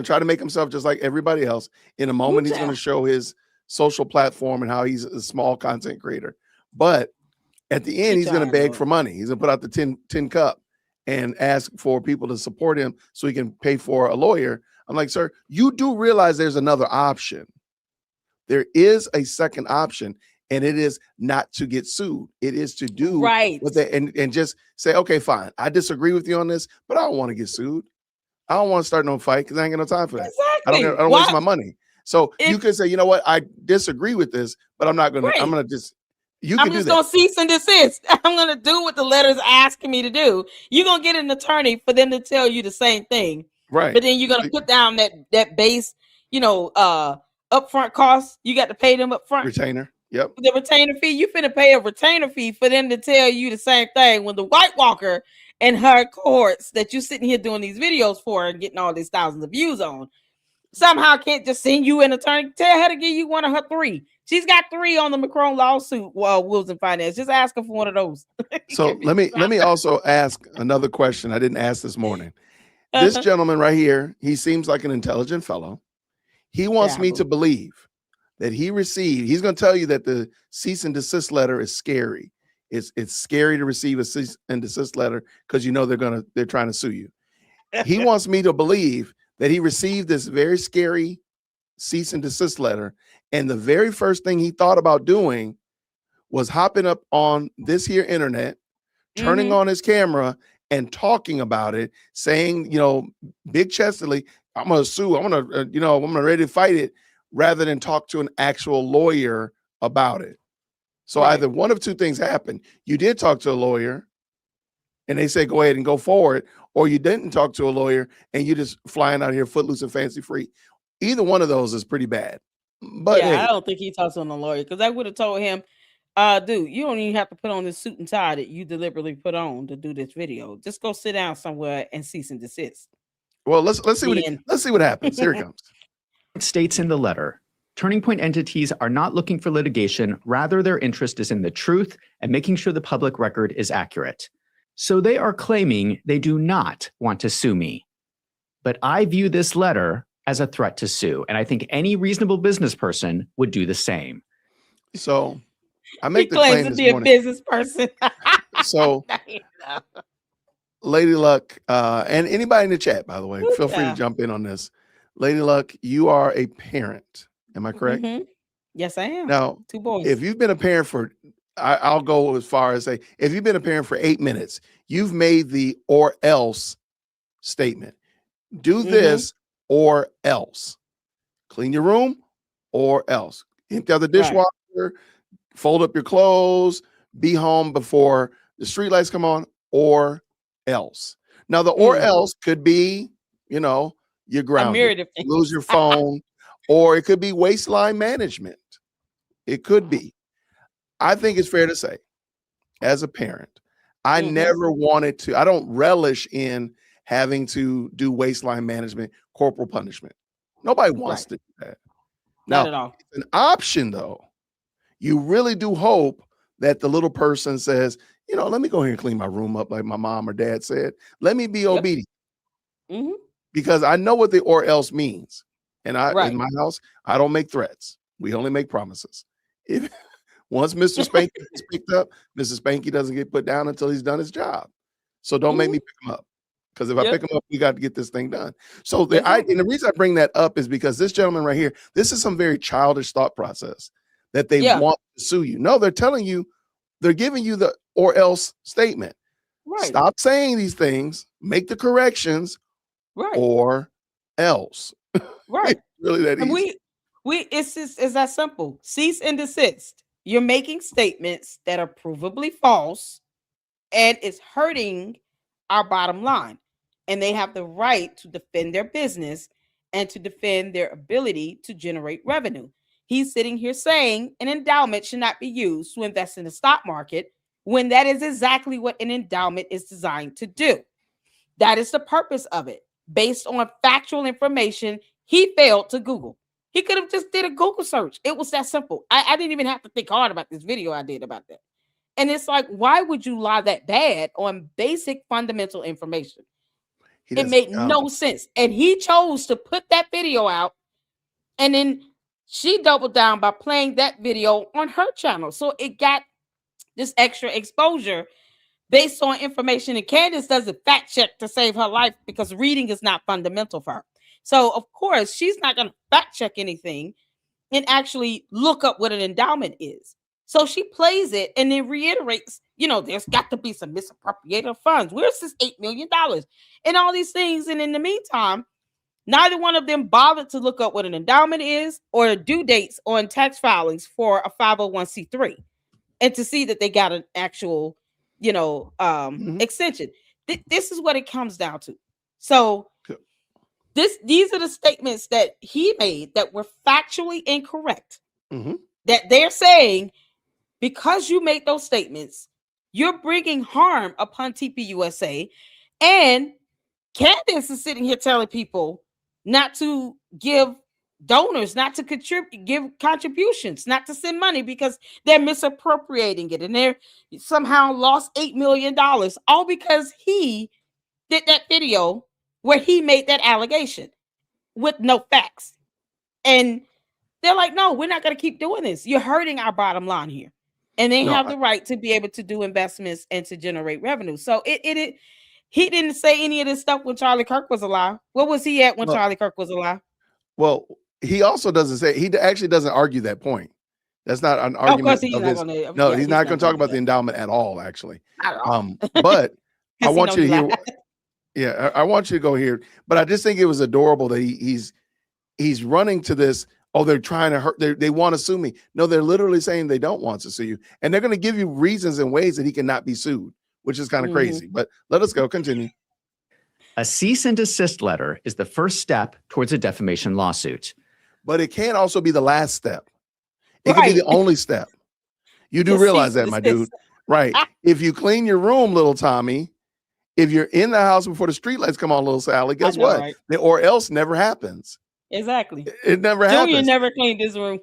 try to make himself just like everybody else. In a moment, he's gonna show his social platform and how he's a small content creator. But at the end, he's gonna beg for money. He's gonna put out the 10 cup and ask for people to support him so he can pay for a lawyer. I'm like, sir, you do realize there's another option. There is a second option, and it is not to get sued. It is to do what they and just say, okay, fine. I disagree with you on this, but I don't want to get sued. I don't want to start no fight because I ain't got no time for that. Exactly. I don't waste my money. So you could say, you know what, I disagree with this, but I'm not gonna, I'm gonna just I'm just gonna cease and desist. I'm gonna do what the letter's asking me to do. You're gonna get an attorney for them to tell you the same thing. Right. But then you're gonna put down that base, upfront costs. You got to pay them upfront. Retainer. Yep. The retainer fee. You finna pay a retainer fee for them to tell you the same thing when the White Walker and her cohorts that you're sitting here doing these videos for and getting all these thousands of views on somehow can't just send you an attorney. Tell her to give you one of her 3. She's got 3 on the Macron lawsuit. Wills and Finance. Just ask her for one of those. So let me also ask another question I didn't ask this morning. This gentleman right here, he seems like an intelligent fellow. He wants me to believe that he's going to tell you that the cease and desist letter is scary. It's scary to receive a cease and desist letter because they're trying to sue you. He wants me to believe that he received this very scary cease and desist letter, and the very first thing he thought about doing was hopping up on this here internet, turning on his camera and talking about it, saying, big chestedly, I'm gonna sue, I'm gonna ready to fight it, rather than talk to an actual lawyer about it. So either one of two things happened. You did talk to a lawyer and they say, go ahead and go forward, or you didn't talk to a lawyer and you're just flying out here footloose and fancy free. Either one of those is pretty bad. But yeah, I don't think he talks on a lawyer because I would have told him, dude, you don't even have to put on this suit and tie that you deliberately put on to do this video. Just go sit down somewhere and cease and desist. Well, let's see what happens. Here it comes. It states in the letter, Turning Point entities are not looking for litigation. Rather, their interest is in the truth and making sure the public record is accurate. So they are claiming they do not want to sue me. But I view this letter as a threat to sue. And I think any reasonable business person would do the same. So I make the claim this morning. A business person. So Lady Luck, and anybody in the chat, by the way, feel free to jump in on this. Lady Luck, you are a parent. Am I correct? Mm-hmm. Yes, I am. Now, 2 boys. If you've been a parent for, I'll go as far as say, if you've been a parent for 8 minutes, you've made the or else statement. Do this or else. Clean your room or else. Empty out the dishwasher, fold up your clothes, be home before the streetlights come on, or else. Now, the or else could be, you're grounded, lose your phone, or it could be waistline management. It could be. I think it's fair to say, as a parent, I never wanted to, I don't relish in having to do waistline management, corporal punishment. Nobody wants to do that. Not at all. It's an option, though. You really do hope that the little person says, let me go here and clean my room up like my mom or dad said. Let me be obedient. Because I know what the or else means. And in my house, I don't make threats. We only make promises. Once Mr. Spanky is picked up, Mr. Spanky doesn't get put down until he's done his job. So don't make me pick him up. Because if I pick him up, we got to get this thing done. So and the reason I bring that up is because this gentleman right here, this is some very childish thought process that they want to sue you. No, they're telling you, they're giving you the or else statement. Stop saying these things, make the corrections, or else. Right. Really that easy. And it's that simple. Cease and desist. You're making statements that are provably false, and it's hurting our bottom line. And they have the right to defend their business and to defend their ability to generate revenue. He's sitting here saying an endowment should not be used to invest in the stock market when that is exactly what an endowment is designed to do. That is the purpose of it. Based on factual information he failed to Google. He could have just did a Google search. It was that simple. I didn't even have to think hard about this video I did about that. And it's like, why would you lie that bad on basic fundamental information? It made no sense. And he chose to put that video out. And then she doubled down by playing that video on her channel. So it got this extra exposure based on information. And Candace doesn't fact check to save her life because reading is not fundamental for her. So, of course, she's not going to fact check anything and actually look up what an endowment is. So she plays it and then reiterates, there's got to be some misappropriated funds. Where's this $8 million? And all these things. And in the meantime, neither one of them bothered to look up what an endowment is or due dates on tax filings for a 501c3 and to see that they got an actual, extension. This is what it comes down to. So these are the statements that he made that were factually incorrect. That they're saying, because you make those statements, you're bringing harm upon TPUSA. And Candace is sitting here telling people not to give donors, not to give contributions, not to send money because they're misappropriating it. And they're somehow lost $8 million, all because he did that video where he made that allegation with no facts. And they're like, no, we're not going to keep doing this. You're hurting our bottom line here. And they have the right to be able to do investments and to generate revenue. So he didn't say any of this stuff when Charlie Kirk was alive. Where was he at when Charlie Kirk was alive? Well, he also doesn't say, he actually doesn't argue that point. That's not an argument. He's not going to talk about the endowment at all, actually. But I want you to hear. Yeah, I want you to go here. But I just think it was adorable that he's running to this. Oh, they're trying to hurt. They want to sue me. No, they're literally saying they don't want to sue you. And they're going to give you reasons and ways that he cannot be sued, which is kind of crazy. But let us go. Continue. A cease and desist letter is the first step towards a defamation lawsuit. But it can also be the last step. It can be the only step. You do realize that, my dude. Right. If you clean your room, little Tommy, if you're in the house before the streetlights come on, little Sally, guess what? Right? The or else never happens. Exactly. It never happens. Junior never cleaned his room.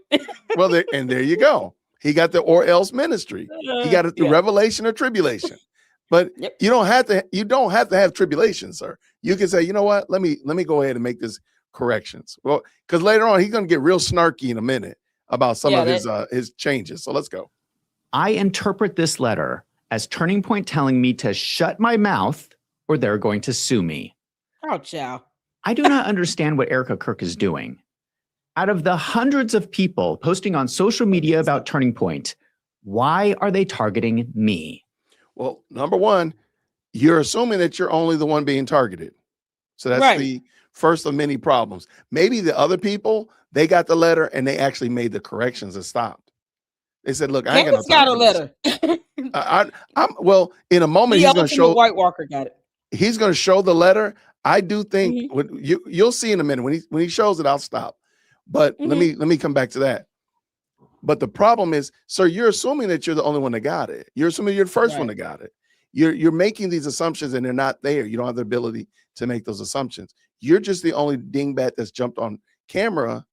Well, there you go. He got the or else ministry. He got it through revelation or tribulation. But you don't have to have tribulation, sir. You can say, you know what? Let me go ahead and make this corrections. Well, because later on he's going to get real snarky in a minute about some of his changes. So let's go. I interpret this letter as Turning Point telling me to shut my mouth or they're going to sue me. Oh, child. I do not understand what Erica Kirk is doing. Out of the hundreds of people posting on social media about Turning Point, why are they targeting me? Well, number one, you're assuming that you're only the one being targeted. So that's the first of many problems. Maybe the other people, they got the letter and they actually made the corrections and stopped. They said, look, I ain't got a letter. Well, in a moment, he's going to show. White Walker got it. He's going to show the letter. I do think you'll see in a minute when he shows it, I'll stop. But let me come back to that. But the problem is, sir, you're assuming that you're the only one that got it. You're assuming you're the first one that got it. You're making these assumptions and they're not there. You don't have the ability to make those assumptions. You're just the only dingbat that's jumped on camera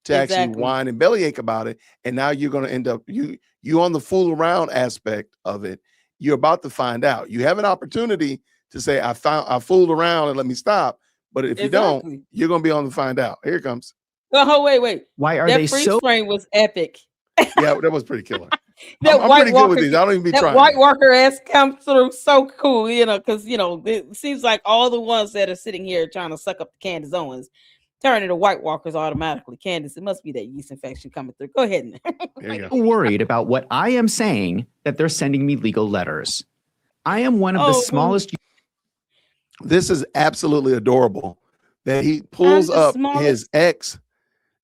to actually whine and bellyache about it. And now you're going to end up you on the fool around aspect of it. You're about to find out. You have an opportunity to say, I fooled around and let me stop. But if you don't, you're going to be on to find out. Here it comes. Oh, wait. Why are that they freeze frame was epic. Yeah, that was pretty killer. I'm pretty good with these. I don't even be trying. White Walker ass comes through so cool, because it seems like all the ones that are sitting here trying to suck up the Candace Owens turn into White Walkers automatically. Candace, it must be that yeast infection coming through. Go ahead. Worried about what I am saying that they're sending me legal letters. I am one of the smallest. This is absolutely adorable that he pulls up his ex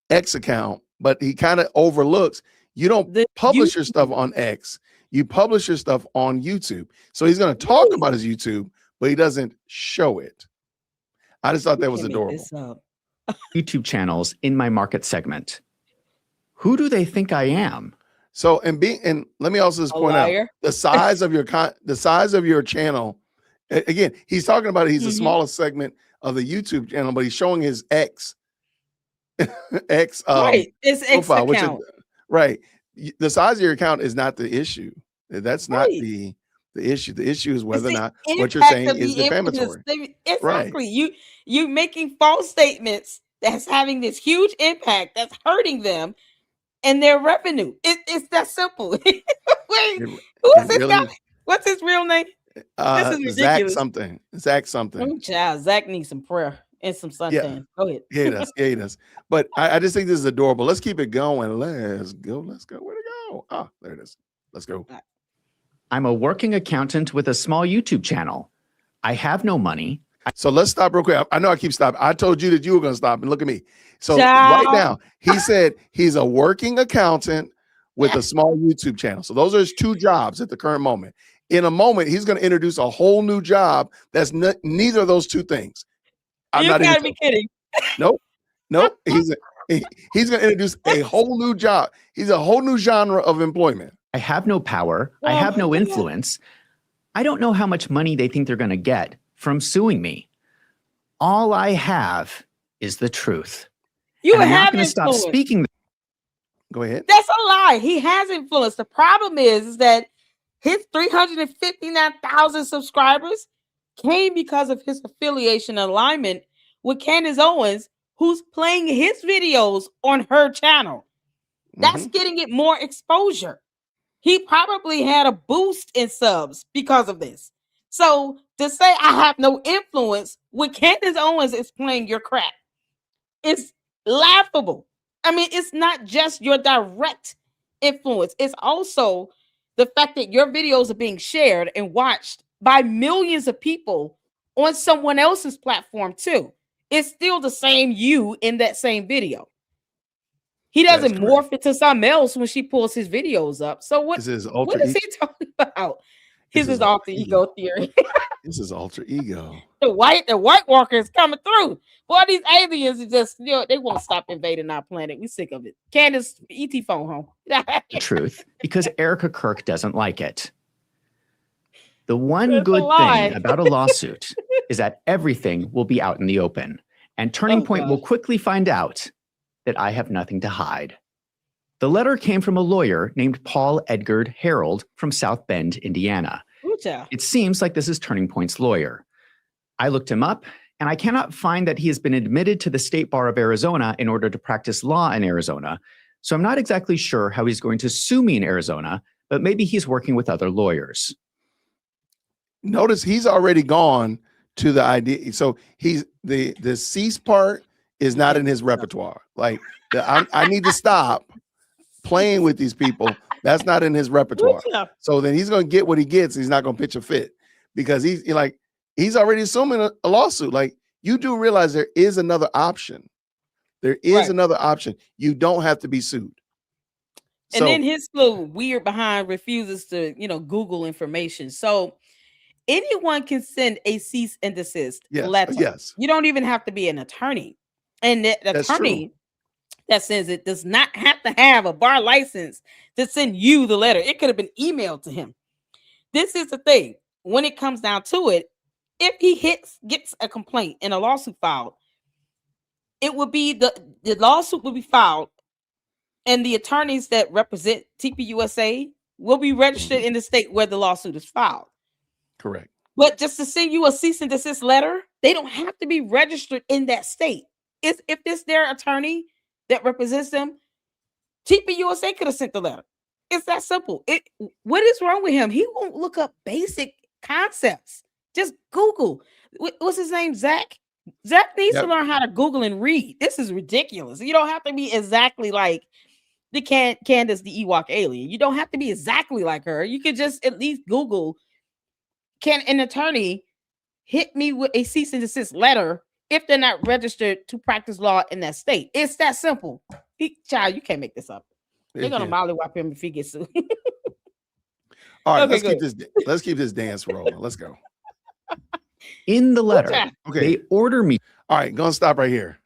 account, but he kind of overlooks. You don't publish your stuff on X. You publish your stuff on YouTube. So he's going to talk about his YouTube, but he doesn't show it. I just thought that was adorable. YouTube channels in my market segment. Who do they think I am? So, and let me also just point out the size of your channel. Again, he's talking about he's the smallest segment of the YouTube channel, but he's showing his X right. It's X profile, account. Right. The size of your account is not the issue. That's not the issue. The issue is whether or not what you're saying is defamatory. Exactly. Right. You making false statements that's having this huge impact that's hurting them and their revenue. It's that simple. Wait, who is this guy? What's his real name? This is ridiculous. Zach something. Oh, child, Zach needs some prayer and some suntan. Yeah. Go ahead. Yeah, he does. But I just think this is adorable. Let's keep it going. Let's go. Where to go? Ah, there it is. Let's go. I'm a working accountant with a small YouTube channel. I have no money. So let's stop real quick. I know I keep stopping. I told you that you were going to stop, and look at me. So right now, he said he's a working accountant with a small YouTube channel. So those are his two jobs at the current moment. In a moment, he's going to introduce a whole new job that's neither of those two things. You gotta be kidding. Nope. He's going to introduce a whole new job. He's a whole new genre of employment. I have no power. I have no influence. I don't know how much money they think they're going to get from suing me. All I have is the truth. You have not going to stop speaking. Go ahead. That's a lie. He has influence. The problem is that his 359,000 subscribers came because of his affiliation and alignment with Candace Owens, who's playing his videos on her channel. That's getting it more exposure. He probably had a boost in subs because of this. So to say I have no influence when Candace Owens is playing your crap, it's laughable. I mean, it's not just your direct influence. It's also the fact that your videos are being shared and watched by millions of people on someone else's platform too. It's still the same you in that same video. He doesn't morph into something else when she pulls his videos up. So what is he talking about? His is alter ego theory. This is alter ego. The white walker is coming through. Boy, these aliens are just, they won't stop invading our planet. We sick of it. Candace, ET phone home. The truth, because Erica Kirk doesn't like it. The one good thing about a lawsuit is that everything will be out in the open, and Turning Point will quickly find out that I have nothing to hide. The letter came from a lawyer named Paul Edgard Harold from South Bend, Indiana. It seems like this is Turning Point's lawyer. I looked him up, and I cannot find that he has been admitted to the State Bar of Arizona in order to practice law in Arizona. So I'm not exactly sure how he's going to sue me in Arizona, but maybe he's working with other lawyers. Notice he's already gone to the idea. So he's the cease part is not in his repertoire. Like I need to stop playing with these people. That's not in his repertoire. So then he's going to get what he gets. He's not going to pitch a fit because he's already assuming a lawsuit. Like, you do realize there is another option. There is another option. You don't have to be sued. And then his little weird behind refuses to, Google information. So anyone can send a cease and desist letter. Yes. You don't even have to be an attorney. And the attorney that sends it does not have to have a bar license to send you the letter. It could have been emailed to him. This is the thing. When it comes down to it, if he gets a complaint and a lawsuit filed, it would be the lawsuit will be filed, and the attorneys that represent TPUSA will be registered in the state where the lawsuit is filed. Correct. But just to send you a cease and desist letter, they don't have to be registered in that state. If it's their attorney that represents them, TPUSA could have sent the letter. It's that simple. What is wrong with him? He won't look up basic concepts. Just Google. What's his name? Zach? Zach needs to learn how to Google and read. This is ridiculous. You don't have to be exactly like the Candace, the Ewok alien. You don't have to be exactly like her. You could just at least Google, can an attorney hit me with a cease and desist letter if they're not registered to practice law in that state? It's that simple. Child, you can't make this up. They're gonna Yeah. mollywop him if he gets sued. All right, Okay, good. let's keep this dance rolling. Let's go. In the Ooh, letter, child. Okay. they order me All right, gonna stop right here.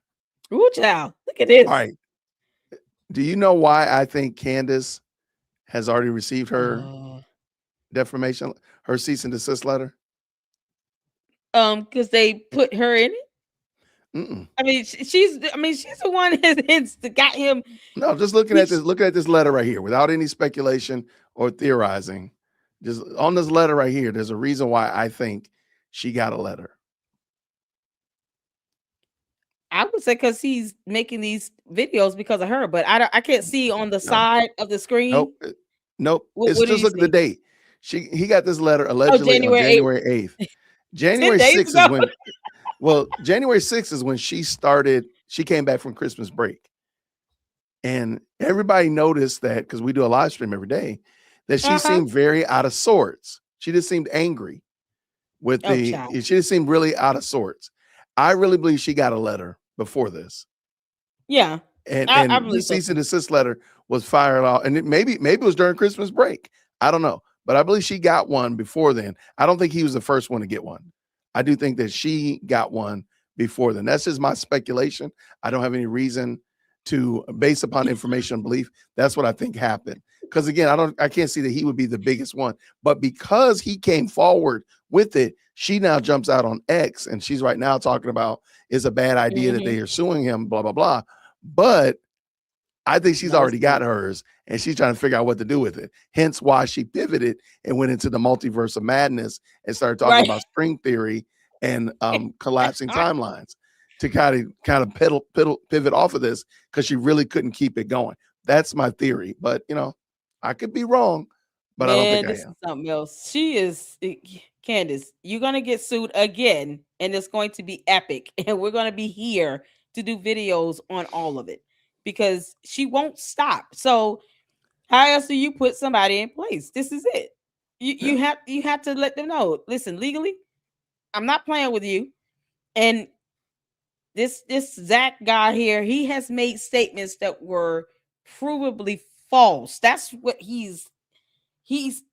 Ooh, child. Look at this. All right. Do you know why I think Candace has already received her defamation, her cease and desist letter? Because they put her in it. Mm-mm. I mean, she's the one that's got him. No, just looking at this letter right here, without any speculation or theorizing, just on this letter right here, there's a reason why I think she got a letter. I would say because he's making these videos because of her, but I can't see on the side of the screen. Nope. What It's did just he look at the say? date. He got this letter allegedly on January 8th. January 8th. January 10 days 6th is ago. when January 6th is when she came back from Christmas break. And everybody noticed that, because we do a live stream every day, that she seemed very out of sorts. She just seemed angry with she just seemed really out of sorts. I really believe she got a letter before this. Yeah. And I the believe so. cease and desist letter was fired off. And maybe it was during Christmas break. I don't know. But I believe she got one before then. I don't think he was the first one to get one. I do think that she got one before then. That's just my speculation. I don't have any reason to, based upon information and belief, that's what I think happened. Because again, I can't see that he would be the biggest one. But because he came forward with it, she now jumps out on X, and she's right now talking about it's a bad idea that they are suing him, blah, blah, blah. But I think she's already got hers, and she's trying to figure out what to do with it. Hence why she pivoted and went into the multiverse of madness and started talking about string theory and collapsing timelines to kind of pivot off of this, because she really couldn't keep it going. That's my theory. But, I could be wrong, but I don't think I am. This is something else. She is, Candace, you're going to get sued again, and it's going to be epic. And we're going to be here to do videos on all of it, because she won't stop. So how else do you put somebody in place? This is it. You have to let them know, listen, legally, I'm not playing with you. And this Zach guy here, he has made statements that were provably false. That's what he's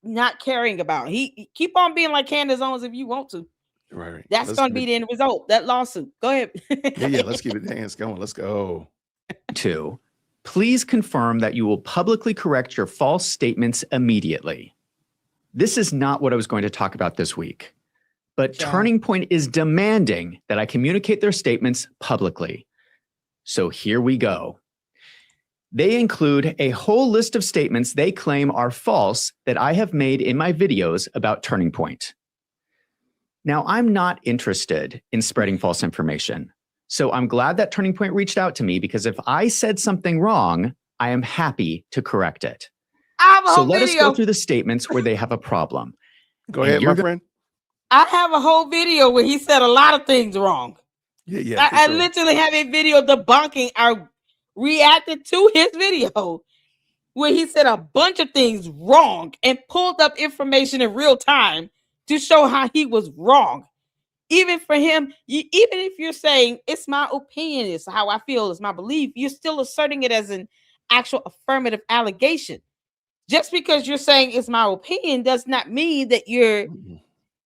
not caring about. He keep on being like Candace Owens if you want to. Right. That's going to be the end result. That lawsuit. Go ahead. Yeah. Let's keep it dance going. Let's go. 2. Please confirm that you will publicly correct your false statements immediately. This is not what I was going to talk about this week, but Turning Point is demanding that I communicate their statements publicly. So here we go. They include a whole list of statements they claim are false that I have made in my videos about Turning Point. Now, I'm not interested in spreading false information. So I'm glad that Turning Point reached out to me, because if I said something wrong, I am happy to correct it. So let us go through the statements where they have a problem. Go ahead, my friend. I have a whole video where he said a lot of things wrong. Yeah. I literally have a video debunking. I reacted to his video where he said a bunch of things wrong and pulled up information in real time to show how he was wrong. Even for him, even if you're saying it's my opinion, it's how I feel, it's my belief, you're still asserting it as an actual affirmative allegation. Just because you're saying it's my opinion does not mean that you're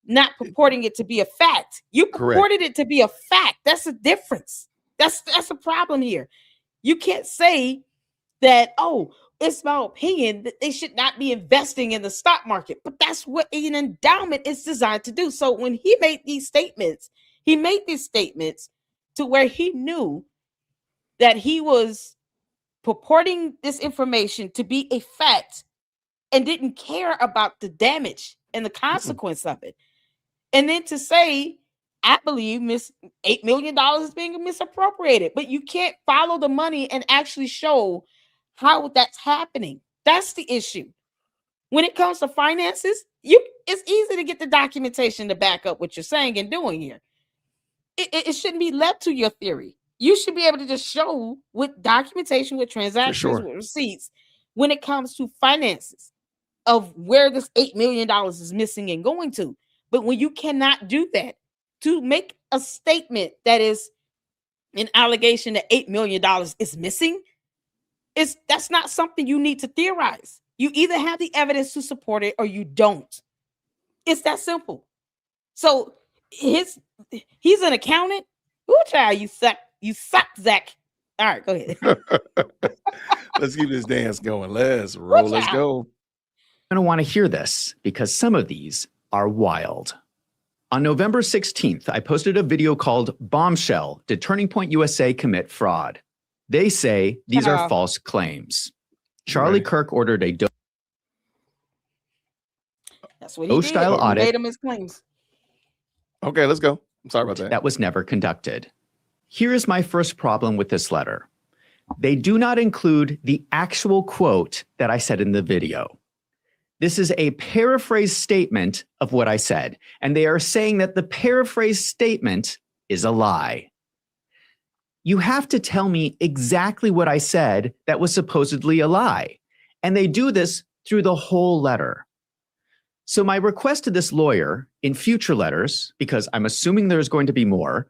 not purporting it to be a fact. You purported it to be a fact. That's a difference. That's a problem here. You can't say that, oh, it's my opinion that they should not be investing in the stock market. But that's what an endowment is designed to do. So when he made these statements to where he knew that he was purporting this information to be a fact and didn't care about the damage and the consequence of it. And then to say, I believe $8 million is being misappropriated, but you can't follow the money and actually show how that's happening. That's the issue. When it comes to finances, it's easy to get the documentation to back up what you're saying and doing here. It shouldn't be left to your theory. You should be able to just show with documentation, with transactions, with receipts, when it comes to finances of where this $8 million is missing and going to. But when you cannot do that, to make a statement that is an allegation that $8 million is missing, That's not something you need to theorize. You either have the evidence to support it or you don't. It's that simple. So he's an accountant. Ooh, child, you suck, Zach. All right, go ahead. Let's keep this dance going. Let's roll. Let's go. You're going to want to hear this because some of these are wild. On November 16th, I posted a video called Bombshell, Did Turning Point USA Commit Fraud? They say these are false claims. Charlie Kirk ordered a That's what he style did. audit. He made him his claims. Okay, let's go. I'm sorry about that. That was never conducted. Here is my first problem with this letter. They do not include the actual quote that I said in the video. This is a paraphrased statement of what I said, and they are saying that the paraphrased statement is a lie. You have to tell me exactly what I said that was supposedly a lie, and they do this through the whole letter. So my request to this lawyer in future letters, because I'm assuming there's going to be more,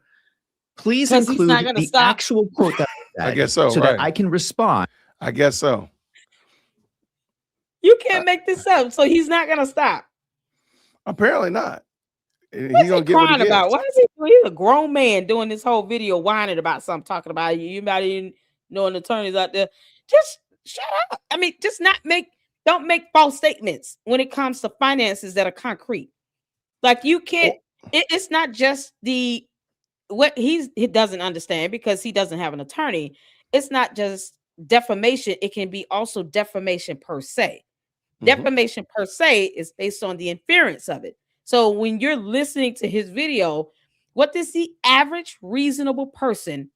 please include the actual quote that I said, I guess so, that I can respond. I guess so. You can't make this up, so he's not gonna stop. Apparently not. He's gonna get crying about. Why is he? He's a grown man doing this whole video whining about something, talking about you might even knowing attorneys out there. Just shut up. I mean, don't make false statements when it comes to finances that are concrete. Like you can't. It's not just what he doesn't understand because he doesn't have an attorney. It's not just defamation. It can be also defamation per se. Defamation per se is based on the inference of it. So when you're listening to his video, what does the average reasonable person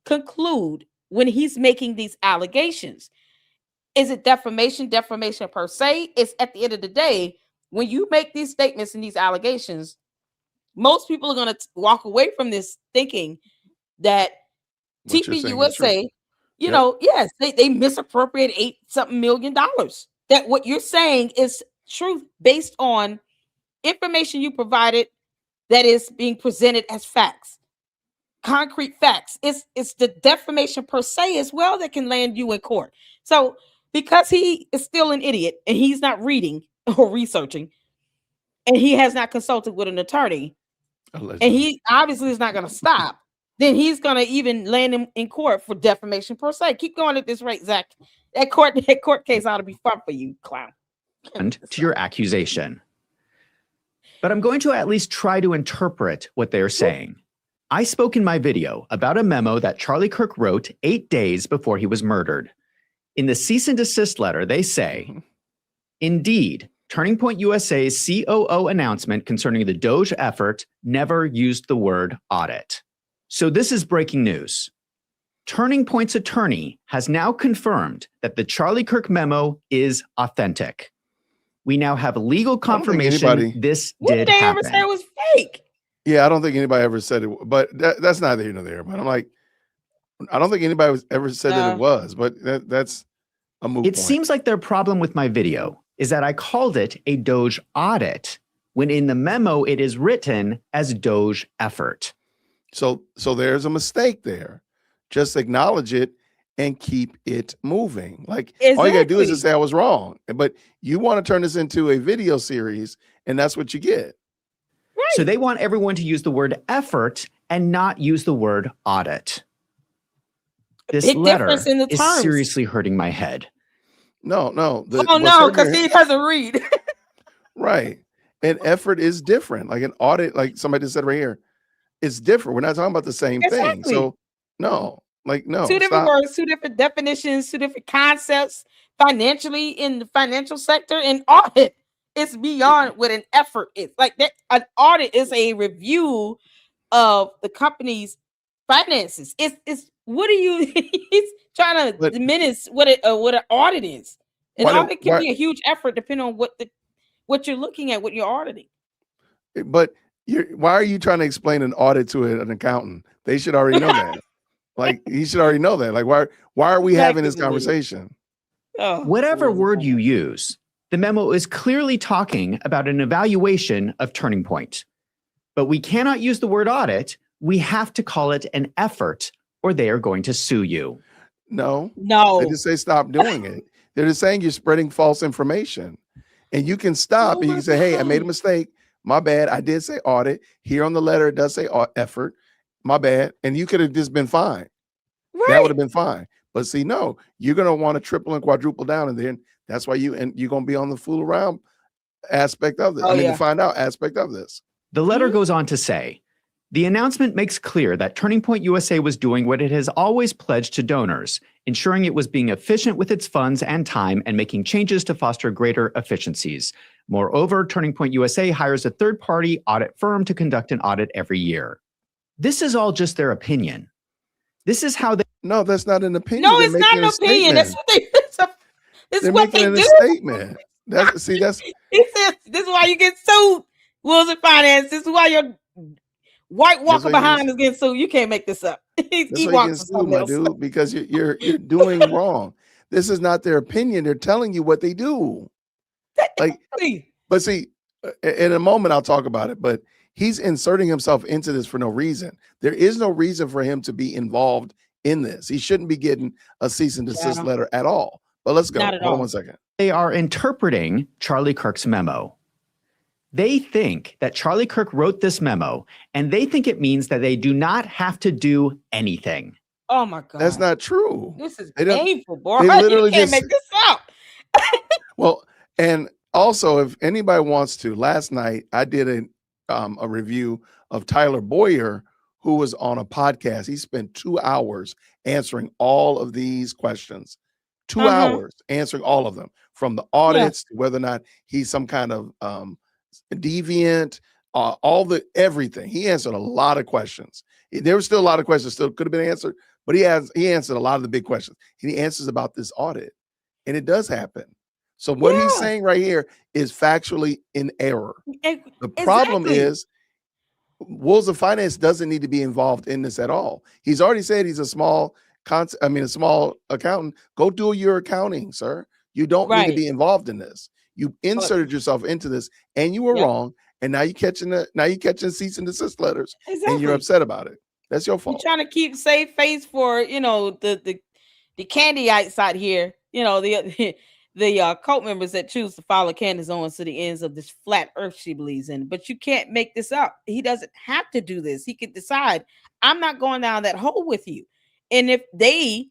conclude when he's making these allegations? Is it defamation? Defamation per se? It's at the end of the day, when you make these statements and these allegations, most people are going to walk away from this thinking that TPUSA, yes, they misappropriate $8-something million. That what you're saying is truth based on information you provided that is being presented as facts, concrete facts. It's the defamation per se as well that can land you in court. So because he is still an idiot and he's not reading or researching, and he has not consulted with an attorney, allegedly, and he obviously is not going to stop, then he's going to even land him in court for defamation per se. Keep going at this rate, Zach. That court case ought to be fun for you, clown. And to your accusation. But I'm going to at least try to interpret what they're saying. I spoke in my video about a memo that Charlie Kirk wrote 8 days before he was murdered. In the cease and desist letter, they say, indeed, Turning Point USA's COO announcement concerning the Doge effort never used the word audit. So this is breaking news. Turning Point's attorney has now confirmed that the Charlie Kirk memo is authentic. We now have legal confirmation this did happen. What did they ever say it was fake? Yeah, I don't think anybody ever said it, but that's neither here nor there. But I'm like, I don't think anybody ever said that it was, but that's a moot point. It seems like their problem with my video is that I called it a Doge audit, when in the memo it is written as Doge effort. So there's a mistake there. Just acknowledge it and keep it moving. Like all you gotta do is just say I was wrong. But you want to turn this into a video series, and that's what you get. Right. So they want everyone to use the word effort and not use the word audit. This letter is seriously hurting my head. No. Because he doesn't read. Right. And effort is different. Like an audit, like somebody just said right here, it's different. We're not talking about the same thing. So no. Two different words, two different definitions, two different concepts financially in the financial sector. And audit is beyond what an effort is. Like that, an audit is a review of the company's finances. It's what are you? He's trying to diminish what an audit is. An audit can be a huge effort depending on what you're looking at, what you're auditing. But why are you trying to explain an audit to an accountant? They should already know that. Like he should already know that. Like why are we having this conversation? Whatever word you use, the memo is clearly talking about an evaluation of Turning Point. But we cannot use the word audit. We have to call it an effort, or they are going to sue you. No, they No. just say stop doing it. They're just saying you're spreading false information. And you can stop Oh and you my can say, hey, I made a God. mistake. My bad. I did say audit. Here on the letter, it does say effort. My bad. And you could have just been fine. That would Right. have been fine. But see, no, you're going to want to triple and quadruple down. And then that's why you're going to be on the fool around aspect of this. Oh, I mean, yeah. to find out aspect of this. The letter goes on to say, the announcement makes clear that Turning Point USA was doing what it has always pledged to donors, ensuring it was being efficient with its funds and time and making changes to foster greater efficiencies. Moreover, Turning Point USA hires a third-party audit firm to conduct an audit every year. This is all just their opinion. This is how they... No, that's not an opinion. No, They're it's not making an a opinion. That's statement. what they. This is They're what making they a do. statement. That's He says this is why you get sued, Wills and Finance. This is why your white walker behind is getting sued. You can't make this up. That's He why you walks get for sued, something my else. dude, because you're doing wrong. This is not their opinion. They're telling you what they do. Like, but see, in a moment I'll talk about it. But he's inserting himself into this for no reason. There is no reason for him to be involved in this. He shouldn't be getting a cease and desist letter at all. But let's go. Not at Hold on all. 1 second. They are interpreting Charlie Kirk's memo. They think that Charlie Kirk wrote this memo, and they think it means that they do not have to do anything. Oh my God. That's not true. This is They don't- painful, boy. they literally You can't just- make this up. Well, and also, if anybody wants to, last night I did a review of Tyler Boyer, who was on a podcast. He spent 2 hours answering all of these questions. 2 hours answering all of them, from the audits to whether or not he's some kind of deviant, everything. He answered a lot of questions. There were still a lot of questions still could have been answered, but he answered a lot of the big questions. And he answers about this audit, and it does happen. So what he's saying right here is factually in error. The problem is Wolves of Finance doesn't need to be involved in this at all. He's already said he's a small accountant. Go do your accounting, sir. You don't need to be involved in this. You inserted yourself into this, and you were wrong. And now you're catching cease and desist letters, and you're upset about it. That's your fault. You're trying to keep safe face for the Candyites out here. The cult members that choose to follow Candace Owens to the ends of this flat earth she believes in. But you can't make this up. He doesn't have to do this. He could decide, I'm not going down that hole with you. And if they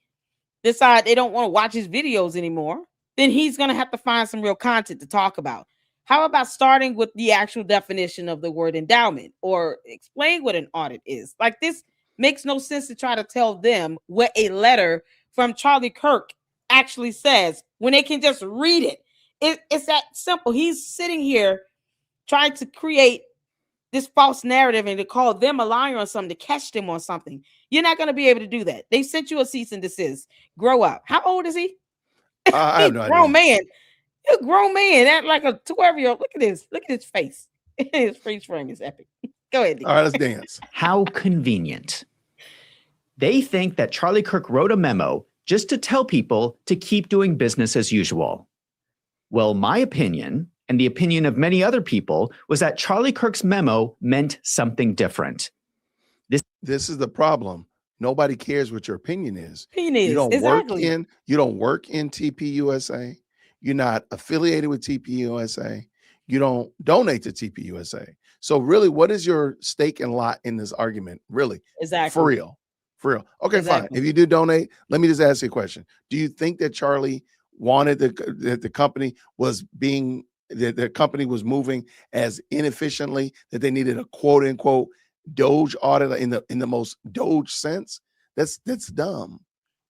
decide they don't want to watch his videos anymore, then he's going to have to find some real content to talk about. How about starting with the actual definition of the word endowment, or explain what an audit is? Like, this makes no sense to try to tell them what a letter from Charlie Kirk actually says when they can just read it. It's that simple. He's sitting here trying to create this false narrative and to call them a liar on something, to catch them on something. You're not going to be able to do that. They sent you a cease and desist. Grow up. How old is he? I have no idea. Grown man. You're a grown man. Act like a 12-year-old. Look at this. Look at his face. His freeze frame is epic. Go ahead, Nick. All right, let's dance. How convenient. They think that Charlie Kirk wrote a memo just to tell people to keep doing business as usual. Well, my opinion, and the opinion of many other people, was that Charlie Kirk's memo meant something different. This is the problem. Nobody cares what your opinion is. You don't work in TPUSA. You're not affiliated with TPUSA. You don't donate to TPUSA. So really, what is your stake and lot in this argument? Really? Exactly. For real. Okay, fine. If you do donate, let me just ask you a question. Do you think that Charlie wanted that the company was moving as inefficiently, that they needed a quote unquote Doge audit in the most Doge sense? That's dumb.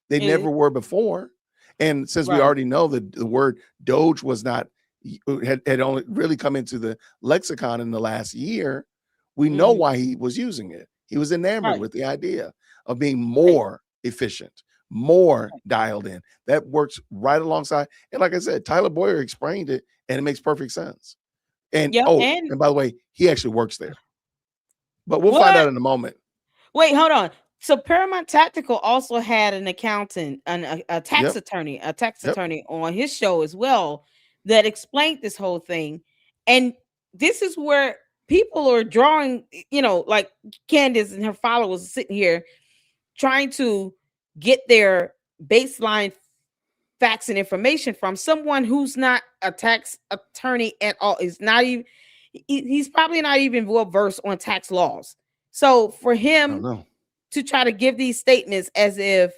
They never were before. And since we already know that the word Doge was not had only really come into the lexicon in the last year, we know why he was using it. He was enamored with the idea of being more efficient, more dialed in. That works right alongside. And like I said, Tyler Boyer explained it, and it makes perfect sense. And and by the way, he actually works there. But we'll find out in a moment. Wait, hold on. So Paramount Tactical also had an accountant, a tax attorney on his show as well that explained this whole thing. And this is where people are drawing, like Candace and her followers sitting here trying to get their baseline facts and information from someone who's not a tax attorney at all. Is not even, he's probably not even well versed on tax laws. So for him to try to give these statements as if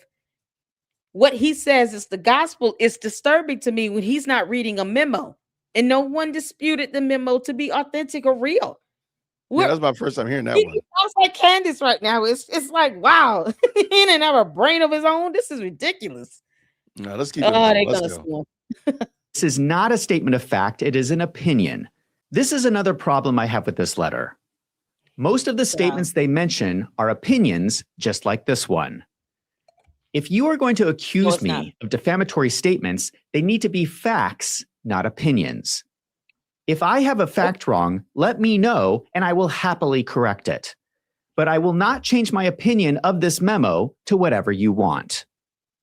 what he says is the gospel is disturbing to me when he's not reading a memo, and no one disputed the memo to be authentic or real. Yeah, that's my first time hearing that He one. sounds like Candace right now. It's like, wow, he didn't have a brain of his own. This is ridiculous. No, let's keep it moving. Let's go. School. This is not a statement of fact. It is an opinion. This is another problem I have with this letter. Most of the statements they mention are opinions, just like this one. If you are going to accuse me of defamatory statements, they need to be facts, not opinions. If I have a fact wrong, let me know and I will happily correct it. But I will not change my opinion of this memo to whatever you want.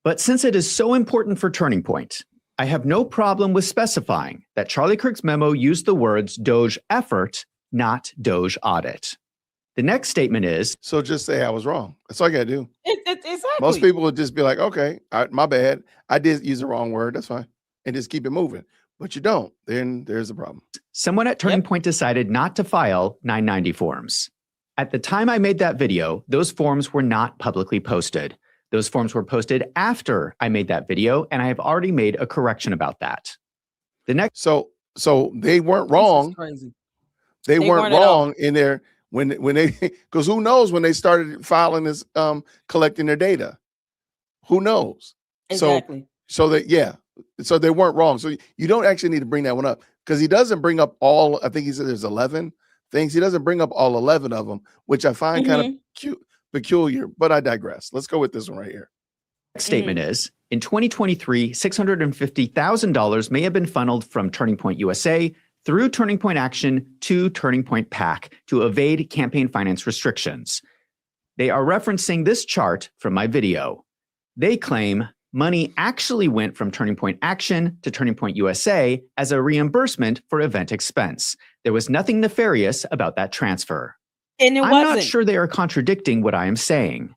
But since it is so important for Turning Point, I have no problem with specifying that Charlie Kirk's memo used the words Doge effort, not Doge audit. The next statement is... So just say I was wrong. That's all you got to do. Exactly. Most people would just be like, okay, my bad. I did use the wrong word. That's fine. And just keep it moving. But you don't. Then there's a problem. Someone at Turning Point decided not to file 990 forms. At the time I made that video, those forms were not publicly posted. Those forms were posted after I made that video, and I have already made a correction about that. The next... So they weren't wrong. Crazy. They weren't wrong in their... When they, because who knows when they started filing this, collecting their data, who knows? Exactly. So they weren't wrong. So you don't actually need to bring that one up, because he doesn't bring up all, I think he said there's 11 things. He doesn't bring up all 11 of them, which I find kind of peculiar, but I digress. Let's go with this one right here. Next statement is, in 2023, $650,000 may have been funneled from Turning Point USA through Turning Point Action to Turning Point PAC to evade campaign finance restrictions. They are referencing this chart from my video. They claim money actually went from Turning Point Action to Turning Point USA as a reimbursement for event expense. There was nothing nefarious about that transfer. And I'm not sure they are contradicting what I am saying.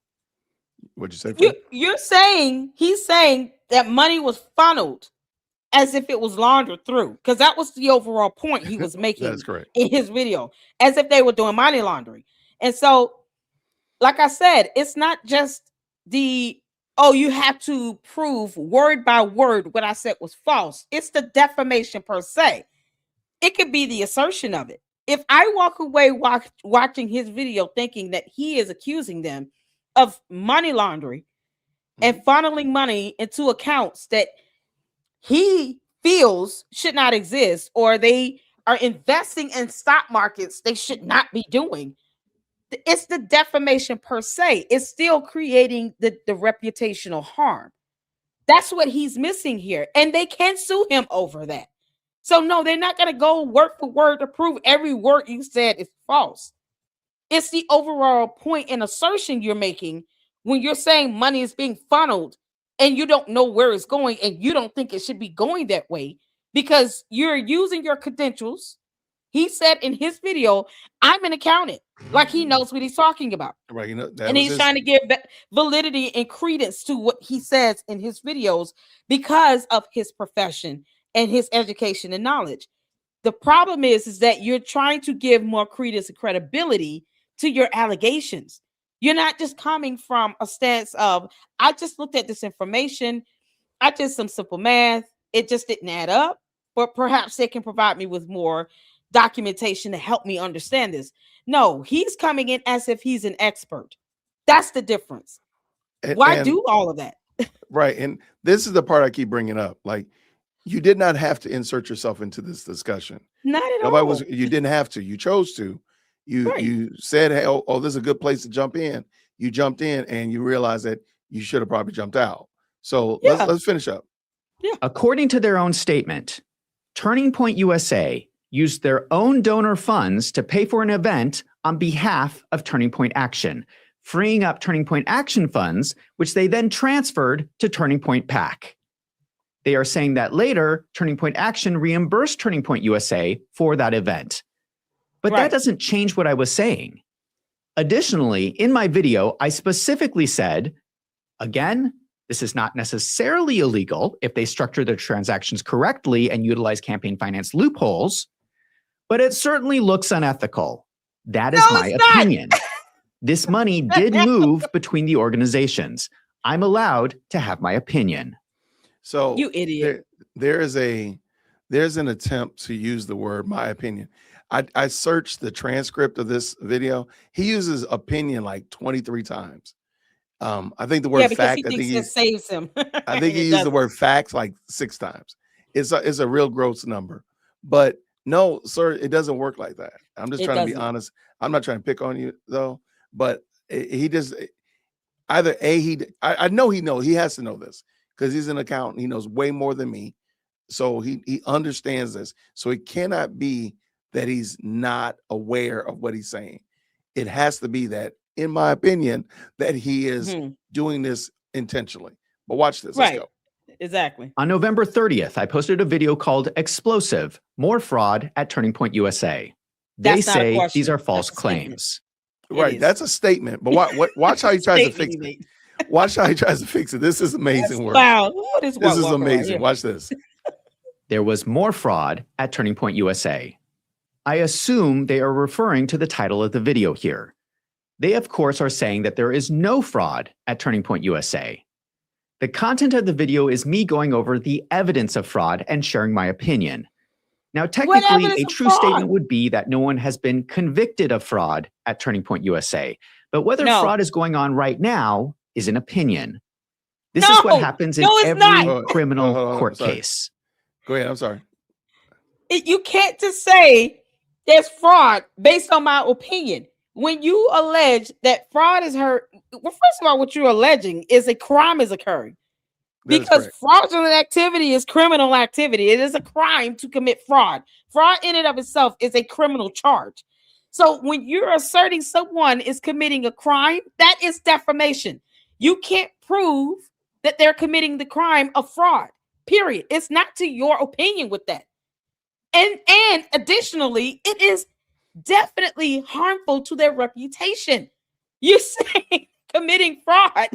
What'd you say? You're saying, he's saying that money was funneled as if it was laundered through, because that was the overall point he was making. That is correct. In his video, as if they were doing money laundering. And so, like I said, it's not just the, oh, you have to prove word by word what I said was false. It's the defamation per se. It could be the assertion of it. If I walk away watching his video thinking that he is accusing them of money laundering and funneling money into accounts that he feels should not exist, or they are investing in stock markets they should not be doing, it's the defamation per se. It's still creating the reputational harm. That's what he's missing here. And they can sue him over that. So no, they're not going to go word for word to prove every word you said is false. It's the overall point and assertion you're making when you're saying money is being funneled and you don't know where it's going and you don't think it should be going that way because you're using your credentials. He said in his video, I'm an accountant, like he knows what he's talking about. Right. And he's trying to give validity and credence to what he says in his videos because of his profession and his education and knowledge. The problem is that you're trying to give more credence and credibility to your allegations. You're not just coming from a stance of, I just looked at this information. I did some simple math. It just didn't add up, but perhaps they can provide me with more documentation to help me understand this. No, he's coming in as if he's an expert. That's the difference. Why do all of that? Right. And this is the part I keep bringing up. Like, you did not have to insert yourself into this discussion. Not at all. You didn't have to. You chose to. You said, hey, oh, this is a good place to jump in. You jumped in and you realized that you should have probably jumped out. So let's finish up. Yeah. According to their own statement, Turning Point USA used their own donor funds to pay for an event on behalf of Turning Point Action, freeing up Turning Point Action funds, which they then transferred to Turning Point PAC. They are saying that later, Turning Point Action reimbursed Turning Point USA for that event. But that doesn't change what I was saying. Additionally, in my video, I specifically said, again, This is not necessarily illegal if they structure their transactions correctly and utilize campaign finance loopholes, but it certainly looks unethical. That is my opinion. This money did move between the organizations. I'm allowed to have my opinion. So You idiot. there's an attempt to use the word "my opinion." I searched the transcript of this video. He uses opinion like 23 times. I think the word because fact. he thinks it saves him. I think he It used the doesn't. word facts like 6 times. It's a real gross number. But no, sir, it doesn't work like that. I'm just It trying to be doesn't. honest. I'm not trying to pick on you though, but he just either I know he has to know this because he's an accountant. He knows way more than me. So he understands this. So it cannot be that he's not aware of what he's saying. It has to be that, in my opinion, that he is doing this intentionally. But watch this. Let's Right. go. Exactly. On November 30th, I posted a video called Explosive, More Fraud at Turning Point USA. They That's not a say question. these are false That's a statement. claims. It Right. is. That's a statement. But watch how he tries to Statement fix he it. made. Watch how he tries to fix it. This is amazing work. Wow. What is This is Walker right amazing. here? Watch this. There was more fraud at Turning Point USA. I assume they are referring to the title of the video here. They, of course, are saying that there is no fraud at Turning Point USA. The content of the video is me going over the evidence of fraud and sharing my opinion. Now, technically, evidence a of true fraud? statement would be that no one has been convicted of fraud at Turning Point USA. But whether No. fraud is going on right now is an opinion. This is what No. happens in No, it's every not. criminal Hold on, court sorry. case. Go ahead. I'm sorry. You can't just say there's fraud based on my opinion. When you allege that fraud is well, first of all, what you're alleging is a crime is occurring. That is Because correct. fraudulent activity is criminal activity. It is a crime to commit fraud. Fraud in and of itself is a criminal charge. So when you're asserting someone is committing a crime, that is defamation. You can't prove that they're committing the crime of fraud. Period. It's not to your opinion with that. And additionally, it is definitely harmful to their reputation. You say committing fraud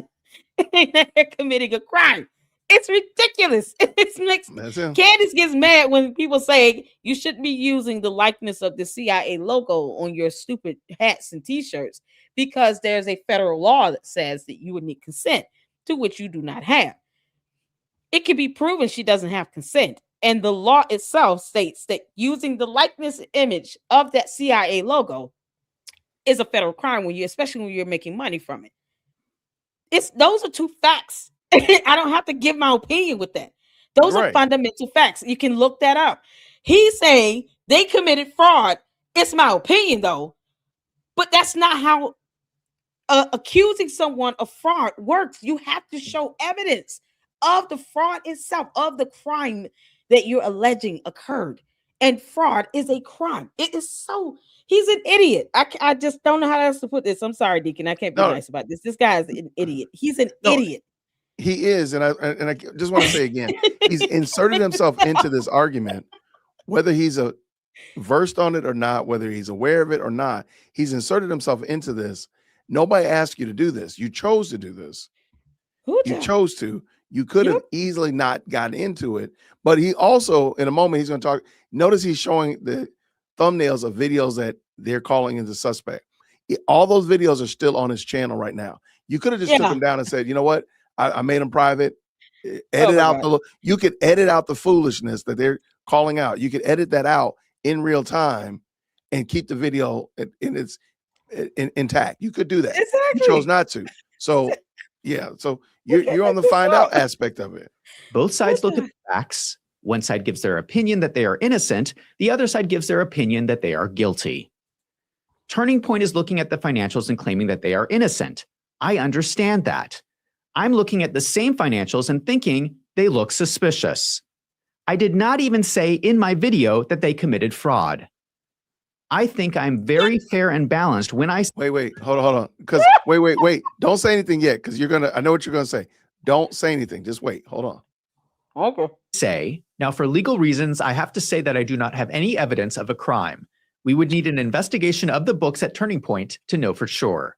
and they're committing a crime. It's ridiculous. It's mixed. That's him. Candace gets mad when people say you shouldn't be using the likeness of the CIA logo on your stupid hats and t-shirts because there's a federal law that says that you would need consent, to which you do not have. It can be proven she doesn't have consent. And the law itself states that using the likeness image of that CIA logo is a federal crime especially when you're making money from it. Those are two facts. I don't have to give my opinion with that. Those are Right. fundamental facts. You can look that up. He's saying they committed fraud. It's my opinion, though. But that's not how accusing someone of fraud works. You have to show evidence of the fraud itself, of the crime that you're alleging occurred. And fraud is a crime. It is so... He's an idiot. I just don't know how else to put this. I'm sorry, Deacon. I can't be No. nice about this. This guy is an idiot. He's an No. idiot. He is, and I just want to say again, he's inserted himself into this argument, whether he's versed on it or not, whether he's aware of it or not. He's inserted himself into this. Nobody asked you to do this. You chose to do this. Who You did? chose to. You could have easily not gotten into it. But he also, in a moment, he's going to talk. Notice he's showing the thumbnails of videos that they're calling into suspect. All those videos are still on his channel right now. You could have just took Yeah. them down and said, you know what? I made them private. Edit my out God. you could edit out the foolishness that they're calling out. You could edit that out in real time and keep the video intact. You could do that. Exactly. You chose not to. So yeah. So you're on the find out aspect of it. Both sides look at the facts. One side gives their opinion that they are innocent. The other side gives their opinion that they are guilty. Turning Point is looking at the financials and claiming that they are innocent. I understand that. I'm looking at the same financials and thinking they look suspicious. I did not even say in my video that they committed fraud. I think I'm very fair and balanced when I Wait, hold on. Because wait. Don't say anything yet, because I know what you're gonna say. Don't say anything. Just wait. Hold on. Okay. say, now for legal reasons, I have to say that I do not have any evidence of a crime. We would need an investigation of the books at Turning Point to know for sure.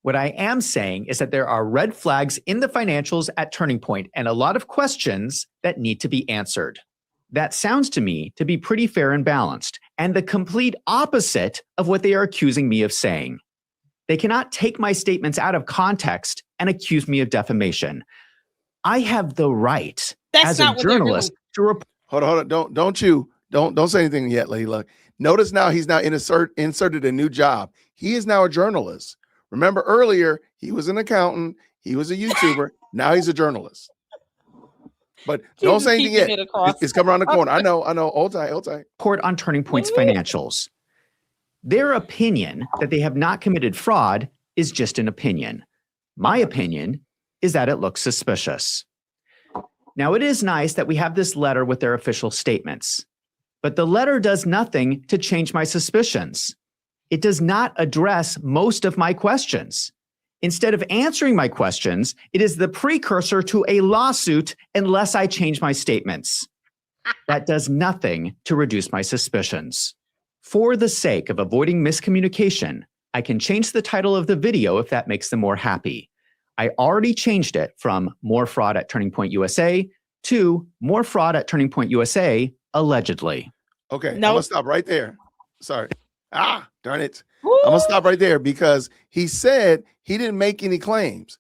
What I am saying is that there are red flags in the financials at Turning Point and a lot of questions that need to be answered. That sounds to me to be pretty fair and balanced, and the complete opposite of what they are accusing me of saying. They cannot take my statements out of context and accuse me of defamation. I have the right as a journalist to report. Hold on. Don't say anything yet, Lady Luck. Notice now he's now inserted a new job. He is now a journalist. Remember earlier, he was an accountant, he was a YouTuber, now he's a journalist. But don't say anything yet. It's coming around the corner. I know. Hold tight. Report on Turning Point's financials. Their opinion that they have not committed fraud is just an opinion. My opinion is that it looks suspicious. Now, it is nice that we have this letter with their official statements, but the letter does nothing to change my suspicions. It does not address most of my questions. Instead of answering my questions, it is the precursor to a lawsuit unless I change my statements. That does nothing to reduce my suspicions. For the sake of avoiding miscommunication, I can change the title of the video if that makes them more happy. I already changed it from More Fraud at Turning Point USA to More Fraud at Turning Point USA, allegedly. Okay, I'm gonna stop right there. Sorry. Darn it. I'm gonna stop right there because he said he didn't make any claims.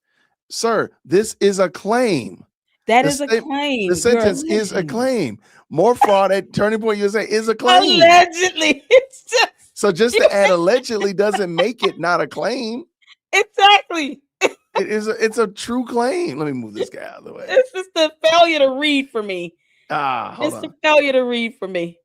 Sir, this is a claim. That is a claim. The sentence is a claim. More Fraud at Turning Point USA is a claim. Allegedly. So just to add allegedly doesn't make it not a claim. Exactly. It's a true claim. Let me move this guy out of the way. It's just a failure to read for me. Hold it's on. a failure to read for me.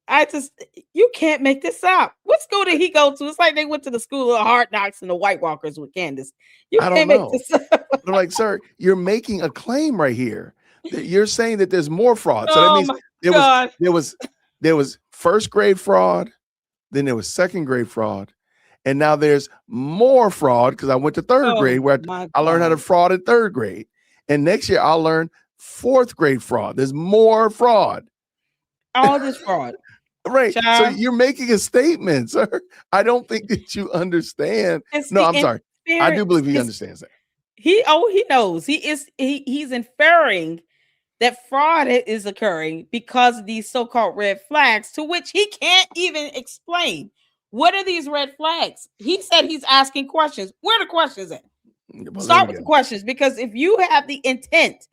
You can't make this up. What school did he go to? It's like they went to the school of Hard Knocks and the White Walkers with Candace. I don't know. Make this up. I'm like, sir, you're making a claim right here. You're saying that there's more fraud. So that means there was first grade fraud, then there was second grade fraud, and now there's more fraud because I went to third grade where I learned how to fraud in third grade. And next year I'll learn fourth grade fraud. There's more fraud. All this fraud. Right. Child. So you're making a statement, sir. I don't think that you understand. No, I'm sorry. I do believe he understands that. He knows. He's inferring that fraud is occurring because of these so-called red flags, to which he can't even explain. What are these red flags? He said he's asking questions. Where are the questions at? Well, start with the questions, because if you have the intent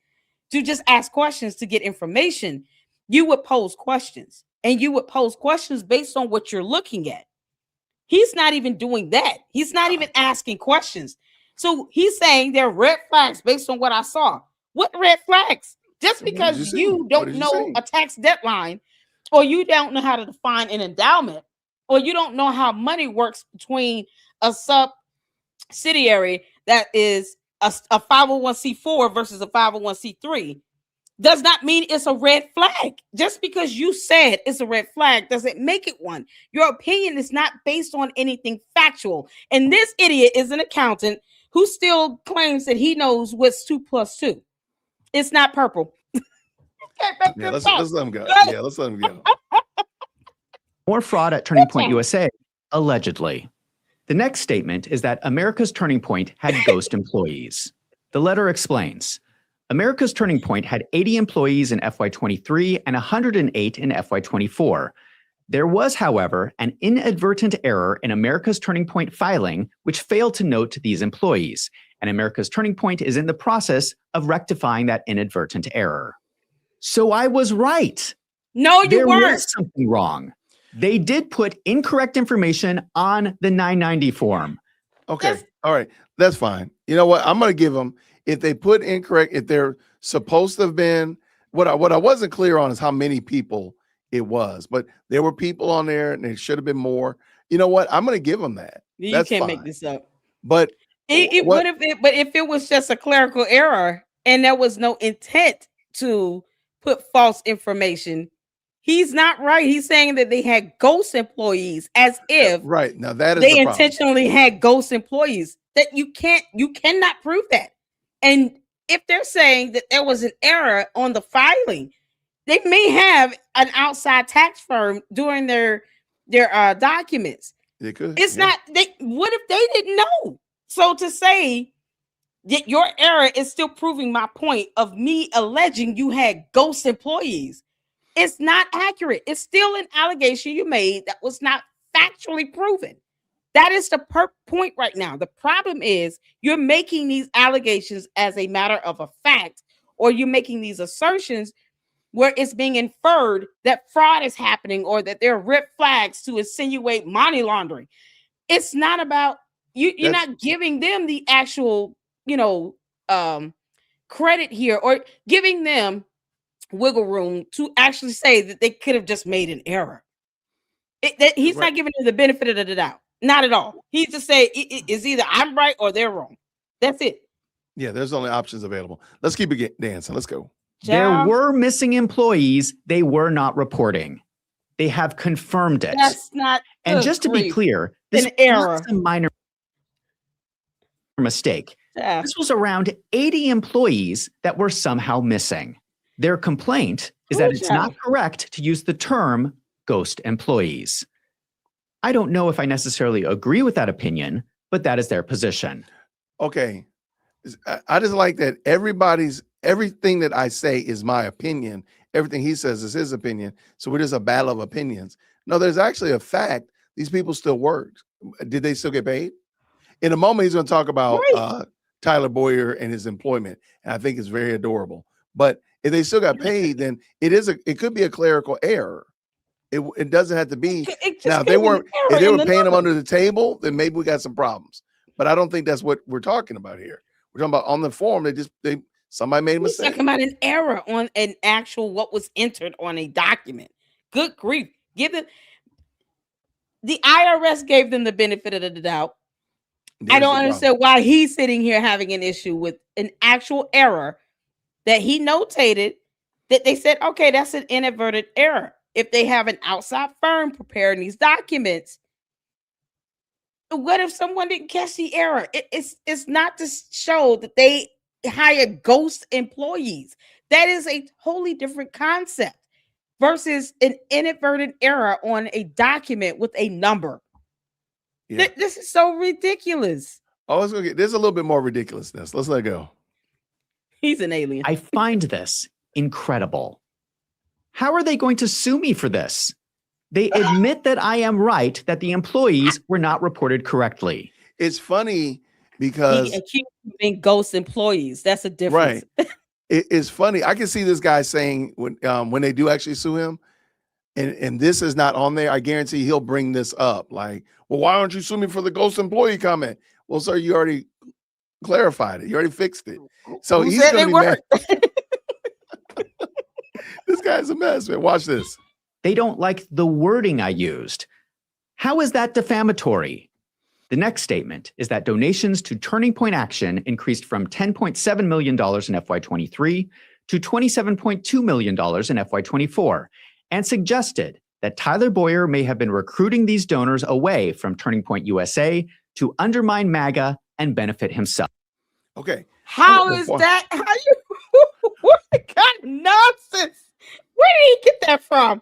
to just ask questions to get information, you would pose questions, and you would pose questions based on what you're looking at. He's not even doing that. He's not even asking questions. So he's saying there are red flags based on what I saw. What red flags? Just because you don't know a tax deadline, or you don't know how to define an endowment, or you don't know how money works between a subsidiary that is a 501c4 versus a 501c3, does not mean it's a red flag. Just because you said it's a red flag doesn't make it one. Your opinion is not based on anything factual. And this idiot is an accountant who still claims that he knows what's 2 + 2. It's not purple. Let's let him go. Yeah, let's let him go. More fraud at Turning Point USA, allegedly. The next statement is that America's Turning Point had ghost employees. The letter explains, America's Turning Point had 80 employees in FY23 and 108 in FY24. There was, however, an inadvertent error in America's Turning Point filing, which failed to note these employees, and America's Turning Point is in the process of rectifying that inadvertent error. So I was right. No, you weren't. There was something wrong. They did put incorrect information on the 990 form. Okay. All right. That's fine. You know what? I'm going to give them, if they put incorrect, if they're supposed to have been, what I wasn't clear on is how many people it was, but there were people on there and there should have been more. You know what? I'm going to give them that. You can't make this up. But if it was just a clerical error and there was no intent to put false information, he's not right. He's saying that they had ghost employees, as if right now that is they intentionally had ghost employees. That you cannot prove that. And if they're saying that there was an error on the filing, they may have an outside tax firm doing their documents. They could. It's not. What if they didn't know? So to say that your error is still proving my point of me alleging you had ghost employees, it's not accurate. It's still an allegation you made that was not factually proven. That is the point right now. The problem is you're making these allegations as a matter of a fact, or you're making these assertions where it's being inferred that fraud is happening or that there are red flags to insinuate money laundering. It's not about you. You're not giving them the actual, credit here, or giving them wiggle room to actually say that they could have just made an error. He's not giving them the benefit of the doubt. Not at all. He's just saying it's either I'm right or they're wrong. That's it. Yeah, there's only options available. Let's keep it dancing. Let's go. There were missing employees they were not reporting. They have confirmed it. That's not. And just to be clear, this an error. was a minor mistake. Yeah. This was around 80 employees that were somehow missing. Their complaint is that it's not correct to use the term ghost employees. I don't know if I necessarily agree with that opinion, but that is their position. Okay. I just like that everything that I say is my opinion. Everything he says is his opinion. So we're just a battle of opinions. No, there's actually a fact. These people still worked. Did they still get paid? In a moment, he's going to talk about Tyler Boyer and his employment. And I think it's very adorable. But if they still got paid, then it could be a clerical error. It doesn't have to be. Now, if they were paying them under the table, then maybe we got some problems. But I don't think that's what we're talking about here. We're talking about on the form. Somebody made a mistake. We're talking about an error on an actual what was entered on a document. Good grief! The IRS gave them the benefit of the doubt. I don't understand why he's sitting here having an issue with an actual error that he notated that they said, okay, that's an inadvertent error. If they have an outside firm preparing these documents, what if someone didn't catch the error? It's not to show that they hire ghost employees. That is a totally different concept versus an inadvertent error on a document with a number. Yeah. This is so ridiculous. Oh, there's a little bit more ridiculousness. Let's let it go. He's an alien. I find this incredible. How are they going to sue me for this? They admit that I am right, that the employees were not reported correctly. It's funny because he accused of being ghost employees. That's a difference. Right. It's funny. I can see this guy saying when they do actually sue him, and this is not on there, I guarantee he'll bring this up. Like, well, why don't you sue me for the ghost employee comment? Well, sir, you already clarified it. You already fixed it. So he's going to be mad. This guy's a mess, man. Watch this. They don't like the wording I used. How is that defamatory? The next statement is that donations to Turning Point Action increased from $10.7 million in FY23 to $27.2 million in FY24, and suggested that Tyler Boyer may have been recruiting these donors away from Turning Point USA to undermine MAGA and benefit himself. Okay. How is that? What kind of nonsense? Where did he get that from?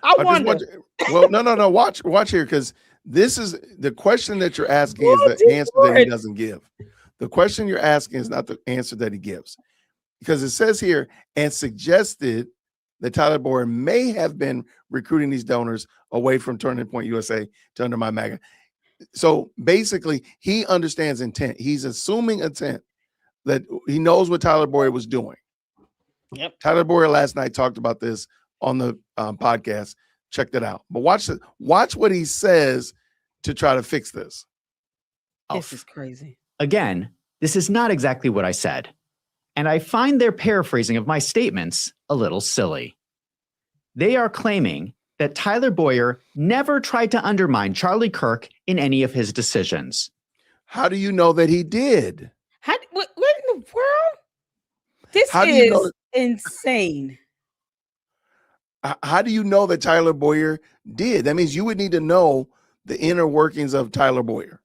I wonder. Well, no. Watch here, because this is the question that you're asking is the answer that he doesn't give. The question you're asking is not the answer that he gives, because it says here and suggested that Tyler Boyer may have been recruiting these donors away from Turning Point USA to undermine MAGA. So basically, he understands intent. He's assuming intent, that he knows what Tyler Boyer was doing. Yep. Tyler Boyer last night talked about this on the podcast. Check that out. But watch what he says to try to fix this. This is crazy. Again, this is not exactly what I said. And I find their paraphrasing of my statements a little silly. They are claiming that Tyler Boyer never tried to undermine Charlie Kirk in any of his decisions. How do you know that he did? What in the world? This is insane. How do you know that Tyler Boyer did? That means you would need to know the inner workings of Tyler Boyer.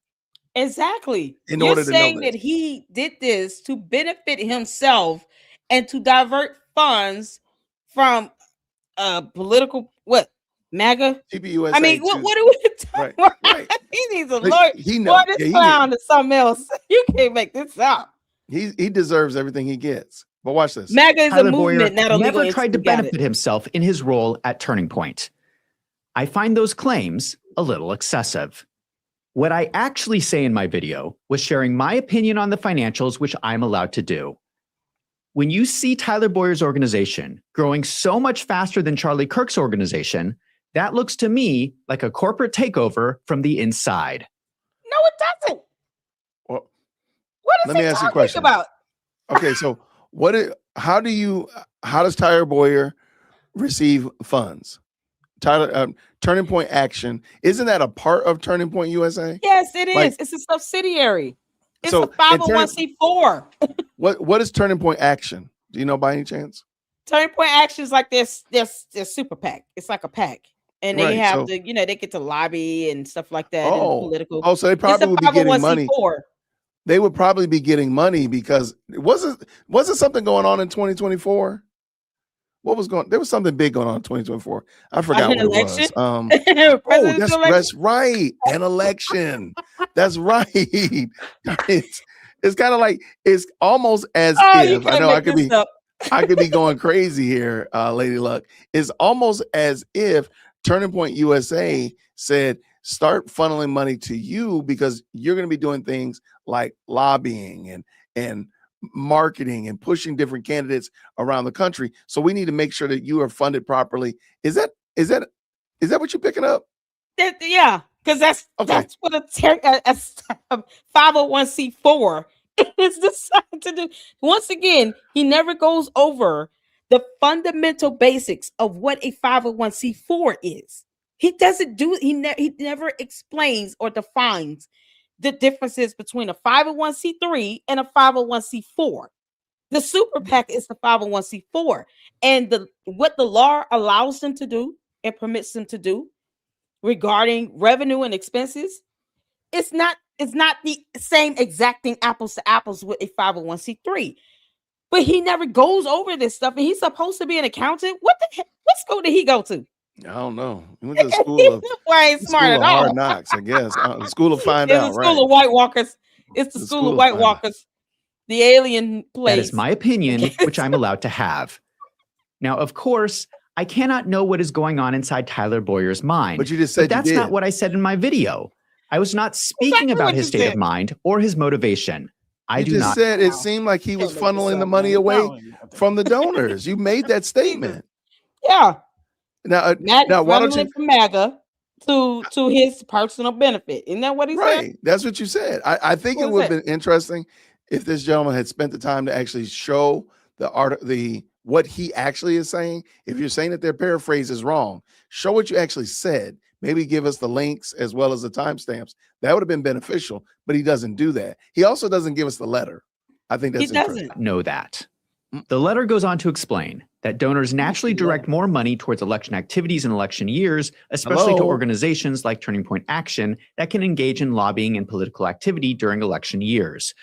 Exactly. You're saying that he did this to benefit himself and to divert funds from political MAGA. TPUSA. I mean, what are we talking Right, about? right. He needs a Like, lawyer. he Boy, knows. this Yeah, clown is something else. You can't make this up. he deserves everything he gets. But watch this. MAGA is Tyler a movement, Boyer not a legal never tried to entity. Got it. benefit himself in his role at Turning Point. I find those claims a little excessive. What I actually say in my video was sharing my opinion on the financials, which I'm allowed to do. When you see Tyler Boyer's organization growing so much faster than Charlie Kirk's organization, that looks to me like a corporate takeover from the inside. No, it doesn't. Well, What is let me he ask you a talking question. about? Okay, so how does Tyler Boyer receive funds? Tyler, Turning Point Action, isn't that a part of Turning Point USA? Yes, it Like- is. It's a subsidiary. It's So, a 501c4. What is Turning Point Action? Do you know by any chance? Turning Point Action is like this super PAC. It's like a PAC. And they Right, have so- to, they get to lobby and stuff like that. And political. Oh, so they It's probably a would be getting money. 501c4. They would probably be getting money because wasn't something going on in 2024? There was something big going on in 2024. I forgot An what election? it was. Presidential election? That's right. An election. That's right. It's kind of like, it's almost as Oh, you if, I can't know I make could this be up. I could be going crazy here, Lady Luck. It's almost as if Turning Point USA said, start funneling money to you because you're going to be doing things like lobbying and marketing and pushing different candidates around the country. So we need to make sure that you are funded properly. Is that what you're picking up? Yeah, because that's what a 501c4 is designed to do. Once again, he never goes over the fundamental basics of what a 501c4 is. He doesn't do. He never explains or defines the differences between a 501c3 and a 501c4. The super PAC is the 501c4, and what the law allows them to do and permits them to do regarding revenue and expenses, it's not the same exacting apples to apples with a 501c3. But he never goes over this stuff, and he's supposed to be an accountant. What school did he go to? I don't know. He went to the school of Why ain't smart at all? Hard Knocks, I guess. The school of Find It's Out, the right? school of White Walkers. It's the The school school of of White Find Out. Walkers. The alien place. That is my opinion, which I'm allowed to have. Now, of course, I cannot know what is going on inside Tyler Boyer's mind. But you just said that's you did. not what I said in my video. I was not speaking about his state of mind or his motivation. I do just not. said it seemed like he was funneling the money away from the donors. You made that statement. Yeah. Now, Now why don't you? from MAGA to his personal benefit? Isn't that what he said? Right, that's what you said. I think What it was would have that? been interesting if this gentleman had spent the time to actually show what he actually is saying. If you're saying that their paraphrase is wrong, show what you actually said. Maybe give us the links as well as the timestamps. That would have been beneficial, but he doesn't do that. He also doesn't give us the letter. I think that's interesting. Know that. The letter goes on to explain that donors naturally direct more money towards election activities in election years, especially to Hello? organizations like Turning Point Action that can engage in lobbying and political activity during election years.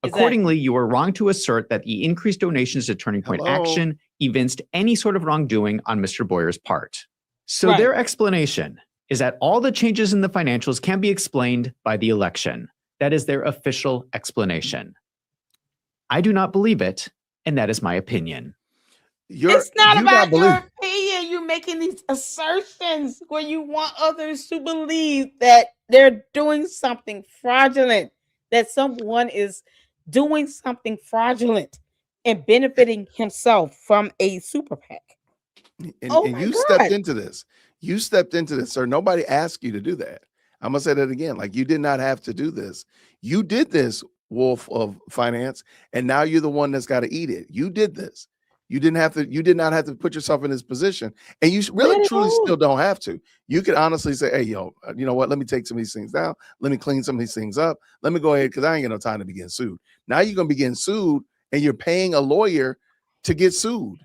Accordingly, you are wrong to assert that the increased donations to Turning Point Hello? Action evinced any sort of wrongdoing on Mr. Boyer's part. So Right. their explanation is that all the changes in the financials can be explained by the election. That is their official explanation. I do not believe it, and that is my opinion. It's not you about gotta believe- your opinion. You're making these assertions where you want others to believe that they're doing something fraudulent, that someone is doing something fraudulent and benefiting himself from a super PAC. And, Oh and my you God. stepped into this. You stepped into this, sir. Nobody asked you to do that. I'm gonna say that again. Like, you did not have to do this. You did this, Wolf of Finance, and now you're the one that's got to eat it. You did this. You did not have to put yourself in this position, and you really truly still don't have to. You could honestly say, hey, yo, you know what, let me take some of these things down, let me clean some of these things up, let me go ahead, because I ain't got no time to be getting sued. Now you're gonna be getting sued, and you're paying a lawyer to get sued.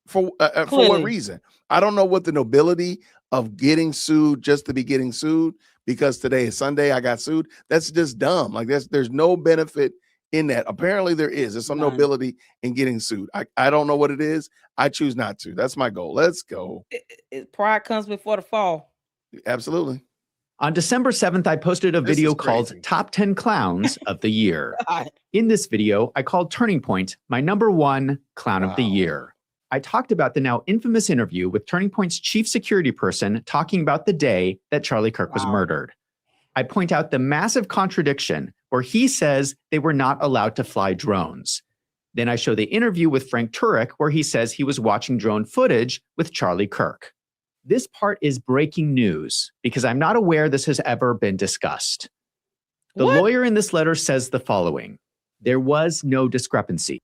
For what Clearly. reason? I don't know what the nobility of getting sued just to be getting sued, because today is Sunday, I got sued. That's just dumb. Like, there's no benefit in that. Apparently there is. There's some None. nobility in getting sued. I don't know what it is. I choose not to. That's my goal. Let's go. Pride comes before the fall. Absolutely. On December 7th, I posted a This video is called crazy. Top 10 Clowns of the Year. God. In this video, I called Turning Point my #1 clown of the Wow. year. I talked about the now infamous interview with Turning Point's chief security person talking about the day that Charlie Kirk was Wow. murdered. I point out the massive contradiction where he says they were not allowed to fly drones. Then I show the interview with Frank Turek where he says he was watching drone footage with Charlie Kirk. This part is breaking news because I'm not aware this has ever been discussed. The What? lawyer in this letter says the following: there was no discrepancy.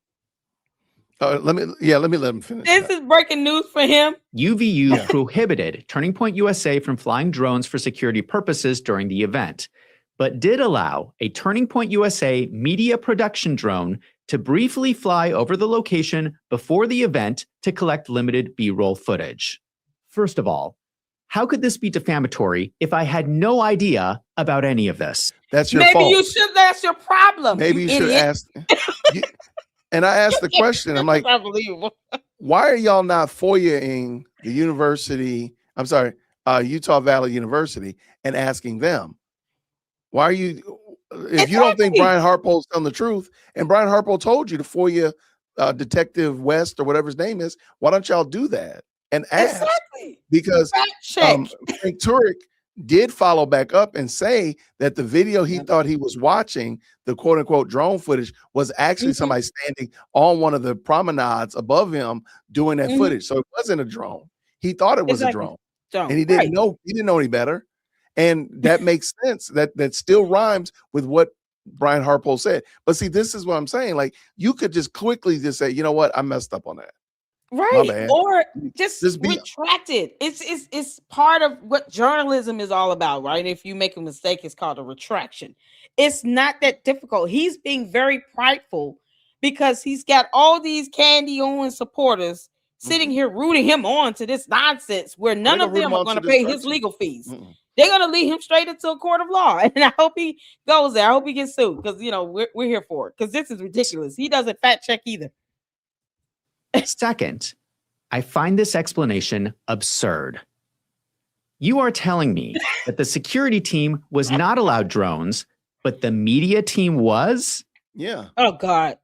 Let me let him finish. This is breaking news for him. UVU Yeah. prohibited Turning Point USA from flying drones for security purposes during the event, but did allow a Turning Point USA media production drone to briefly fly over the location before the event to collect limited B-roll footage. First of all, how could this be defamatory if I had no idea about any of this? That's your Maybe fault. you should. That's your problem. Maybe you should idiot. ask. And I asked the question. I'm like, Unbelievable. why are y'all not FOIA-ing the university? I'm sorry, Utah Valley University, and asking them? Why are you? If you don't think Exactly. Brian Harpole's telling the truth, and Brian Harpole told you to FOIA Detective West or whatever his name is, why don't y'all do that and ask? Exactly. Because Fact check. Frank Turek did follow back up and say that the video he thought he was watching, the quote unquote drone footage, was actually Mhm. somebody standing on one of the promenades above him doing that Mhm. footage. So it wasn't a drone. He thought it was a Exactly. drone, Don't. and he didn't Right. know. He didn't know any better, and that makes sense. That still rhymes with what Brian Harpole said. But see, this is what I'm saying. Like, you could just quickly just say, you know what, I messed up on that. Right. bad. Or just Just be- retract it. It's part of what journalism is all about, right? If you make a mistake, it's called a retraction. It's not that difficult. He's being very prideful because he's got all these Candy Owens supporters sitting here rooting him on to this nonsense where none gonna of root them him are on going to to pay his destruction. legal fees. Mm-mm. They're going to lead him straight into a court of law. And I hope he goes there. I hope he gets sued because, we're here for it because this is ridiculous. He doesn't fact check either. Second, I find this explanation absurd. You are telling me that the security team was not allowed drones, but the media team was? Yeah, Oh, God.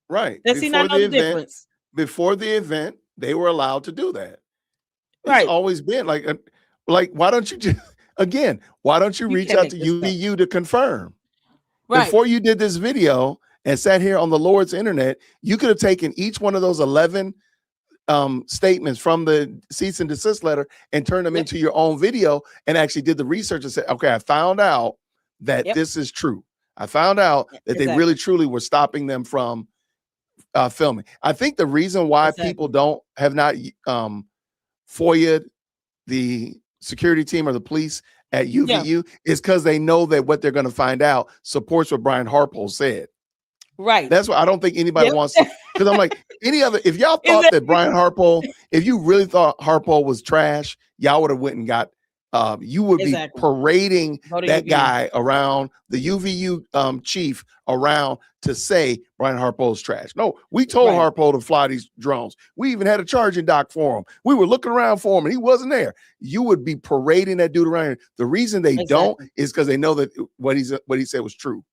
right. Does he not know the difference? Before the event, they were allowed to do that. It's Right. always been like why don't you just why don't you You reach can't out to make this up. UVU to confirm? Right. Before you did this video and sat here on the Lord's internet, you could have taken each one of those 11 statements from the cease and desist letter and turned them Yep. into your own video and actually did the research and said, okay, I found out that Yep. this is true. I found out that they Exactly. really truly were stopping them from filming. I think the reason why people have not FOIA'd the security team or the police at UVU is because they know that what they're going to find out supports what Brian Harpole said. Right. That's why I don't think anybody Yep. wants to, because I'm like, if y'all thought that Brian Harpole, if you really thought Harpole was trash, y'all would have went and got, you would Exactly. be parading Go to that UVU. guy around, the UVU chief around to say Brian Harpole's trash. No, we told Right. Harpole to fly these drones. We even had a charging dock for him. We were looking around for him and he wasn't there. You would be parading that dude around here. The reason they don't is because they know that what he said was true.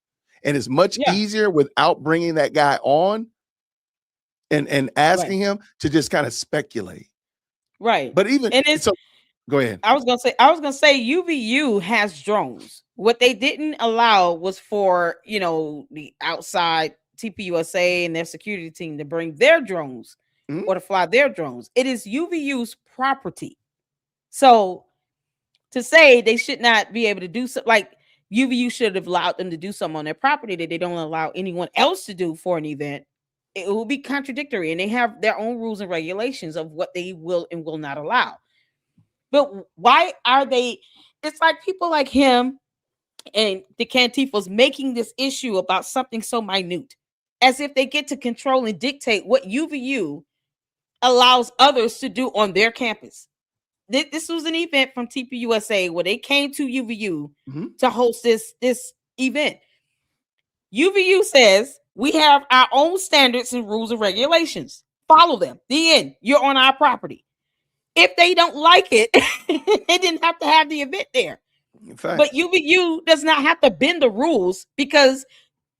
And it's much easier without bringing that guy on and asking him to just kind of speculate. Right. But even and it's so, go ahead. I was gonna say UVU has drones. What they didn't allow was for the outside TPUSA and their security team to bring their drones or to fly their drones. It is UVU's property. So to say they should not be able to do so, like UVU should have allowed them to do something on their property that they don't allow anyone else to do for an event, it will be contradictory, and they have their own rules and regulations of what they will and will not allow. But why are they? It's like people like him and the Cantifos making this issue about something so minute, as if they get to control and dictate what UVU allows others to do on their campus. This was an event from TPUSA where they came to UVU to host this event. UVU says We have our own standards and rules and regulations. Follow them. The end. You're on our property. If they don't like it, they didn't have to have the event there. But UVU does not have to bend the rules because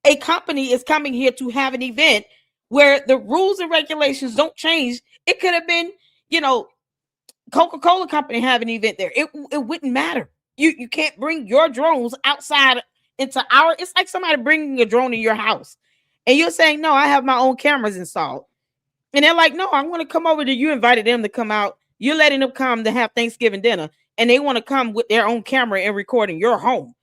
a company is coming here to have an event where the rules and regulations don't change. It could have been, Coca-Cola company have an event there. It wouldn't matter. You can't bring your drones outside into it's like somebody bringing a drone in your house and you're saying, no, I have my own cameras installed. And they're like, no, I want to come over to you. Invited them to come out. You're letting them come to have Thanksgiving dinner and they want to come with their own camera and recording your home.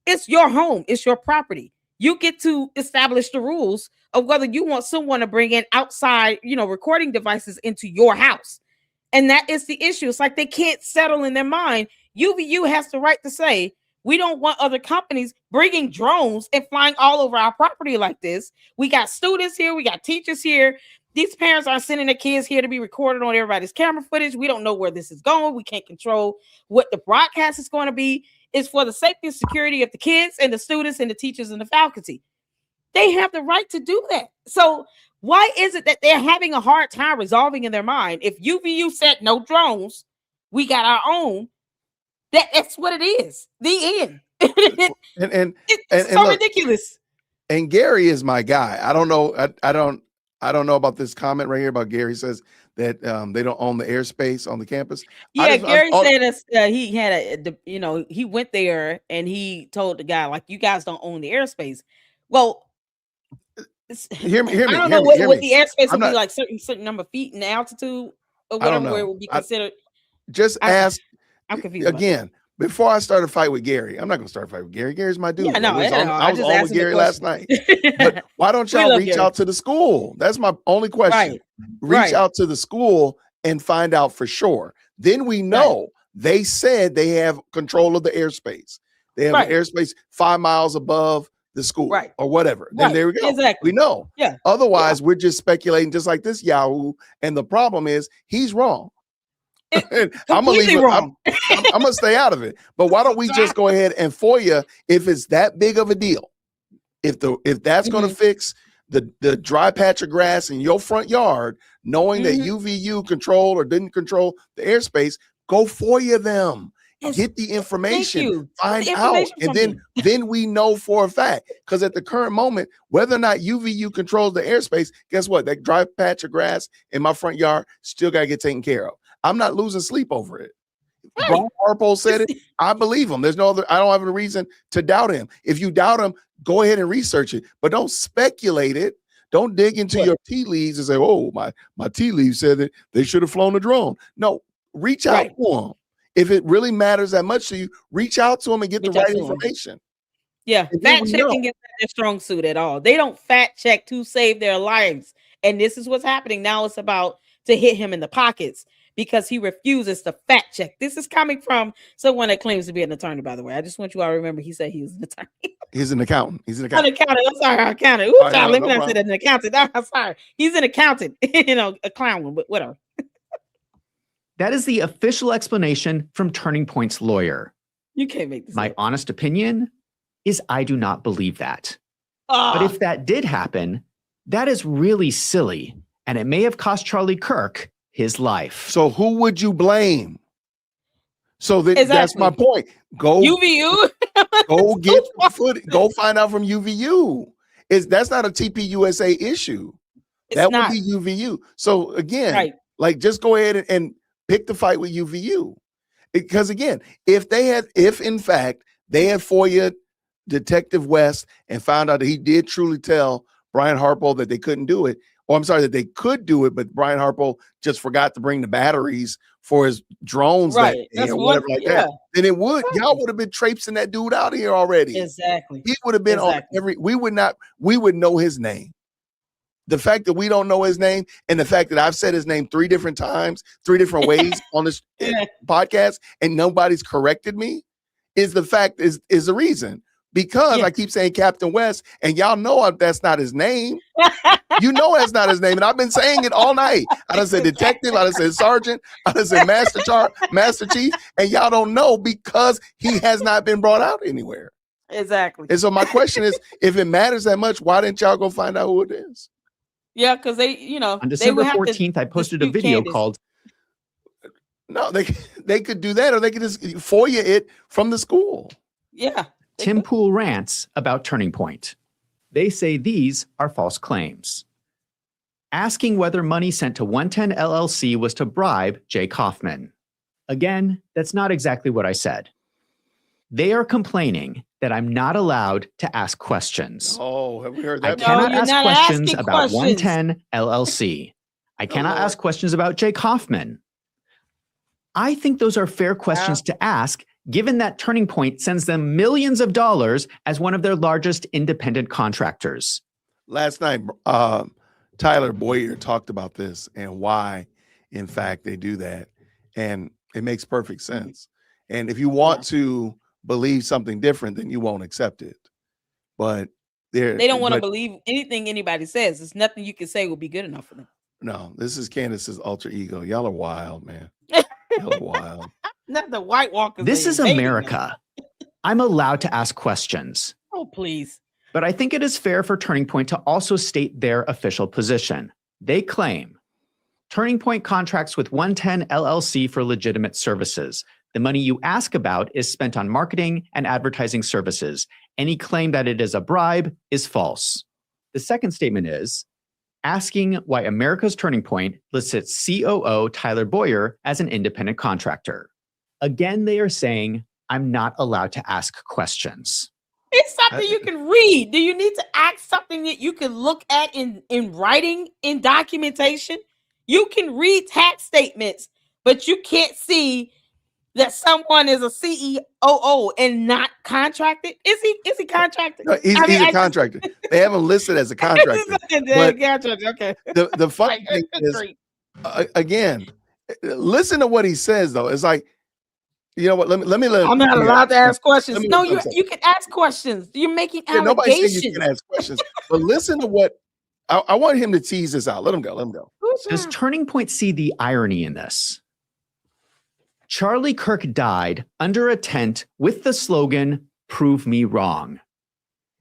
It's your home. It's your property. You get to establish the rules of whether you want someone to bring in outside, recording devices into your house. And that is the issue. It's like they can't settle in their mind. UVU has the right to say, we don't want other companies bringing drones and flying all over our property like this. We got students here. We got teachers here. These parents are sending their kids here to be recorded on everybody's camera footage. We don't know where this is going. We can't control what the broadcast is going to be. It's for the safety and security of the kids and the students and the teachers and the faculty. They have the right to do that. So why is it that they're having a hard time resolving in their mind? If UVU said no drones, we got our own. That's what it is. The end. It's so ridiculous. And Gary is my guy. I don't know. I don't know about this comment right here about Gary says that they don't own the airspace on the campus. Yeah, Gary said he had he went there and he told the guy, like, you guys don't own the airspace. Well, hear me. I don't know what the airspace would be like, certain number of feet in altitude or whatever, where it would be considered. I'm confused again. Before I start a fight with Gary, I'm not going to start a fight with Gary. Gary's my dude. Yeah, I was on with Gary last night. But why don't y'all reach out to the school? That's my only question. Reach out to the school and find out for sure. Then we know they said they have control of the airspace. They have an airspace 5 miles above the school or whatever. Then there we go. Exactly. We know. Yeah. Otherwise, we're just speculating just like this Yahoo. And the problem is he's wrong. I'm gonna stay out of it. But why don't we just go ahead and FOIA if it's that big of a deal? If that's gonna fix the dry patch of grass in your front yard, knowing that UVU controlled or didn't control the airspace, go FOIA them. Get the information, find out, and then we know for a fact. Because at the current moment, whether or not UVU controls the airspace, guess what? That dry patch of grass in my front yard still gotta get taken care of. I'm not losing sleep over it. Brian Harpo said it. I believe him. There's no other. I don't have a reason to doubt him. If you doubt him, go ahead and research it, but don't speculate it. Don't dig into your tea leaves and say, "Oh, my tea leaves said that they should have flown a drone." No, reach out to them. If it really matters that much to you, reach out to them and get the right information. Yeah, fact checking is not their strong suit at all. They don't fact check to save their lives, and this is what's happening now. It's about to hit him in the pockets, because he refuses to fact check. This is coming from someone that claims to be an attorney, by the way. I just want you all to remember he said he was an attorney. He's an accountant. I'm sorry, an accountant. Ooh, let me not say that, an accountant. I'm sorry. He's an accountant, a clown, but whatever. That is the official explanation from Turning Point's lawyer. You can't make this My up. honest opinion is I do not believe that. But if that did happen, that is really silly, and it may have cost Charlie Kirk his life. So who would you blame? So that's my point. Go UVU. Go get go find out from UVU. That's not a TPUSA issue. That would be UVU. So again, like just go ahead and pick the fight with UVU. Because again, if in fact they had FOIA'd Detective West and found out that he did truly tell Brian Harpo that they couldn't do it, or I'm sorry, that they could do it, but Brian Harpo just forgot to bring the batteries for his drones that day or whatever like that, then it would, y'all would have been traipsing that dude out of here already. Exactly. He would have been on we would know his name. The fact that we don't know his name and the fact that I've said his name 3 different times, 3 different ways on this podcast and nobody's corrected me is the reason. Because I keep saying Captain West, and y'all know that's not his name. You know that's not his name, and I've been saying it all night. I done said detective, I done said sergeant, I done said master chief, and y'all don't know because he has not been brought out anywhere. Exactly. And so my question is, if it matters that much, why didn't y'all go find out who it is? Yeah, because they, On they December would have 14th, to I posted a dispute video Candace. called No, they could do that, or they could just FOIA it from the school. Yeah. Tim Pool Rants about Turning Point. They say these are false claims. Asking whether money sent to 110 LLC was to bribe Jay Kaufman. Again, that's not exactly what I said. They are complaining that I'm not allowed to ask questions. Oh, have we heard I that? cannot you're ask not questions asking about questions. 110 LLC. I cannot Lord. ask questions about Jay Kaufman. I think those are fair questions to ask, given that Turning Point sends them millions of dollars as one of their largest independent contractors. Last night, Tyler Boyer talked about this and why, in fact, they do that. And it makes perfect sense. And if you want to believe something different, then you won't accept it. But They don't want to believe anything anybody says. There's nothing you can say will be good enough for them. No, this is Candace's alter ego. Y'all are wild, man. Y'all are wild. Not the White Walkers. This is invading America. I'm allowed to ask questions. Oh, please. But I think it is fair for Turning Point to also state their official position. They claim Turning Point contracts with 110 LLC for legitimate services. The money you ask about is spent on marketing and advertising services. Any claim that it is a bribe is false. The second statement is asking why America's Turning Point lists its COO, Tyler Boyer, as an independent contractor. Again, they are saying, I'm not allowed to ask questions. It's something you can read. Do you need to ask something that you can look at in writing, in documentation? You can read tax statements, but you can't see that someone is a CEO and not contracted. Is he contracted? No, he's a contractor. They have him listed as a contractor. But okay. The funny thing is, again, listen to what he says, though. It's like, you know what? Let me. I'm not allowed to ask questions. me No, let me you can ask questions. You're making Nobody allegations. said you can ask questions, but listen to what I want him to tease this out. Let him go. Let him go. Does Turning Point see the irony in this? Charlie Kirk died under a tent with the slogan, "Prove me wrong."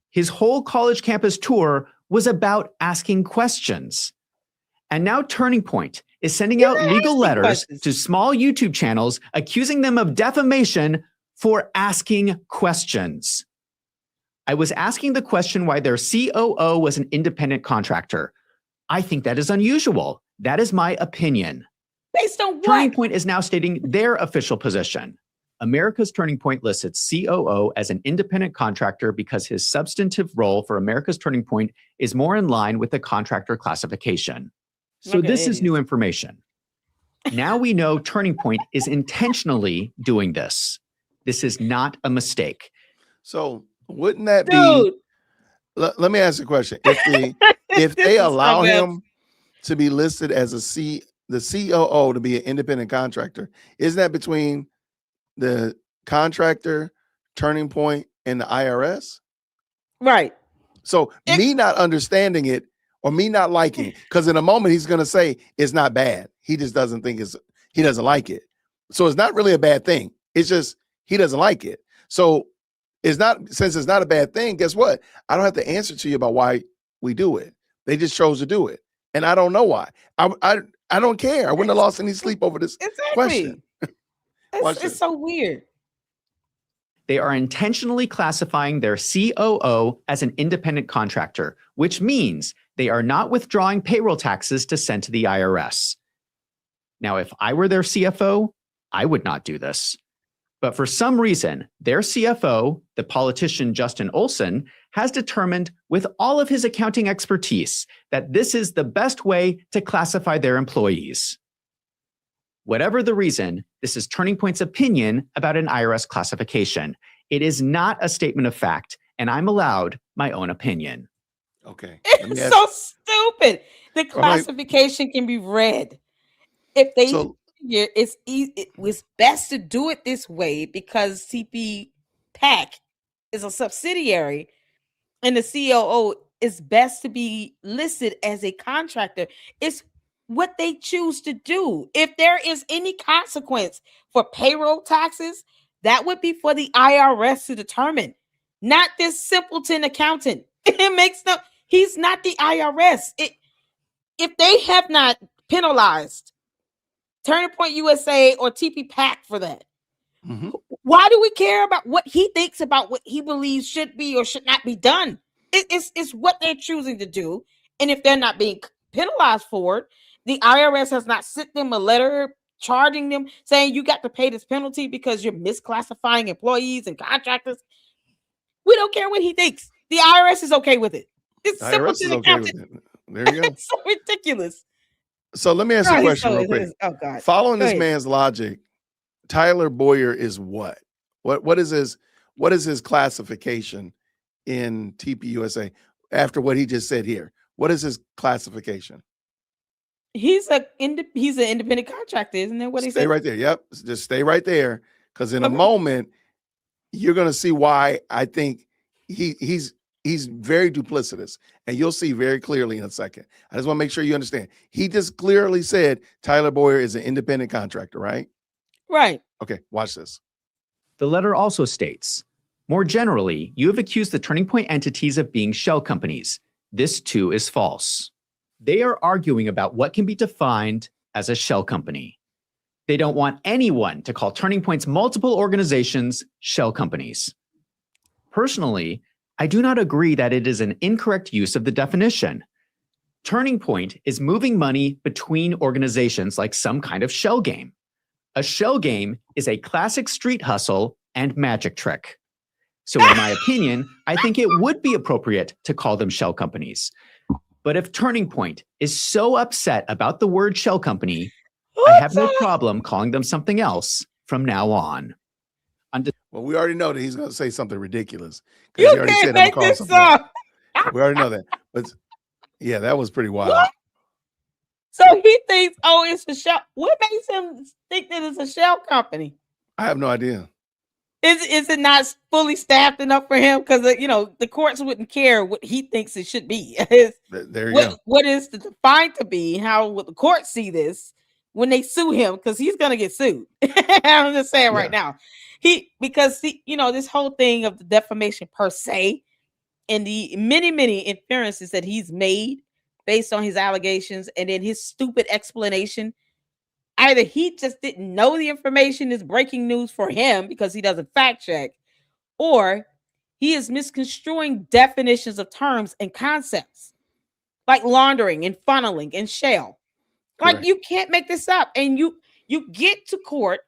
His whole college campus tour was about asking questions. And now Turning Point is sending out legal letters to small YouTube channels accusing them of defamation for asking questions. I was asking the question why their COO was an independent contractor. I think that is unusual. That is my opinion. Based on what? Turning Point is now stating their official position. America's Turning Point lists its COO as an independent contractor because his substantive role for America's Turning Point is more in line with the contractor classification. So this is new information. Now we know Turning Point is intentionally doing this. This is not a mistake. So wouldn't that be? Let me ask you a question. If they allow him to be listed as the COO to be an independent contractor, isn't that between the contractor, Turning Point, and the IRS? Right. So me not understanding it or me not liking it, because in a moment he's going to say it's not bad. He just doesn't think he doesn't like it. So it's not really a bad thing. It's just he doesn't like it. So since it's not a bad thing, guess what? I don't have to answer to you about why we do it. They just chose to do it. And I don't know why. I don't care. I wouldn't have lost any sleep over this question. It's so weird. They are intentionally classifying their COO as an independent contractor, which means they are not withdrawing payroll taxes to send to the IRS. Now, if I were their CFO, I would not do this. But for some reason, their CFO, the politician Justin Olson, has determined with all of his accounting expertise that this is the best way to classify their employees. Whatever the reason, this is Turning Point's opinion about an IRS classification. It is not a statement of fact, and I'm allowed my own opinion. Okay. It's so stupid. The classification can be read. If they it's easy, it was best to do it this way because CP PAC is a subsidiary and the COO is best to be listed as a contractor. It's what they choose to do. If there is any consequence for payroll taxes, that would be for the IRS to determine, not this simpleton accountant. It makes no. He's not the IRS. If they have not penalized Turning Point USA or TP PAC for that, why do we care about what he thinks about what he believes should be or should not be done? It's what they're choosing to do. And if they're not being penalized for it, the IRS has not sent them a letter charging them saying you got to pay this penalty because you're misclassifying employees and contractors. We don't care what he thinks. The IRS is okay with it. It's The IRS is okay with it. There you go. It's so ridiculous. So let me ask you a question real quick. Oh God. Following this man's logic, Tyler Boyer is what? What is his classification in TPUSA after what he just said here? What is his classification? He's an independent contractor, isn't that what he said? Stay right there. Yep. Just stay right there. Because in a moment, you're gonna see why I think he's very duplicitous. And you'll see very clearly in a second. I just want to make sure you understand. He just clearly said Tyler Boyer is an independent contractor, right? Right. Okay, watch this. The letter also states, more generally, you have accused the Turning Point entities of being shell companies. This too is false. They are arguing about what can be defined as a shell company. They don't want anyone to call Turning Point's multiple organizations shell companies. Personally, I do not agree that it is an incorrect use of the definition. Turning Point is moving money between organizations like some kind of shell game. A shell game is a classic street hustle and magic trick. So in my opinion, I think it would be appropriate to call them shell companies. But if Turning Point is so upset about the word shell company, I have no problem calling them something else from now on. Well, we already know that he's going to say something ridiculous. You he already can't said make this up. We already know that. But yeah, that was pretty wild. What? So he thinks, oh, it's a shell. What makes him think that it's a shell company? I have no idea. Is it not fully staffed enough for him? Because the courts wouldn't care what he thinks it should be. There you go. What is defined to be? How would the courts see this when they sue him? Because he's gonna get sued. I'm just saying right now. Because this whole thing of the defamation per se, and the many inferences that he's made based on his allegations, and then his stupid explanation. Either he just didn't know the information is breaking news for him because he doesn't fact check, or he is misconstruing definitions of terms and concepts like laundering and funneling and shell. Like, you can't make this up. And you get to court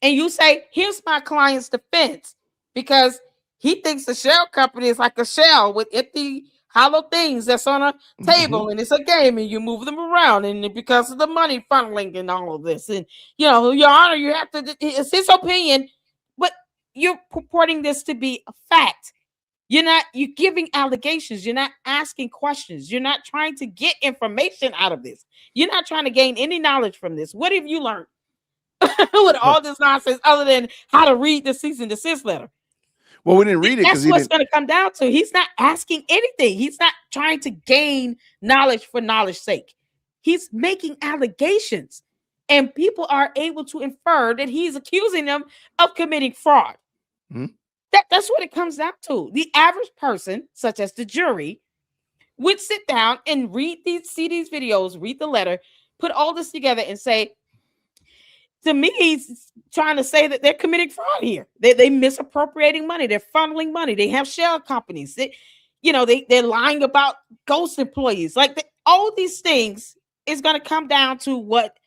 and you say, here's my client's defense, because he thinks the shell company is like a shell with empty hollow things that's on a table, and it's a game, and you move them around, and because of the money funneling and all of this, and Your Honor, you have to. It's his opinion, but you're purporting this to be a fact. You're giving allegations. You're not asking questions. You're not trying to get information out of this. You're not trying to gain any knowledge from this. What have you learned with all this nonsense other than how to read the cease and desist letter? Well, we didn't read it because that's what's going to come down to. He's not asking anything. He's not trying to gain knowledge for knowledge's sake. He's making allegations, and people are able to infer that he's accusing them of committing fraud. That's what it comes down to. The average person, such as the jury, would sit down and see these videos, read the letter, put all this together, and say, to me, he's trying to say that they're committing fraud here. They misappropriating money. They're funneling money. They have shell companies. They're lying about ghost employees. All these things is going to come down to what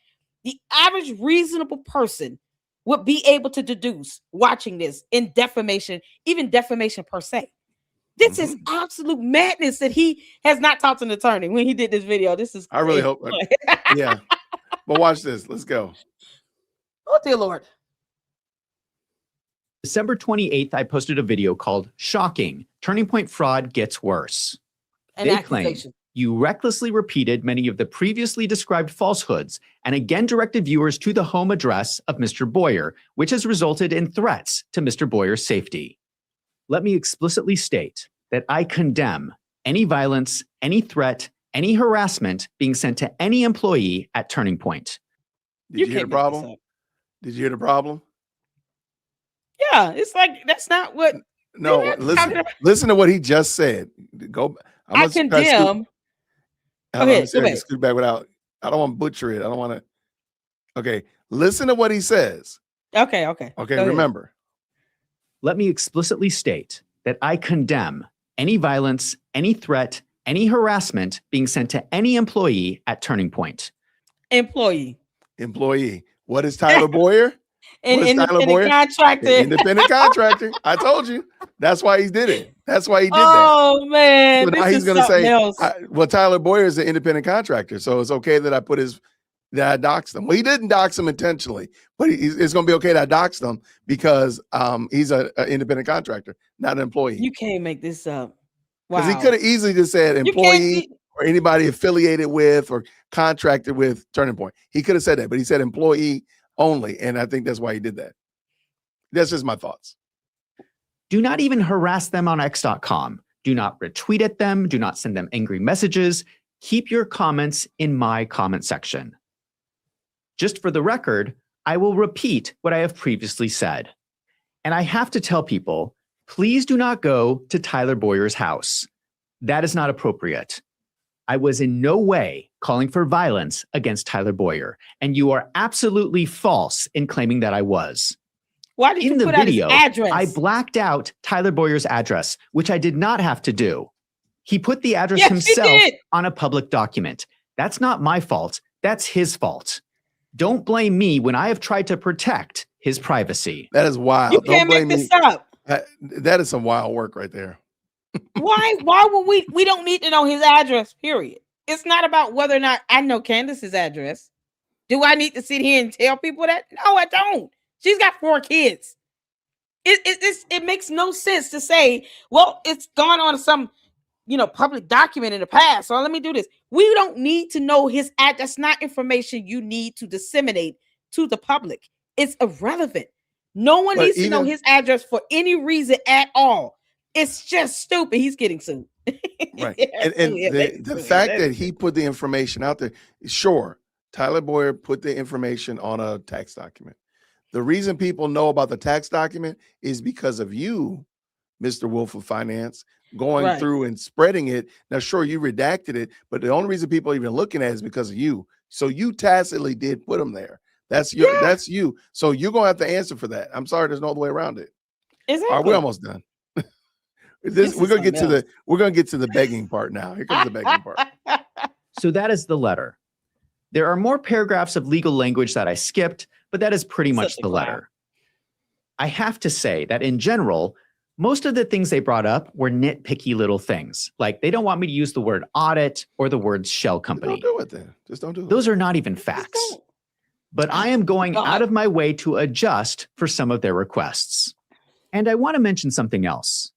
the average reasonable person would be able to deduce watching this in defamation, even defamation per se. This is absolute madness that he has not talked to an attorney when he did this video. This is crazy. I really hope. Yeah. But watch this. Let's go. Oh, dear Lord. December 28th, I posted a video called Shocking, Turning Point Fraud Gets Worse. They claim you recklessly repeated many of the previously described falsehoods and again directed viewers to the home address of Mr. Boyer, which has resulted in threats to Mr. Boyer's safety. Let me explicitly state that I condemn any violence, any threat, any harassment being sent to any employee at Turning Point. Did you hear the problem? Did you hear the problem? Yeah, it's like that's not what No, listen to what he just said. Go. I condemn. Let me see if I can scoot back without. I don't want to butcher it. I don't want to. Okay, listen to what he says. Okay. Remember. Let me explicitly state that I condemn any violence, any threat, any harassment being sent to any employee at Turning Point. Employee. What is Tyler Boyer? An independent contractor. Independent contractor. I told you. That's why he did it. That's why he did that. Oh man. So now he's going to say, well, Tyler Boyer is an independent contractor, so it's okay that I doxed him. Well, he didn't dox him intentionally, but it's going to be okay that I doxed him because he's an independent contractor, not an employee. You can't make this up. Because he could have easily just said employee or anybody affiliated with or contracted with Turning Point. He could have said that, but he said employee only, and I think that's why he did that. That's just my thoughts. Do not even harass them on X.com. Do not retweet at them. Do not send them angry messages. Keep your comments in my comment section. Just for the record, I will repeat what I have previously said. And I have to tell people, please do not go to Tyler Boyer's house. That is not appropriate. I was in no way calling for violence against Tyler Boyer, and you are absolutely false in claiming that I was. Why did you put out his address? I blacked out Tyler Boyer's address, which I did not have to do. He put the address himself on a public document. That's not my fault. That's his fault. Don't blame me when I have tried to protect his privacy. That is wild. You can't make this up. That is some wild work right there. Why would we don't need to know his address, period. It's not about whether or not I know Candace's address. Do I need to sit here and tell people that? No, I don't. She's got 4 kids. It makes no sense to say, well, it's gone on some, public document in the past. So let me do this. We don't need to know his address. That's not information you need to disseminate to the public. It's irrelevant. No one needs to know his address for any reason at all. It's just stupid. He's getting sued. Right. And the fact that he put the information out there, sure, Tyler Boyer put the information on a tax document. The reason people know about the tax document is because of you, Mr. Wolf of Finance, going through and spreading it. Now, sure, you redacted it, but the only reason people are even looking at it is because of you. So you tacitly did put them there. That's you. So you're gonna have to answer for that. I'm sorry, there's no other way around it. Exactly. All right, we're almost done. We're gonna get to the begging part now. Here comes the begging part. So that is the letter. There are more paragraphs of legal language that I skipped, but that is pretty much the letter. I have to say that in general, most of the things they brought up were nitpicky little things. Like they don't want me to use the word audit or the word shell company. Don't do it then. Just don't do it. Those are not even facts. But I am going out of my way to adjust for some of their requests. And I want to mention something else.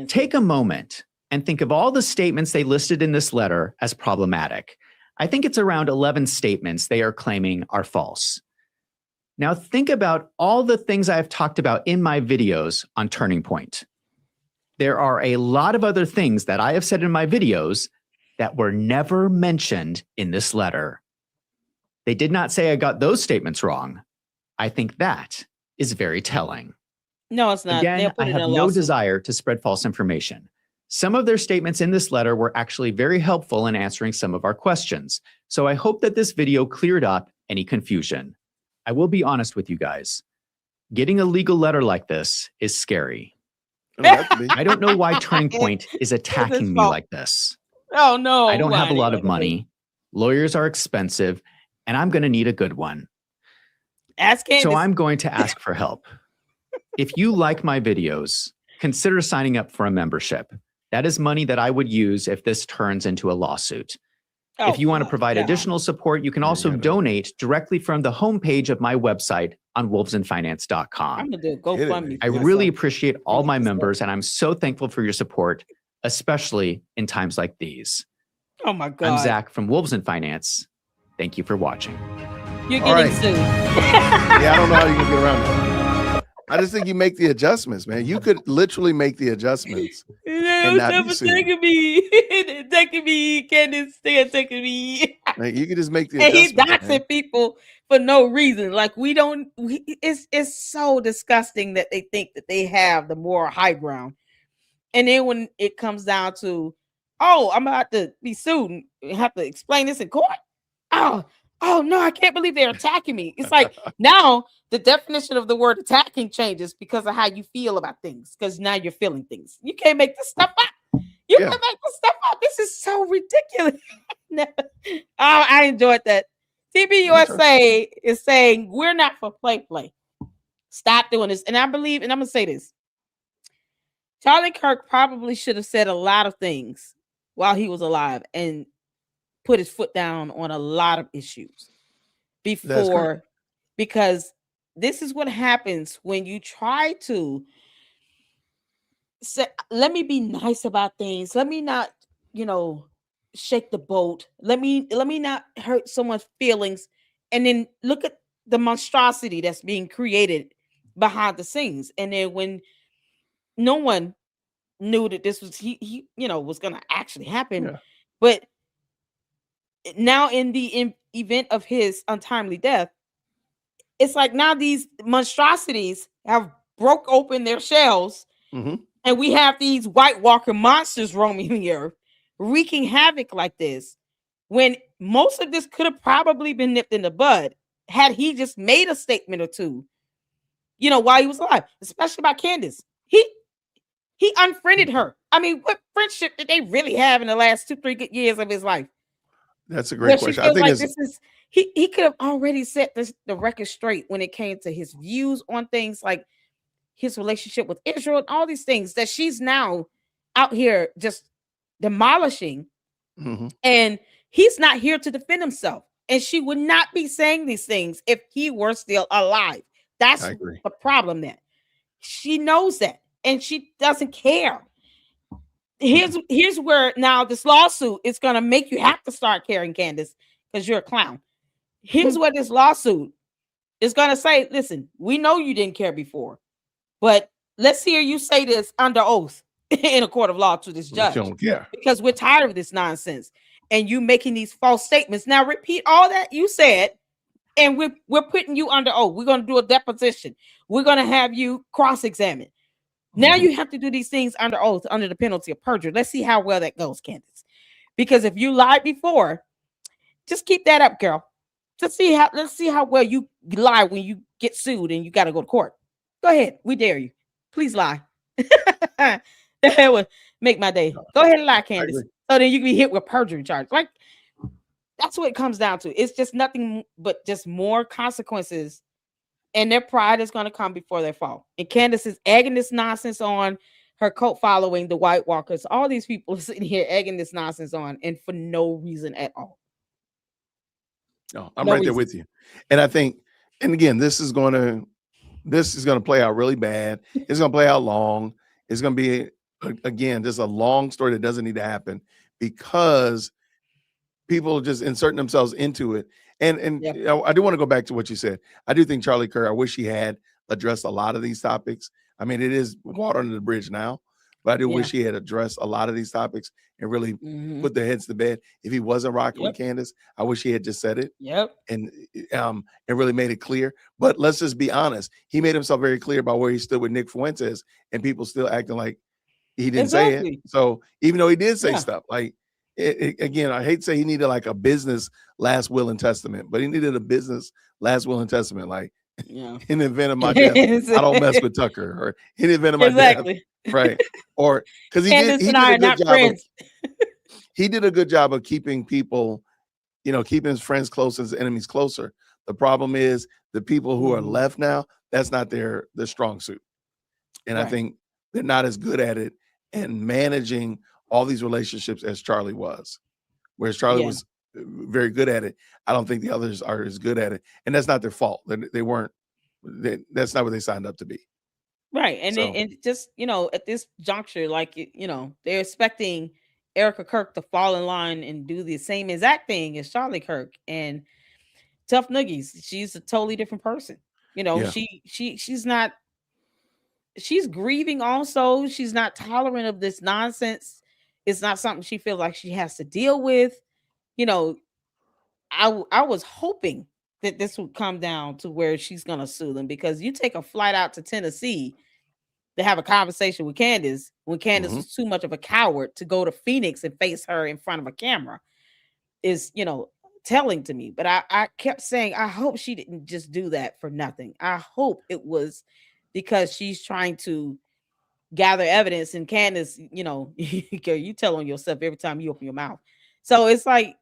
Take a moment and think of all the statements they listed in this letter as problematic. I think it's around 11 statements they are claiming are false. Now think about all the things I've talked about in my videos on Turning Point. There are a lot of other things that I have said in my videos that were never mentioned in this letter. They did not say I got those statements wrong. I think that is very telling. No, it's not. Again, I have no desire to spread false information. Some of their statements in this letter were actually very helpful in answering some of our questions. So I hope that this video cleared up any confusion. I will be honest with you guys. Getting a legal letter like this is scary. I don't know why Turning Point is attacking me like this. Oh, no. I don't have a lot of money. Lawyers are expensive, and I'm going to need a good one. Ask Candace. So I'm going to ask for help. If you like my videos, consider signing up for a membership. That is money that I would use if this turns into a lawsuit. If you want to provide additional support, you can also donate directly from the homepage of my website on wolvesandfinance.com. I'm going to do a GoFundMe. I really appreciate all my members, and I'm so thankful for your support, especially in times like these. Oh my God. I'm Zach from Wolves and Finance. Thank you for watching. You're getting sued. Yeah, I don't know how you can get around that. I just think you make the adjustments, man. You could literally make the adjustments. No, stop attacking me. Attacking me, Candace. Stay attacking me. Like you can just make the And he adjustment, man. doxing people for no reason. Like it's so disgusting that they think that they have the moral high ground. And then when it comes down to, oh, I'm about to be sued and have to explain this in court. Oh no, I can't believe they're attacking me. It's like now the definition of the word attacking changes because of how you feel about things. Because now you're feeling things. You can't make this stuff up. You Yeah. can make this stuff up. This is so ridiculous. Oh, I enjoyed that. TBUSA is saying we're not for play. Stop doing this. And I believe, and I'm gonna say this. Charlie Kirk probably should have said a lot of things while he was alive and put his foot down on a lot of issues before, because this is what happens when you try to say, let me be nice about things. Let me not, shake the boat. Let me not hurt someone's feelings. And then look at the monstrosity that's being created behind the scenes. And then when no one knew that this was he was going to actually happen, Yeah. but now in the event of his untimely death, it's like now these monstrosities have broke open their shells, and we have these White Walker monsters roaming the earth, wreaking havoc like this, when most of this could have probably been nipped in the bud had he just made a statement or two, while he was alive, especially about Candace. He unfriended her. I mean, what friendship did they really have in the last 2-3 good years of his life? That's a great question. I think like this is he could have already set the record straight when it came to his views on things like his relationship with Israel and all these things that she's now out here just demolishing. And he's not here to defend himself. And she would not be saying these things if he were still alive. That's the problem there. She knows that. And she doesn't care. Here's where now this lawsuit is going to make you have to start caring, Candace, because you're a clown. Here's what this lawsuit is going to say. Listen, we know you didn't care before, but let's hear you say this under oath in a court of law to this judge. Don't care. Because we're tired of this nonsense and you making these false statements. Now repeat all that you said, and we're putting you under oath. We're going to do a deposition. We're going to have you cross-examined. Now you have to do these things under oath, under the penalty of perjury. Let's see how well that goes, Candace. Because if you lied before, just keep that up, girl. Let's see how well you lie when you get sued and you got to go to court. Go ahead. We dare you. Please lie. That would make my day. Go ahead and lie, Candace. So then you can be hit with perjury charge. Like, that's what it comes down to. It's just nothing but just more consequences. And their pride is going to come before their fall. And Candace is egging this nonsense on her cult following, the White Walkers. All these people are sitting here egging this nonsense on, and for no reason at all. No, I'm right there with you. And I think, and again, this is going to play out really bad. It's going to play out long. It's going to be, again, just a long story that doesn't need to happen because people just inserting themselves into it. And I do want to go back to what you said. I do think Charlie Kirk, I wish he had addressed a lot of these topics. I mean, it is water under the bridge now, but I do wish he had addressed a lot of these topics and really put their heads to bed. If he wasn't rocking with Candace, I wish he had just said it. And really made it clear. But let's just be honest. He made himself very clear about where he stood with Nick Fuentes, and people still acting like he didn't say it. So even though he did say stuff, like, again, I hate to say he needed like a business last will and testament, but he needed a business last will and testament. Like, in the event of my death, I don't mess with Tucker, or in the event of my death, right? Or because he did a good job. He did a good job of keeping people, keeping his friends close, his enemies closer. The problem is the people who are left now, that's not their strong suit. And I think they're not as good at it and managing all these relationships as Charlie was. Whereas Charlie was very good at it, I don't think the others are as good at it. And that's not their fault. They weren't, that's not what they signed up to be. Right. And and just, at this juncture, like, they're expecting Erica Kirk to fall in line and do the same exact thing as Charlie Kirk. And tough noogies, she's a totally different person. She's not, she's grieving also. She's not tolerant of this nonsense. It's not something she feels like she has to deal with. I was hoping that this would come down to where she's gonna sue them, because you take a flight out to Tennessee to have a conversation with Candace when Candace was too much of a coward to go to Phoenix and face her in front of a camera is, telling to me. But I kept saying, I hope she didn't just do that for nothing. I hope it was because she's trying to gather evidence. And Candace, you tell on yourself every time you open your mouth. So it's like,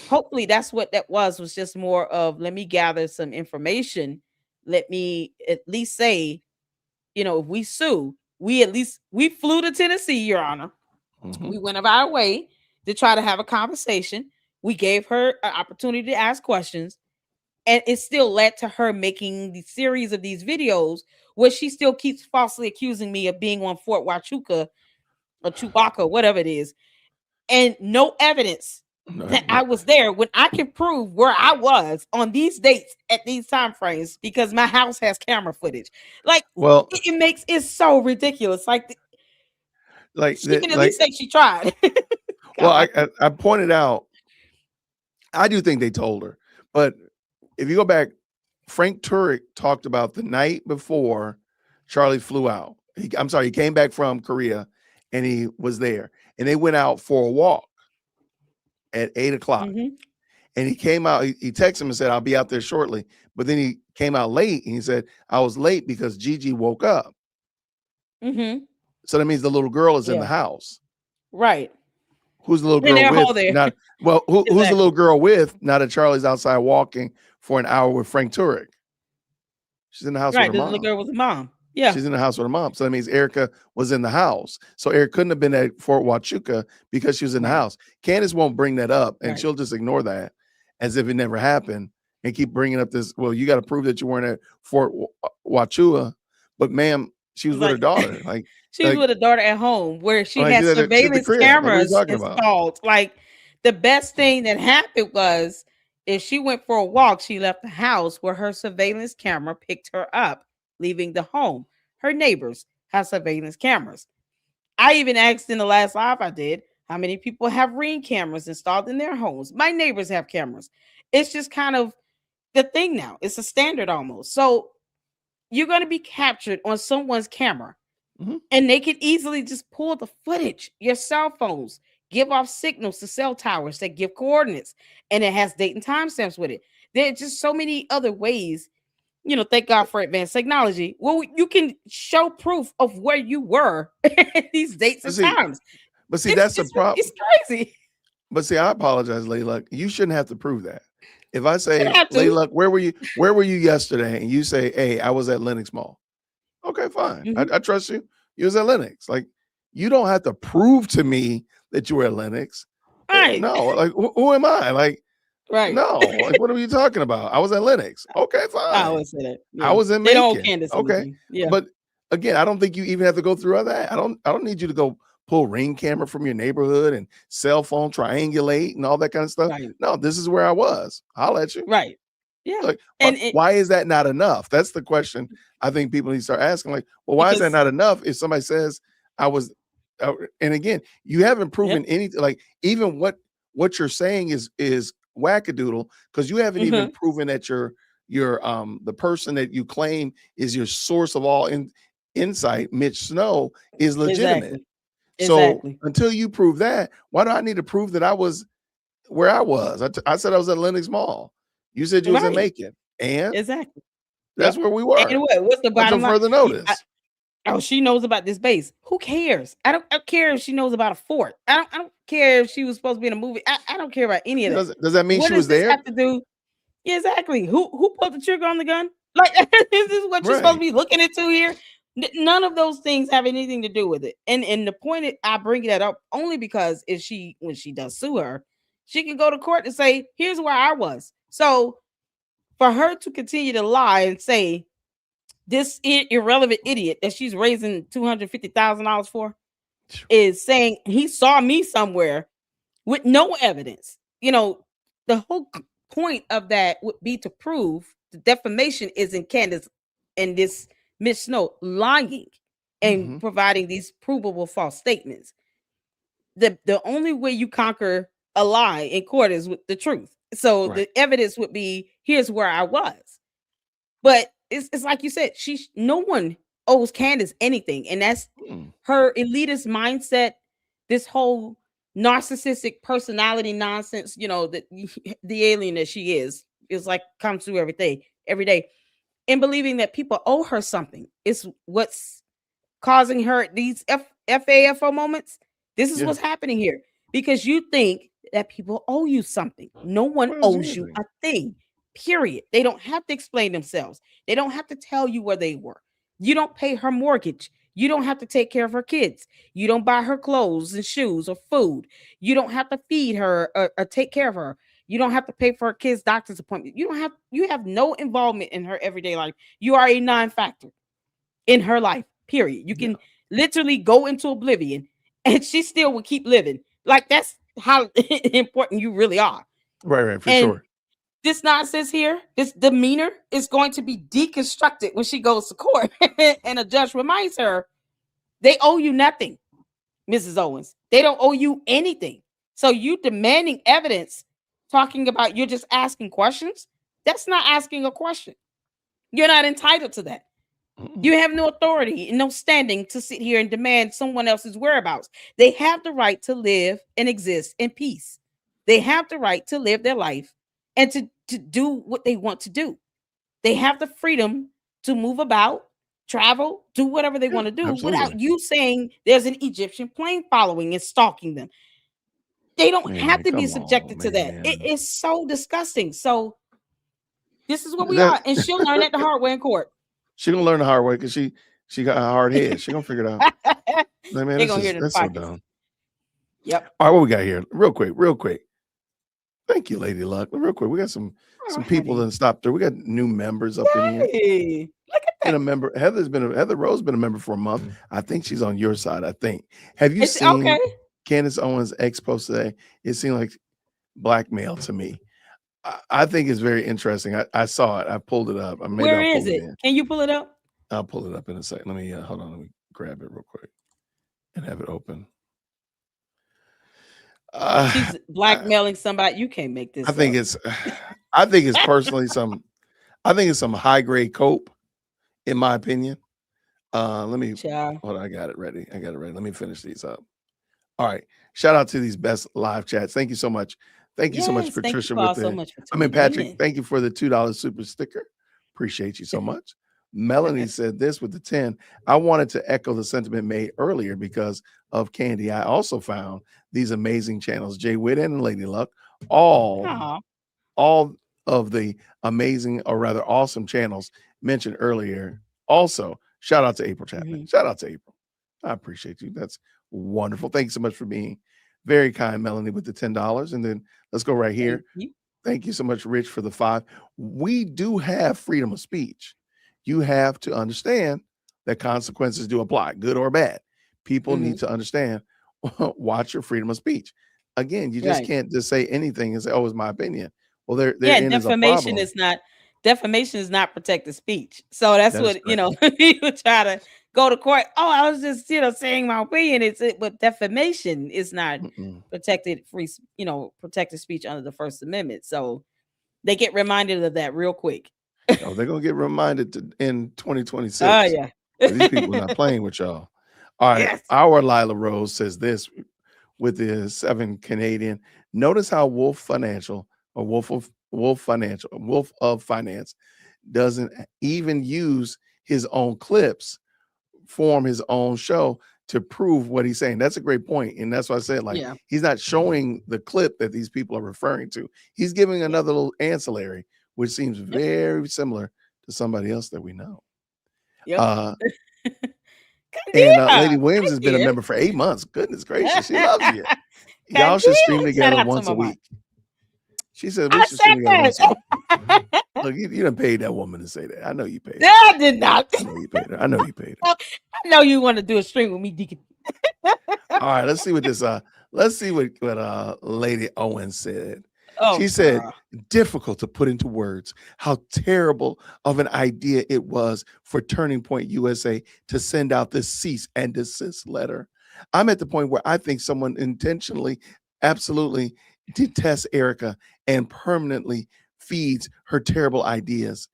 hopefully that's what that was just more of, let me gather some information. Let me at least say, if we sue, we flew to Tennessee, Your Honor. We went of our way to try to have a conversation. We gave her an opportunity to ask questions, and it still led to her making the series of these videos where she still keeps falsely accusing me of being on Fort Huachuca or Chewbacca, whatever it is, and no evidence that I was there, when I can prove where I was on these dates at these time frames because my house has camera footage. Like, Well, it's so ridiculous. Like she can at least say she tried. Well, I pointed out, I do think they told her, but if you go back, Frank Turek talked about the night before Charlie flew out. He came back from Korea and he was there, and they went out for a walk at 8:00. And he came out, he texted him and said, I'll be out there shortly. But then he came out late and he said, I was late because Gigi woke up. So that means the little girl is in the house. Right. Who's the little girl with? Who's the little girl with now that Charlie's outside walking for an hour with Frank Turek? She's in the house with her mom. The girl with the mom. Yeah. She's in the house with her mom. So that means Erica was in the house. So Erica couldn't have been at Fort Huachuca because she was in the house. Candace won't bring that up, and she'll just ignore that as if it never happened and keep bringing up this, well, you got to prove that you weren't at Fort Huachuca. But ma'am, she was with her daughter. She was with a daughter at home where she had surveillance cameras installed. Like, the best thing that happened was, if she went for a walk, she left the house where her surveillance camera picked her up, leaving the home. Her neighbors have surveillance cameras. I even asked in the last live I did, how many people have Ring cameras installed in their homes? My neighbors have cameras. It's just kind of the thing now. It's a standard almost. So you're going to be captured on someone's camera, and they can easily just pull the footage. Your cell phones give off signals to cell towers that give coordinates, and it has date and timestamps with it. There are just so many other ways. Thank God for advanced technology. Well, you can show proof of where you were at these dates and times. But see, that's the problem. It's crazy. But see, I apologize, Layla. You shouldn't have to prove that. If I say, Layla, where were you? Where were you yesterday? And you say, hey, I was at Lenox Mall. Okay, fine. I trust you. You was at Lenox. Like, you don't have to prove to me that you were at Lenox. Right. No, like, who am I? Like, no, like, what are you talking about? I was at Lenox. Okay, fine. I always say that. Yeah. I was in Macon. Macon. Candace. Okay. Yeah. But again, I don't think you even have to go through all that. I don't need you to go pull Ring camera from your neighborhood and cell phone triangulate and all that kind of stuff. Right. No, this is where I was. I'll let you. Right. Yeah. Like, why is that not enough? That's the question I think people need to start asking. Like, well, why is that not enough? If somebody says I was, and again, you haven't proven anything. Like, even what you're saying is wackadoodle, because you haven't even proven that you're the person that you claim is your source of all insight, Mitch Snow, is legitimate. So until you prove that, why do I need to prove that I was where I was? I said I was at Lenox Mall. You said you was in Macon, and that's where we were. And what's the bottom line? Further notice. She knows about this base. Who cares? I don't care if she knows about a fort. I don't care if she was supposed to be in a movie. I don't care about any of that. Does that mean she was there? Have to do? Yeah, exactly. Who pulled the trigger on the gun? Like, this is what you're supposed to be looking into here. None of those things have anything to do with it. And the point I bring that up only because when she does sue her, she can go to court and say, here's where I was. So for her to continue to lie and say this irrelevant idiot that she's raising $250,000 for is saying he saw me somewhere with no evidence. The whole point of that would be to prove the defamation is in Candace and this Miss Snow lying and providing these provable false statements. The only way you conquer a lie in court is with the truth. So Right. the evidence would be, here's where I was. But it's like you said, no one owes Candace anything. And that's her elitist mindset, this whole narcissistic personality nonsense, that the alien that she is like comes through every day. And believing that people owe her something is what's causing her these FAFO moments. This is what's happening here, because you think that people owe you something. No one owes you a thing, period. They don't have to explain themselves. They don't have to tell you where they were. You don't pay her mortgage. You don't have to take care of her kids. You don't buy her clothes and shoes or food. You don't have to feed her or take care of her. You don't have to pay for her kids' doctor's appointment. You have no involvement in her everyday life. You are a non-factor in her life, period. You can literally go into oblivion and she still will keep living. Like, that's how important you really are. Right, for sure. This nonsense here, this demeanor is going to be deconstructed when she goes to court. And a judge reminds her, they owe you nothing, Mrs. Owens. They don't owe you anything. So you demanding evidence, talking about you're just asking questions, that's not asking a question. You're not entitled to that. You have no authority and no standing to sit here and demand someone else's whereabouts. They have the right to live and exist in peace. They have the right to live their life and to do what they want to do. They have the freedom to move about, travel, do whatever they want to do without you saying there's an Egyptian plane following and stalking them. They don't have to be subjected to that. It is so disgusting. So this is what we are. And she'll learn that the hard way in court. She's gonna learn the hard way because she got a hard head. She's gonna figure it out. Man, that's so dumb. Yep. All right, what we got here? Real quick. Thank you, Lady Luck. Real quick, we got some people that stopped through. We got new members up in here. Look at that. And a member, Heather Rose been a member for a month. I think she's on your side. I think. Have you seen Candace Owens' ex post today? It seemed like blackmail to me. I think it's very interesting. I saw it. I pulled it up. Where is it? Can you pull it up? I'll pull it up in a second. Let me hold on. Let me grab it real quick and have it open. She's blackmailing somebody. You can't make this. I think it's personally some high grade cope, in my opinion. Let me hold on. I got it ready. Let me finish these up. All right. Shout out to these best live chats. Thank you so much. Thank you so much, Patricia. Patrick, thank you for the $2 super sticker. Appreciate you so much. Melanie said this with the 10. I wanted to echo the sentiment made earlier because of Candy. I also found these amazing channels, Jay Witten and Lady Luck, all of the amazing, or rather awesome channels mentioned earlier. Also, shout out to April Chapman. Shout out to April. I appreciate you. That's wonderful. Thank you so much for being very kind, Melanie, with the $10. And then let's go right here. Thank you so much, Rich, for the 5. We do have freedom of speech. You have to understand that consequences do apply, good or bad. People need to understand, watch your freedom of speech. Again, you just can't just say anything and say, oh, it's my opinion. Well, defamation is not protected speach. So that's what, people try to go to court. Oh, I was just, saying my opinion. But defamation is not protected speech under the First Amendment. So they get reminded of that real quick. Oh, they're gonna get reminded in 2026. Oh yeah. These people are not playing with y'all. All right. Our Lila Rose says this with the 7 Canadian. Notice how Wolf of Finance doesn't even use his own clips, form his own show to prove what he's saying. That's a great point. And that's why I said, he's not showing the clip that these people are referring to. He's giving another little ancillary, which seems very similar to somebody else that we know. Lady Williams has been a member for 8 months. Goodness gracious, she loves you. Y'all should stream together once a week. She said we should stream together once a week. Look, you done paid that woman to say that. I know you paid her. I did not. I know you paid her. I know you paid her. I know you want to do a stream with me, Deacon. All right, let's see what Lady Owens said. She said, difficult to put into words how terrible of an idea it was for Turning Point USA to send out this cease and desist letter. I'm at the point where I think someone intentionally, absolutely detests Erica and permanently feeds her terrible ideas.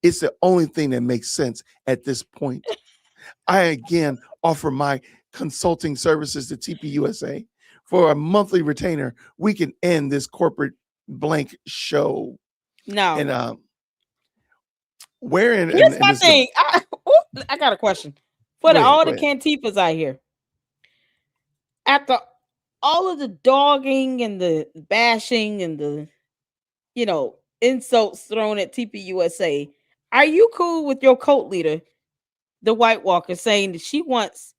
It's the only thing that makes sense at this point. I again offer my consulting services to TPUSA. For a monthly retainer, we can end this corporate blank show. No. And where in Here's my this thing. I got a question for all the Cantifas out here. After all of the dogging and the bashing and the, insults thrown at TPUSA, are you cool with your cult leader, the White Walker, saying that she wants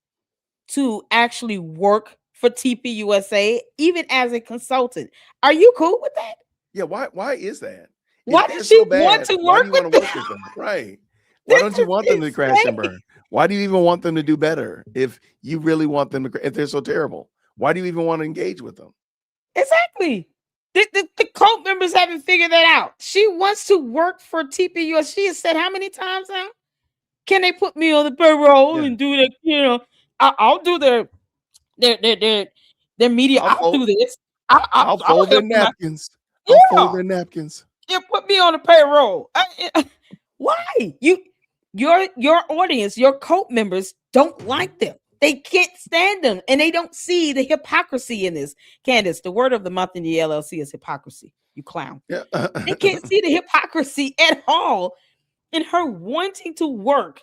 to actually work for TPUSA, even as a consultant? Are you cool with that? Yeah, why is that? Why does she want to work with them? Right. Why don't you want them to crash and burn? Why do you even want them to do better if you really want them to, if they're so terrible? Why do you even want to engage with them? Exactly. The cult members haven't figured that out. She wants to work for TPUSA. She has said how many times now? Can they put me on the payroll and do that? I'll do their media. I'll do this. I'll fold their napkins. I'll fold their napkins. Yeah, put me on the payroll. Why? Your audience, your cult members don't like them. They can't stand them, and they don't see the hypocrisy in this. Candace, the word of the month in the LLC is hypocrisy. You clown. Yeah. They can't see the hypocrisy at all in her wanting to work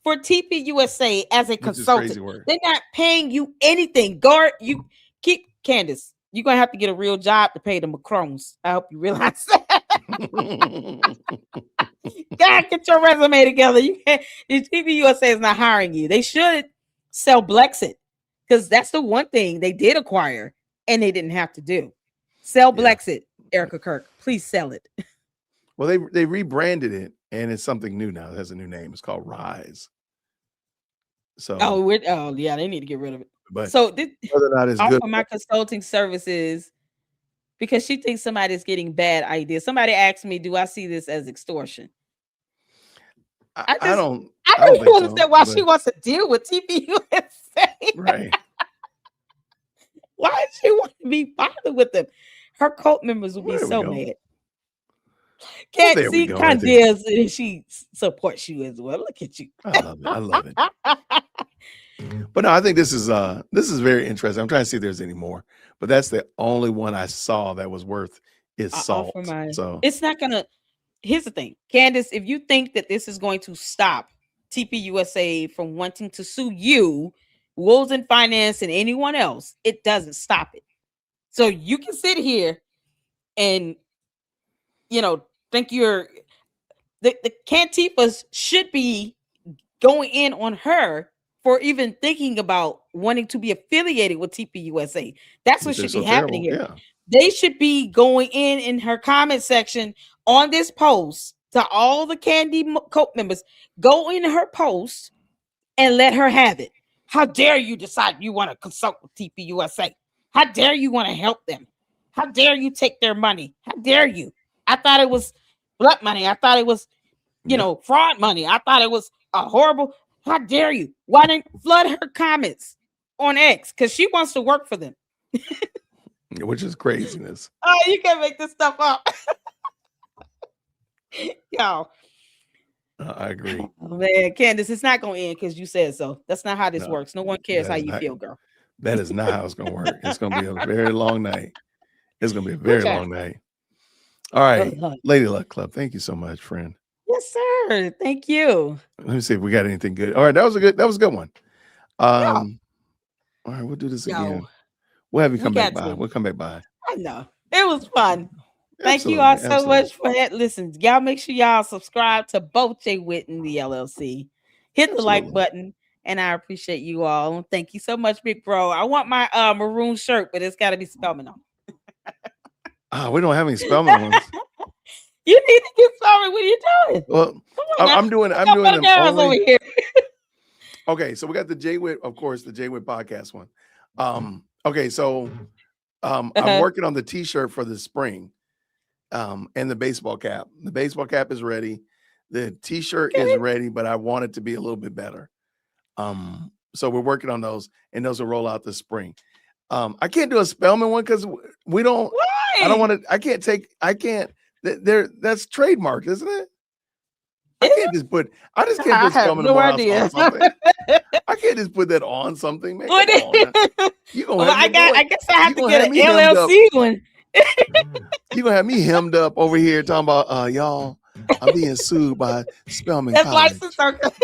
for TPUSA as a consultant. They're not paying you anything. Guard, you keep Candace. You're gonna have to get a real job to pay the Macrons. I hope you realize that. God, get your resume together. You can't. TPUSA is not hiring you. They should sell Blexit, because that's the one thing they did acquire and they didn't have to do. Sell Blexit, Erica Kirk. Please sell it. Well, they rebranded it, and it's something new now. It has a new name. It's called Rise. So yeah, they need to get rid of it. But so whether or not it's good for my consulting services, because she thinks somebody's getting bad ideas. Somebody asked me, do I see this as extortion? I don't understand why she wants to deal with TPUSA. Right. Why does she want to be bothered with them? Her cult members will be so mad. Can't see Candace, and she supports you as well. Look at you. I love it. But no, I think this is very interesting. I'm trying to see if there's any more, but that's the only one I saw that was worth its salt. So it's not gonna. Here's the thing, Candace, if you think that this is going to stop TPUSA from wanting to sue you, Wolves in Finance, and anyone else, it doesn't stop it. So you can sit here and, think the Cantifas should be going in on her for even thinking about wanting to be affiliated with TPUSA. That's what should be happening here. Yeah. They should be going in her comment section on this post to all the Candy cult members. Go in her post and let her have it. How dare you decide you want to consult with TPUSA? How dare you want to help them? How dare you take their money? How dare you? I thought it was blood money. I thought it was, fraud money. I thought it was a horrible. How dare you? Why didn't flood her comments on X? Because she wants to work for them. Which is craziness. Oh, you can't make this stuff up. Yo. I agree. Oh, man, Candace, it's not going to end because you said so. That's not how this works. No one cares how you feel, girl. That is not how it's going to work. It's going to be a very long night. It's going to be a very long night. All right. Lady Luck Club, thank you so much, friend. Yes, sir. Thank you. Let me see if we got anything good. All right. That was a good one. All right. We'll do this again. We'll have you come back by. We'll come back by. I know. It was fun. Thank you all so much for that. Listen, y'all make sure y'all subscribe to both Jay Witt and the LLC. Hit the like button, and I appreciate you all. Thank you so much, big bro. I want my maroon shirt, but it's got to be Spellman on. We don't have any Spellman ones. You need to get Spellman. What are you doing? Well, I'm doing them over here. Okay, so we got the Jay Witt, of course, the Jay Witt podcast one. Okay, so I'm working on the T-shirt for the spring. And the baseball cap. The baseball cap is ready. The T-shirt is ready, but I want it to be a little bit better. So we're working on those, and those will roll out this spring. I can't do a Spellman one because we don't. Why? I don't want to. I can't. That's trademark, isn't it? I can't just put. I just can't I put have Spelman no Morehouse idea. on something. I can't just put that on something, man. Come on now. You gonna Well, have your boy. I guess I have You to gonna get have an me hemmed up. LLC one. You gonna have me hemmed up over here talking about y'all. I'm being sued by Spelman That's College. license.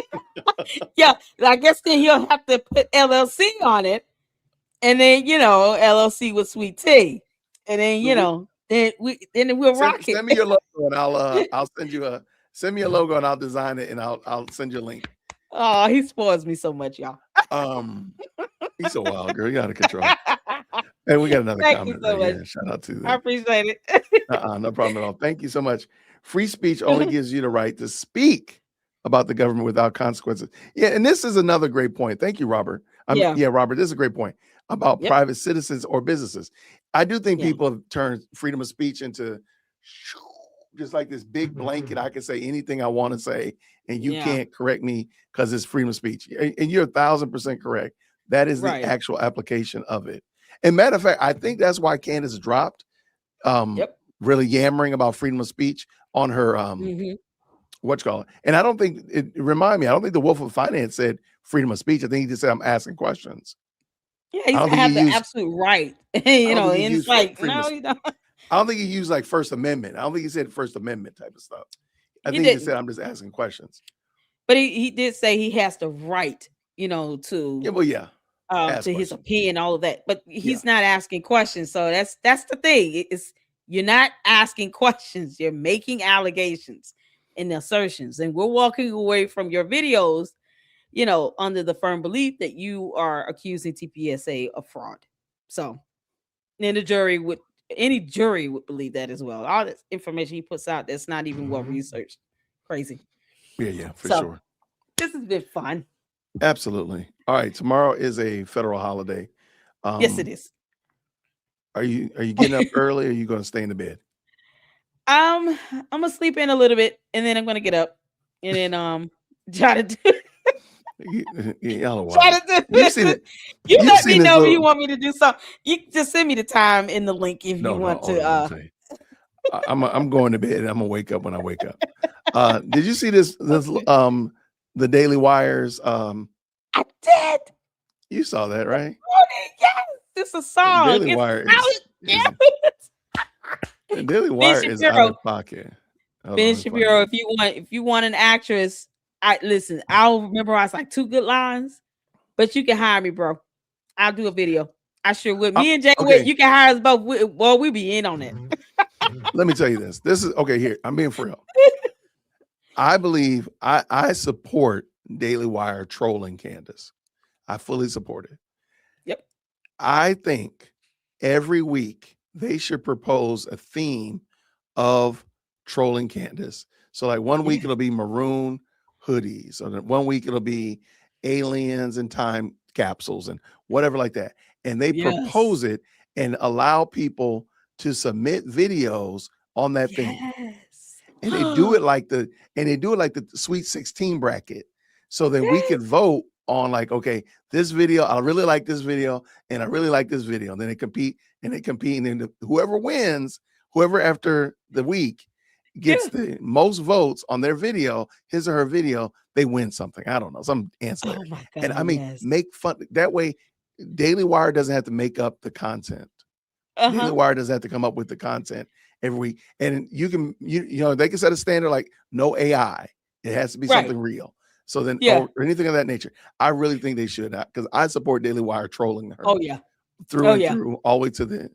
Yeah, I guess then he'll have to put LLC on it, and then LLC with Sweet Tea, and then then we'll rock it. Send me your logo and I'll send me a logo and I'll design it and I'll send you a link. Oh, he spoils me so much, y'all. He's so wild, girl. You out of control. And we got another Thank comment you so right much. here. Shout out to I that. appreciate it. No problem at all. Thank you so much. Free speech only gives you the right to speak about the government without consequences. Yeah, and this is another great point. Thank you, Robert. Yeah. Robert, this is a great point about private citizens or businesses. I do think people have turned freedom of speech into just like this big blanket. I can say anything I want to say, and you can't correct me because it's freedom of speech. And you're 1,000% correct. That is the actual application of it. And matter of fact, I think that's why Candace dropped really yammering about freedom of speech on her and I don't think I don't think the Wolf of Finance said freedom of speech. I think he just said I'm asking questions. Yeah, he's have the absolute right. And it's like, no, you don't. I don't think he used like First Amendment. I don't think he said First Amendment type of stuff. I think he just said I'm just asking questions. But he did say he has the right, to to his opinion, all of that. But he's not asking questions. So that's the thing. You're not asking questions. You're making allegations and assertions. And we're walking away from your videos, under the firm belief that you are accusing TPSA of fraud. So then any jury would believe that as well. All this information he puts out that's not even well researched. Crazy. Yeah, for sure. This has been fun. Absolutely. All right. Tomorrow is a federal holiday. Yes, it is. Are you getting up early or are you going to stay in the bed? I'm gonna sleep in a little bit and then I'm gonna get up and then try to do Y'all are wild. try to do You've seen it. You let me know if you want me to do something. You just send me the time in the link if you want to. I'm going to bed and I'm gonna wake up when I wake up. Did you see this the Daily Wire's I did. You saw that, right? Yes, it's a song. Daily Wire Daily Wire is out of pocket. Ben Shapiro, if you want an actress, I'll memorize like 2 good lines, but you can hire me, bro. I'll do a video. I sure would. Me and Jay, you can hire us both. Well, we be in on it. Let me tell you this. This is okay. Here, I'm being for real. I believe I support Daily Wire trolling Candace. I fully support it. Yep. I think every week they should propose a theme of trolling Candace. So like one week it'll be maroon hoodies, or one week it'll be aliens and time capsules and whatever like that. And they propose it and allow people to submit videos on that thing. And they do it like the Sweet 16 bracket. So then we could vote on like, okay, this video, I really like this video, and I really like this video. And then they compete, and then whoever wins, whoever after the week gets the most votes on their video, his or her video, they win something. I don't know, some ancillary. Oh my God, and I mean, make fun that way. Daily Wire doesn't have to make up the content. Daily Wire doesn't have to come up with the content every week. And you can, they can set a standard like no AI. It has to be something real. So then, or anything of that nature. I really think they should, because I support Daily Wire trolling her. Oh yeah, through all the way to the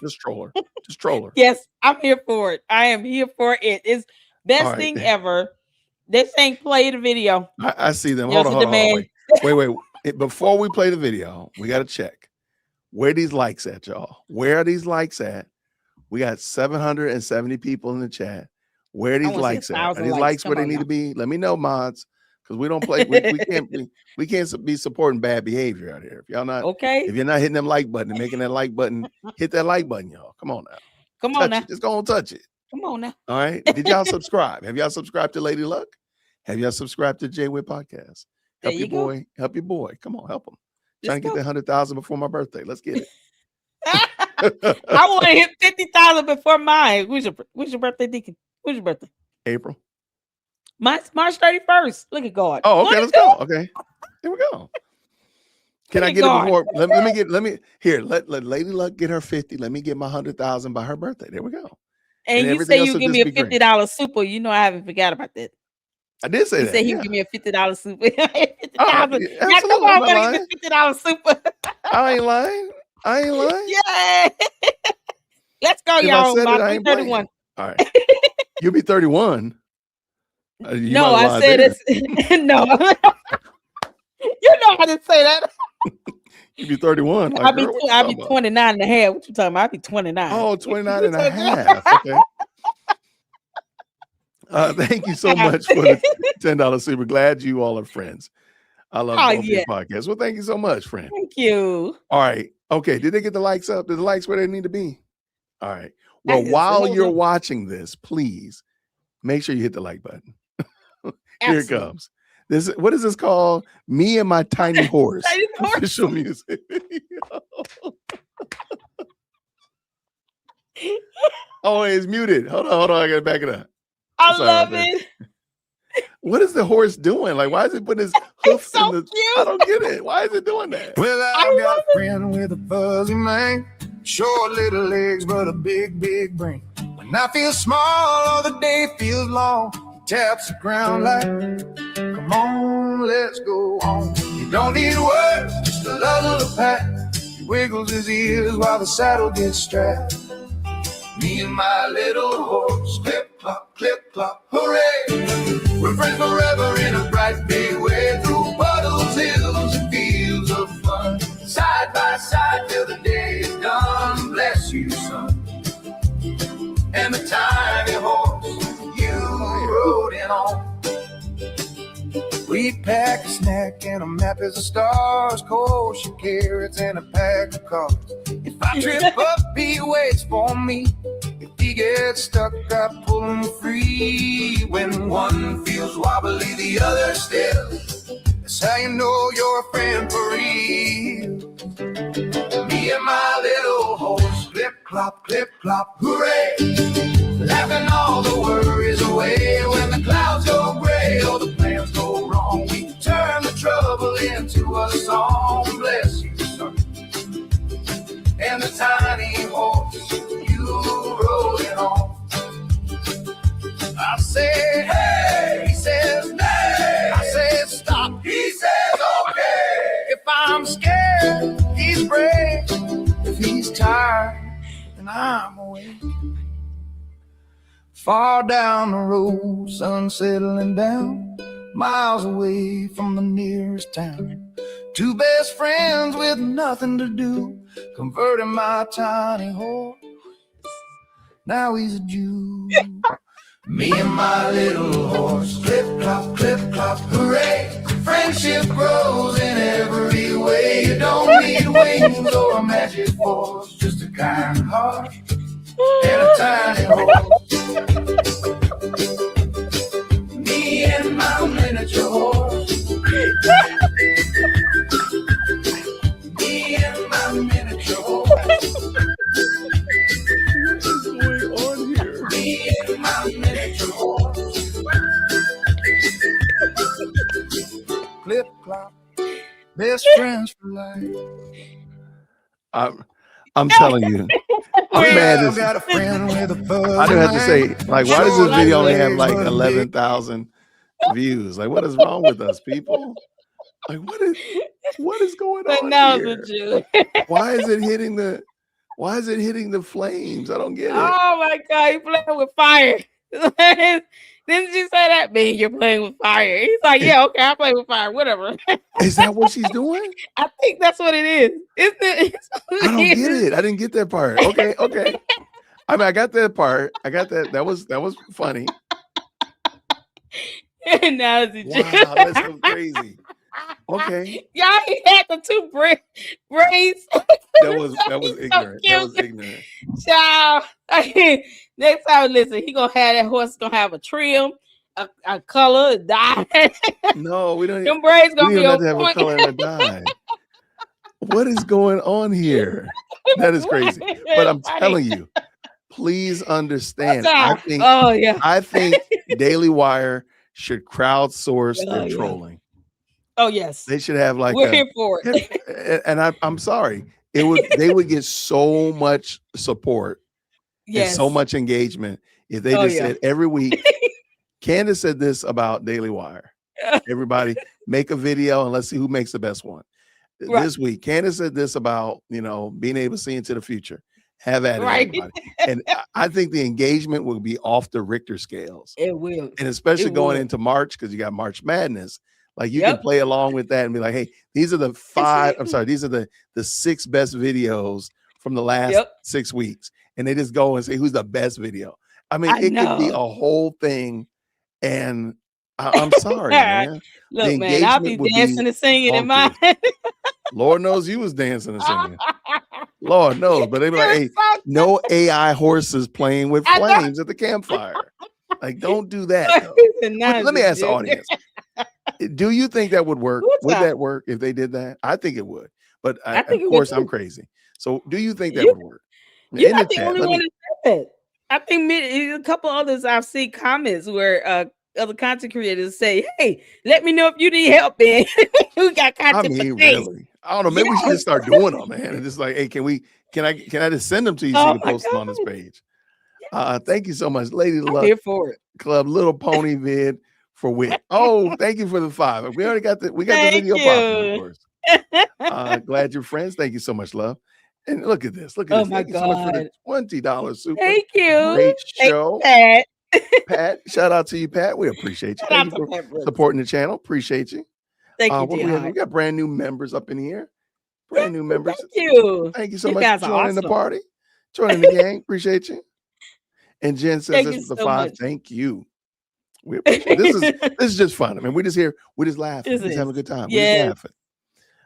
just troll her. Yes, I'm here for it. I am here for it. It's best thing ever. This ain't play the video. I see them. Hold on. Wait. Before we play the video, we got to check where these likes at, y'all. Where are these likes at? We got 770 people in the chat. Where are these likes at? Are these likes where they need to be? Let me know, mods, because we don't play. we can't be supporting bad behavior out here. If y'all not if you're not hitting them like button and making that like button, hit that like button, y'all. Come on now. Come on now. Just go and touch it. Come on now. All right. Did y'all subscribe? Have y'all subscribed to Lady Luck? Have y'all subscribed to Jay Witt Podcast? Help your boy. Help your boy. Come on, help him. Trying to get that 100,000 before my birthday. Let's get it. I want to hit 50,000 before mine. When's your birthday, Deacon? When's your birthday? April. Mine's March 31st. Look at God. Oh, okay, let's go. Okay, here we go. Can I get it before? Let Lady Luck get her 50. Let me get my 100,000 by her birthday. There we go. And you say you give me a $50 super. You know I haven't forgot about that. I did say you that. Say he yeah. give me a $50 super. 50,000. Yeah, now come on, I'm get $50 super. I ain't lying. Yeah. Let's go, If y'all. I'm 31. All right. You'll be 31. No, I said it's no. You know I didn't say that. You'll be 31. Like, I'll be 29 and a half. What you talking about? I'll be 29. Oh, 29 and a half. Okay. Thank you so much for the $10 super. Glad you all are friends. I love both your podcasts. Well, thank you so much, friend. Thank you. All right. Okay. Did they get the likes up? Did the likes where they need to be? All right. Well, while you're watching this, please make sure you hit the like button. Here it comes. What is this called? Me and My Tiny Horse. Official music video. Oh, it's muted. Hold on. I gotta back it up. I love it. What is the horse doing? Like, why is it putting his hoof in the? Cute. I don't get it. Why is it doing that? Well, I've got a friend with a fuzzy mane, short little legs, but a big, big brain. When I feel small, or the day feels long, he taps the ground like, come on, let's go on. You don't need words, just a little pat. He wiggles his ears while the saddle gets strapped. Me and my little horse, clip clop, hooray! We're friends forever in a bright big way, through puddles, hills, and fields of fun. Side by side till the day is done. Bless you, son. And the tiny horse you rode in on. We pack a snack and a map as the stars, kosher carrots and a pack of cards. If I trip up, he waits for me. If he gets stuck, I pull him free. When one feels wobbly, the other still. That's how you know you're a friend for real. Me and my little horse, clip clop, hooray! Laughing all the worries away. When the clouds go gray or the plans go wrong, we can turn the trouble into a song. Bless you, son. And the tiny horse you rolling on. I say, hey, he says, nay. I say, stop, he says, okay. If I'm scared, he's brave. If he's tired, then I'm awake. Far down the road, sun settling down, miles away from the nearest town. Two best friends with nothing to do, converting my tiny horse. Now he's a Jew. Me and my little horse, clip clop, hooray! Friendship grows in every way. You don't need wings or a magic force, just a kind heart and a tiny horse. Me and my miniature horse. Me and my miniature horse. What is going on here? Me and my miniature horse. Clip clop, best friends for life. I'm telling you, I'm mad. I've got a friend with a buzz. I do have to say, like, why does this video only have like 11,000 views? Like, what is wrong with us, people? Like, what is going on here? Why is it hitting the flames? I don't get it. Oh my God, you're playing with fire. Didn't you say that? Man, you're playing with fire. He's like, yeah, okay, I play with fire, whatever. Is that what she's doing? I think that's what it is. Isn't it? I don't get it. I didn't get that part. Okay. I mean, I got that part. I got that. That was funny. And now it's a Wow, that's so crazy. Okay. Y'all, he had the two braids. That was ignorant. That was ignorant. Child. Next time, listen, he gonna have that horse gonna have a trim, a color, a dye. No, we don't. Them braids gonna be have on to have point. a color and a dye. What is going on here? That is crazy. But I'm telling you, please understand. Oh yeah. I think Daily Wire should crowdsource Oh, their yeah. trolling. Oh yes. They should have like We're here for it. and I'm sorry. They would get so much support and so Yes. much engagement if they just said every week. Candace said this about Daily Wire. Everybody make a video and let's see who makes the best one. Right. This week, Candace said this about, being able to see into the future. Have at it, Right. everybody. And I think the engagement will be off the Richter scales. It will. And especially It going will. into March, because you got March Madness. Like you can play along with that and be like, hey, these are the these are the 6 best videos from the last 6 weeks. And they just go and say, who's the best video? I mean, it could be a whole thing. And I'm sorry, man. Look, man, I'll be dancing and singing in mine. Lord knows you was dancing and singing. Lord knows. But they be like, hey, no AI horses playing with flames at the campfire. Like, don't do that. Let me ask the audience. Do you think that would work? Would that work if they did that? I think it would. But of course, I'm crazy. So do you think that would work? You're not the only one that said that. I think a couple others I've seen comments where other content creators say, hey, let me know if you need help, man. We got content for days. Really? I don't know. Maybe we should just start doing them, man. And just like, hey, can I just send them to you so you can post them on this page? Thank you so much, Lady Luck here for it. Club, Little Pony Vid for wit. Oh, thank you for the 5. We already got the video popping, of course. Glad you're friends. Thank you so much, love. And look at this. Look at this. Thank you so much for the $20 super. Thank you. Great show. Pat. Pat, shout out to you, Pat. We appreciate you. Thank you for supporting the channel. Appreciate you. Thank you, we got brand new members up in here. Brand new members. Thank you. Thank you so much for joining the party. Joining the gang. Appreciate you. And Jen says this is the 5. Thank you. We appreciate it. This is just fun. I mean, we just laugh. We just have a good time. We just laugh.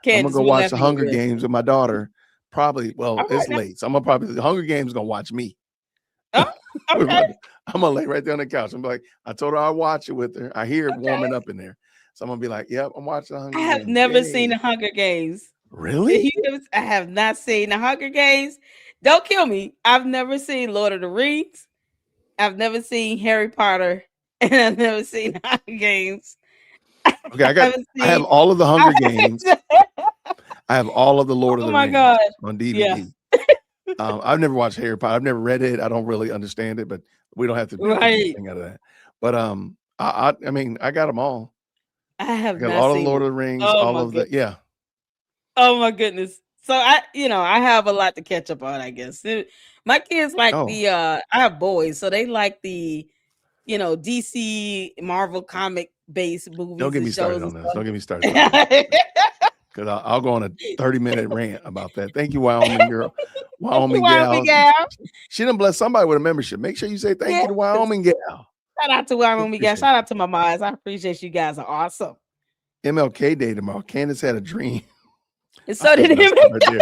I'm gonna go watch the Hunger Games with my daughter. Probably, it's late. So the Hunger Games gonna watch me. Oh, okay. I'm gonna lay right there on the couch. I'm like, I told her I'd watch it with her. I hear it warming up in there. So I'm gonna be like, yep, I'm watching the Hunger Games. I have never seen the Hunger Games. Really? I have not seen the Hunger Games. Don't kill me. I've never seen Lord of the Rings. I've never seen Harry Potter. And I've never seen the Hunger Games. Okay, I have all of the Hunger Games. I have all of the Lord of the Rings on DVD. Yeah. I've never watched Harry Potter. I've never read it. I don't really understand it, but we don't have to do anything out of that. But I mean, I got them all. I have got all of the Lord of the Rings, all of the Oh my goodness. So I have a lot to catch up on, I guess. My kids like I have boys, so they like the DC Marvel comic based movies. Don't get me started on this. Don't get me started. Because I'll go on a 30-minute rant about that. Thank you, Wyoming girl. Wyoming gal. She done bless somebody with a membership. Make sure you say thank you to Wyoming gal. Shout out to Wyoming gal. Shout out to my moms. I appreciate you guys. Are awesome. MLK Day tomorrow. Candace had a dream. And so did MLK.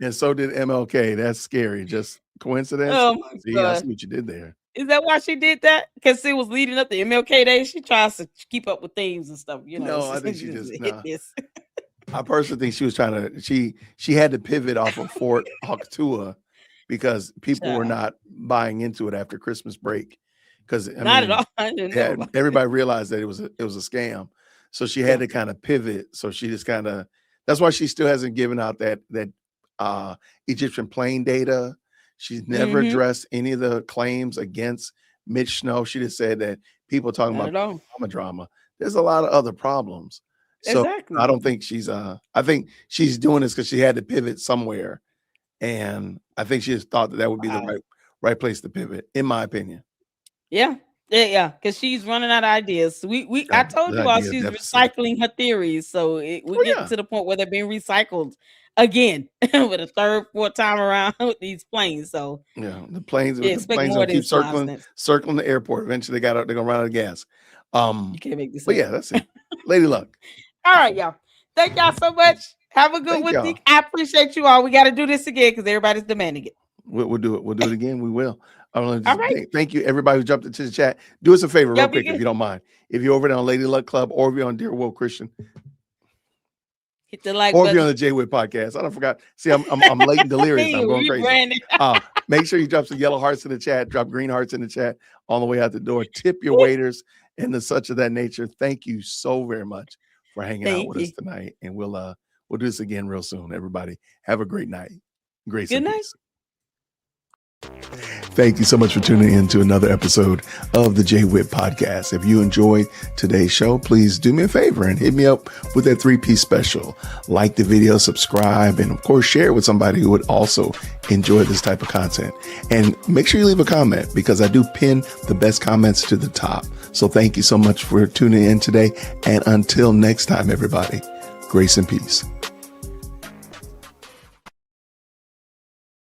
And so did MLK. That's scary. Just coincidence. Oh my God. I see what you did there. Is that why she did that? Because it was leading up to MLK Day. She tries to keep up with themes and stuff. No, I think she just hit this. I personally think she was trying to. She had to pivot off of Fort Octua because people were not buying into it after Christmas break. Because not at all. I didn't know everybody realized that it was a scam, so she had to kind of pivot. So she just kind of. That's why she still hasn't given out that Egyptian plane data. She's never addressed any of the claims against Mitch Snow. She just said that people talking about drama. There's a lot of other problems. So I don't think she's I think she's doing this because she had to pivot somewhere. And I think she just thought that would be the right place to pivot, in my opinion. Yeah. Because she's running out of ideas. I told you all she's recycling her theories. So we're getting to the point where they're being recycled again with a third, fourth time around with these planes. So the planes will keep circling the airport. Eventually they're gonna run out of gas. You can't make this. But that's it. Lady Luck. All right, y'all. Thank y'all so much. Have a good week. I appreciate you all. We got to do this again because everybody's demanding it. We'll do it. We'll do it again. We will. All right. Thank you, everybody who jumped into the chat. Do us a favor, real quick, if you don't mind. If you're over there on Lady Luck Club or if you're on Dear Will Christian, Hit the like or if button. you're on the Jay Witt podcast. I don't forgot. See, I'm late and delirious. I'm going crazy. Rebranding. Make sure you drop some yellow hearts in the chat, drop green hearts in the chat on the way out the door. Tip your waiters and the such of that nature. Thank you so very much for hanging out with us tonight. And we'll do this again real soon. Everybody, have a great night. Grace and peace. Thank you so much for tuning in to another episode of the Jay Witt podcast. If you enjoyed today's show, please do me a favor and hit me up with that 3-piece special. Like the video, subscribe, and of course, share it with somebody who would also enjoy this type of content. And make sure you leave a comment because I do pin the best comments to the top. So thank you so much for tuning in today. And until next time, everybody, grace and peace.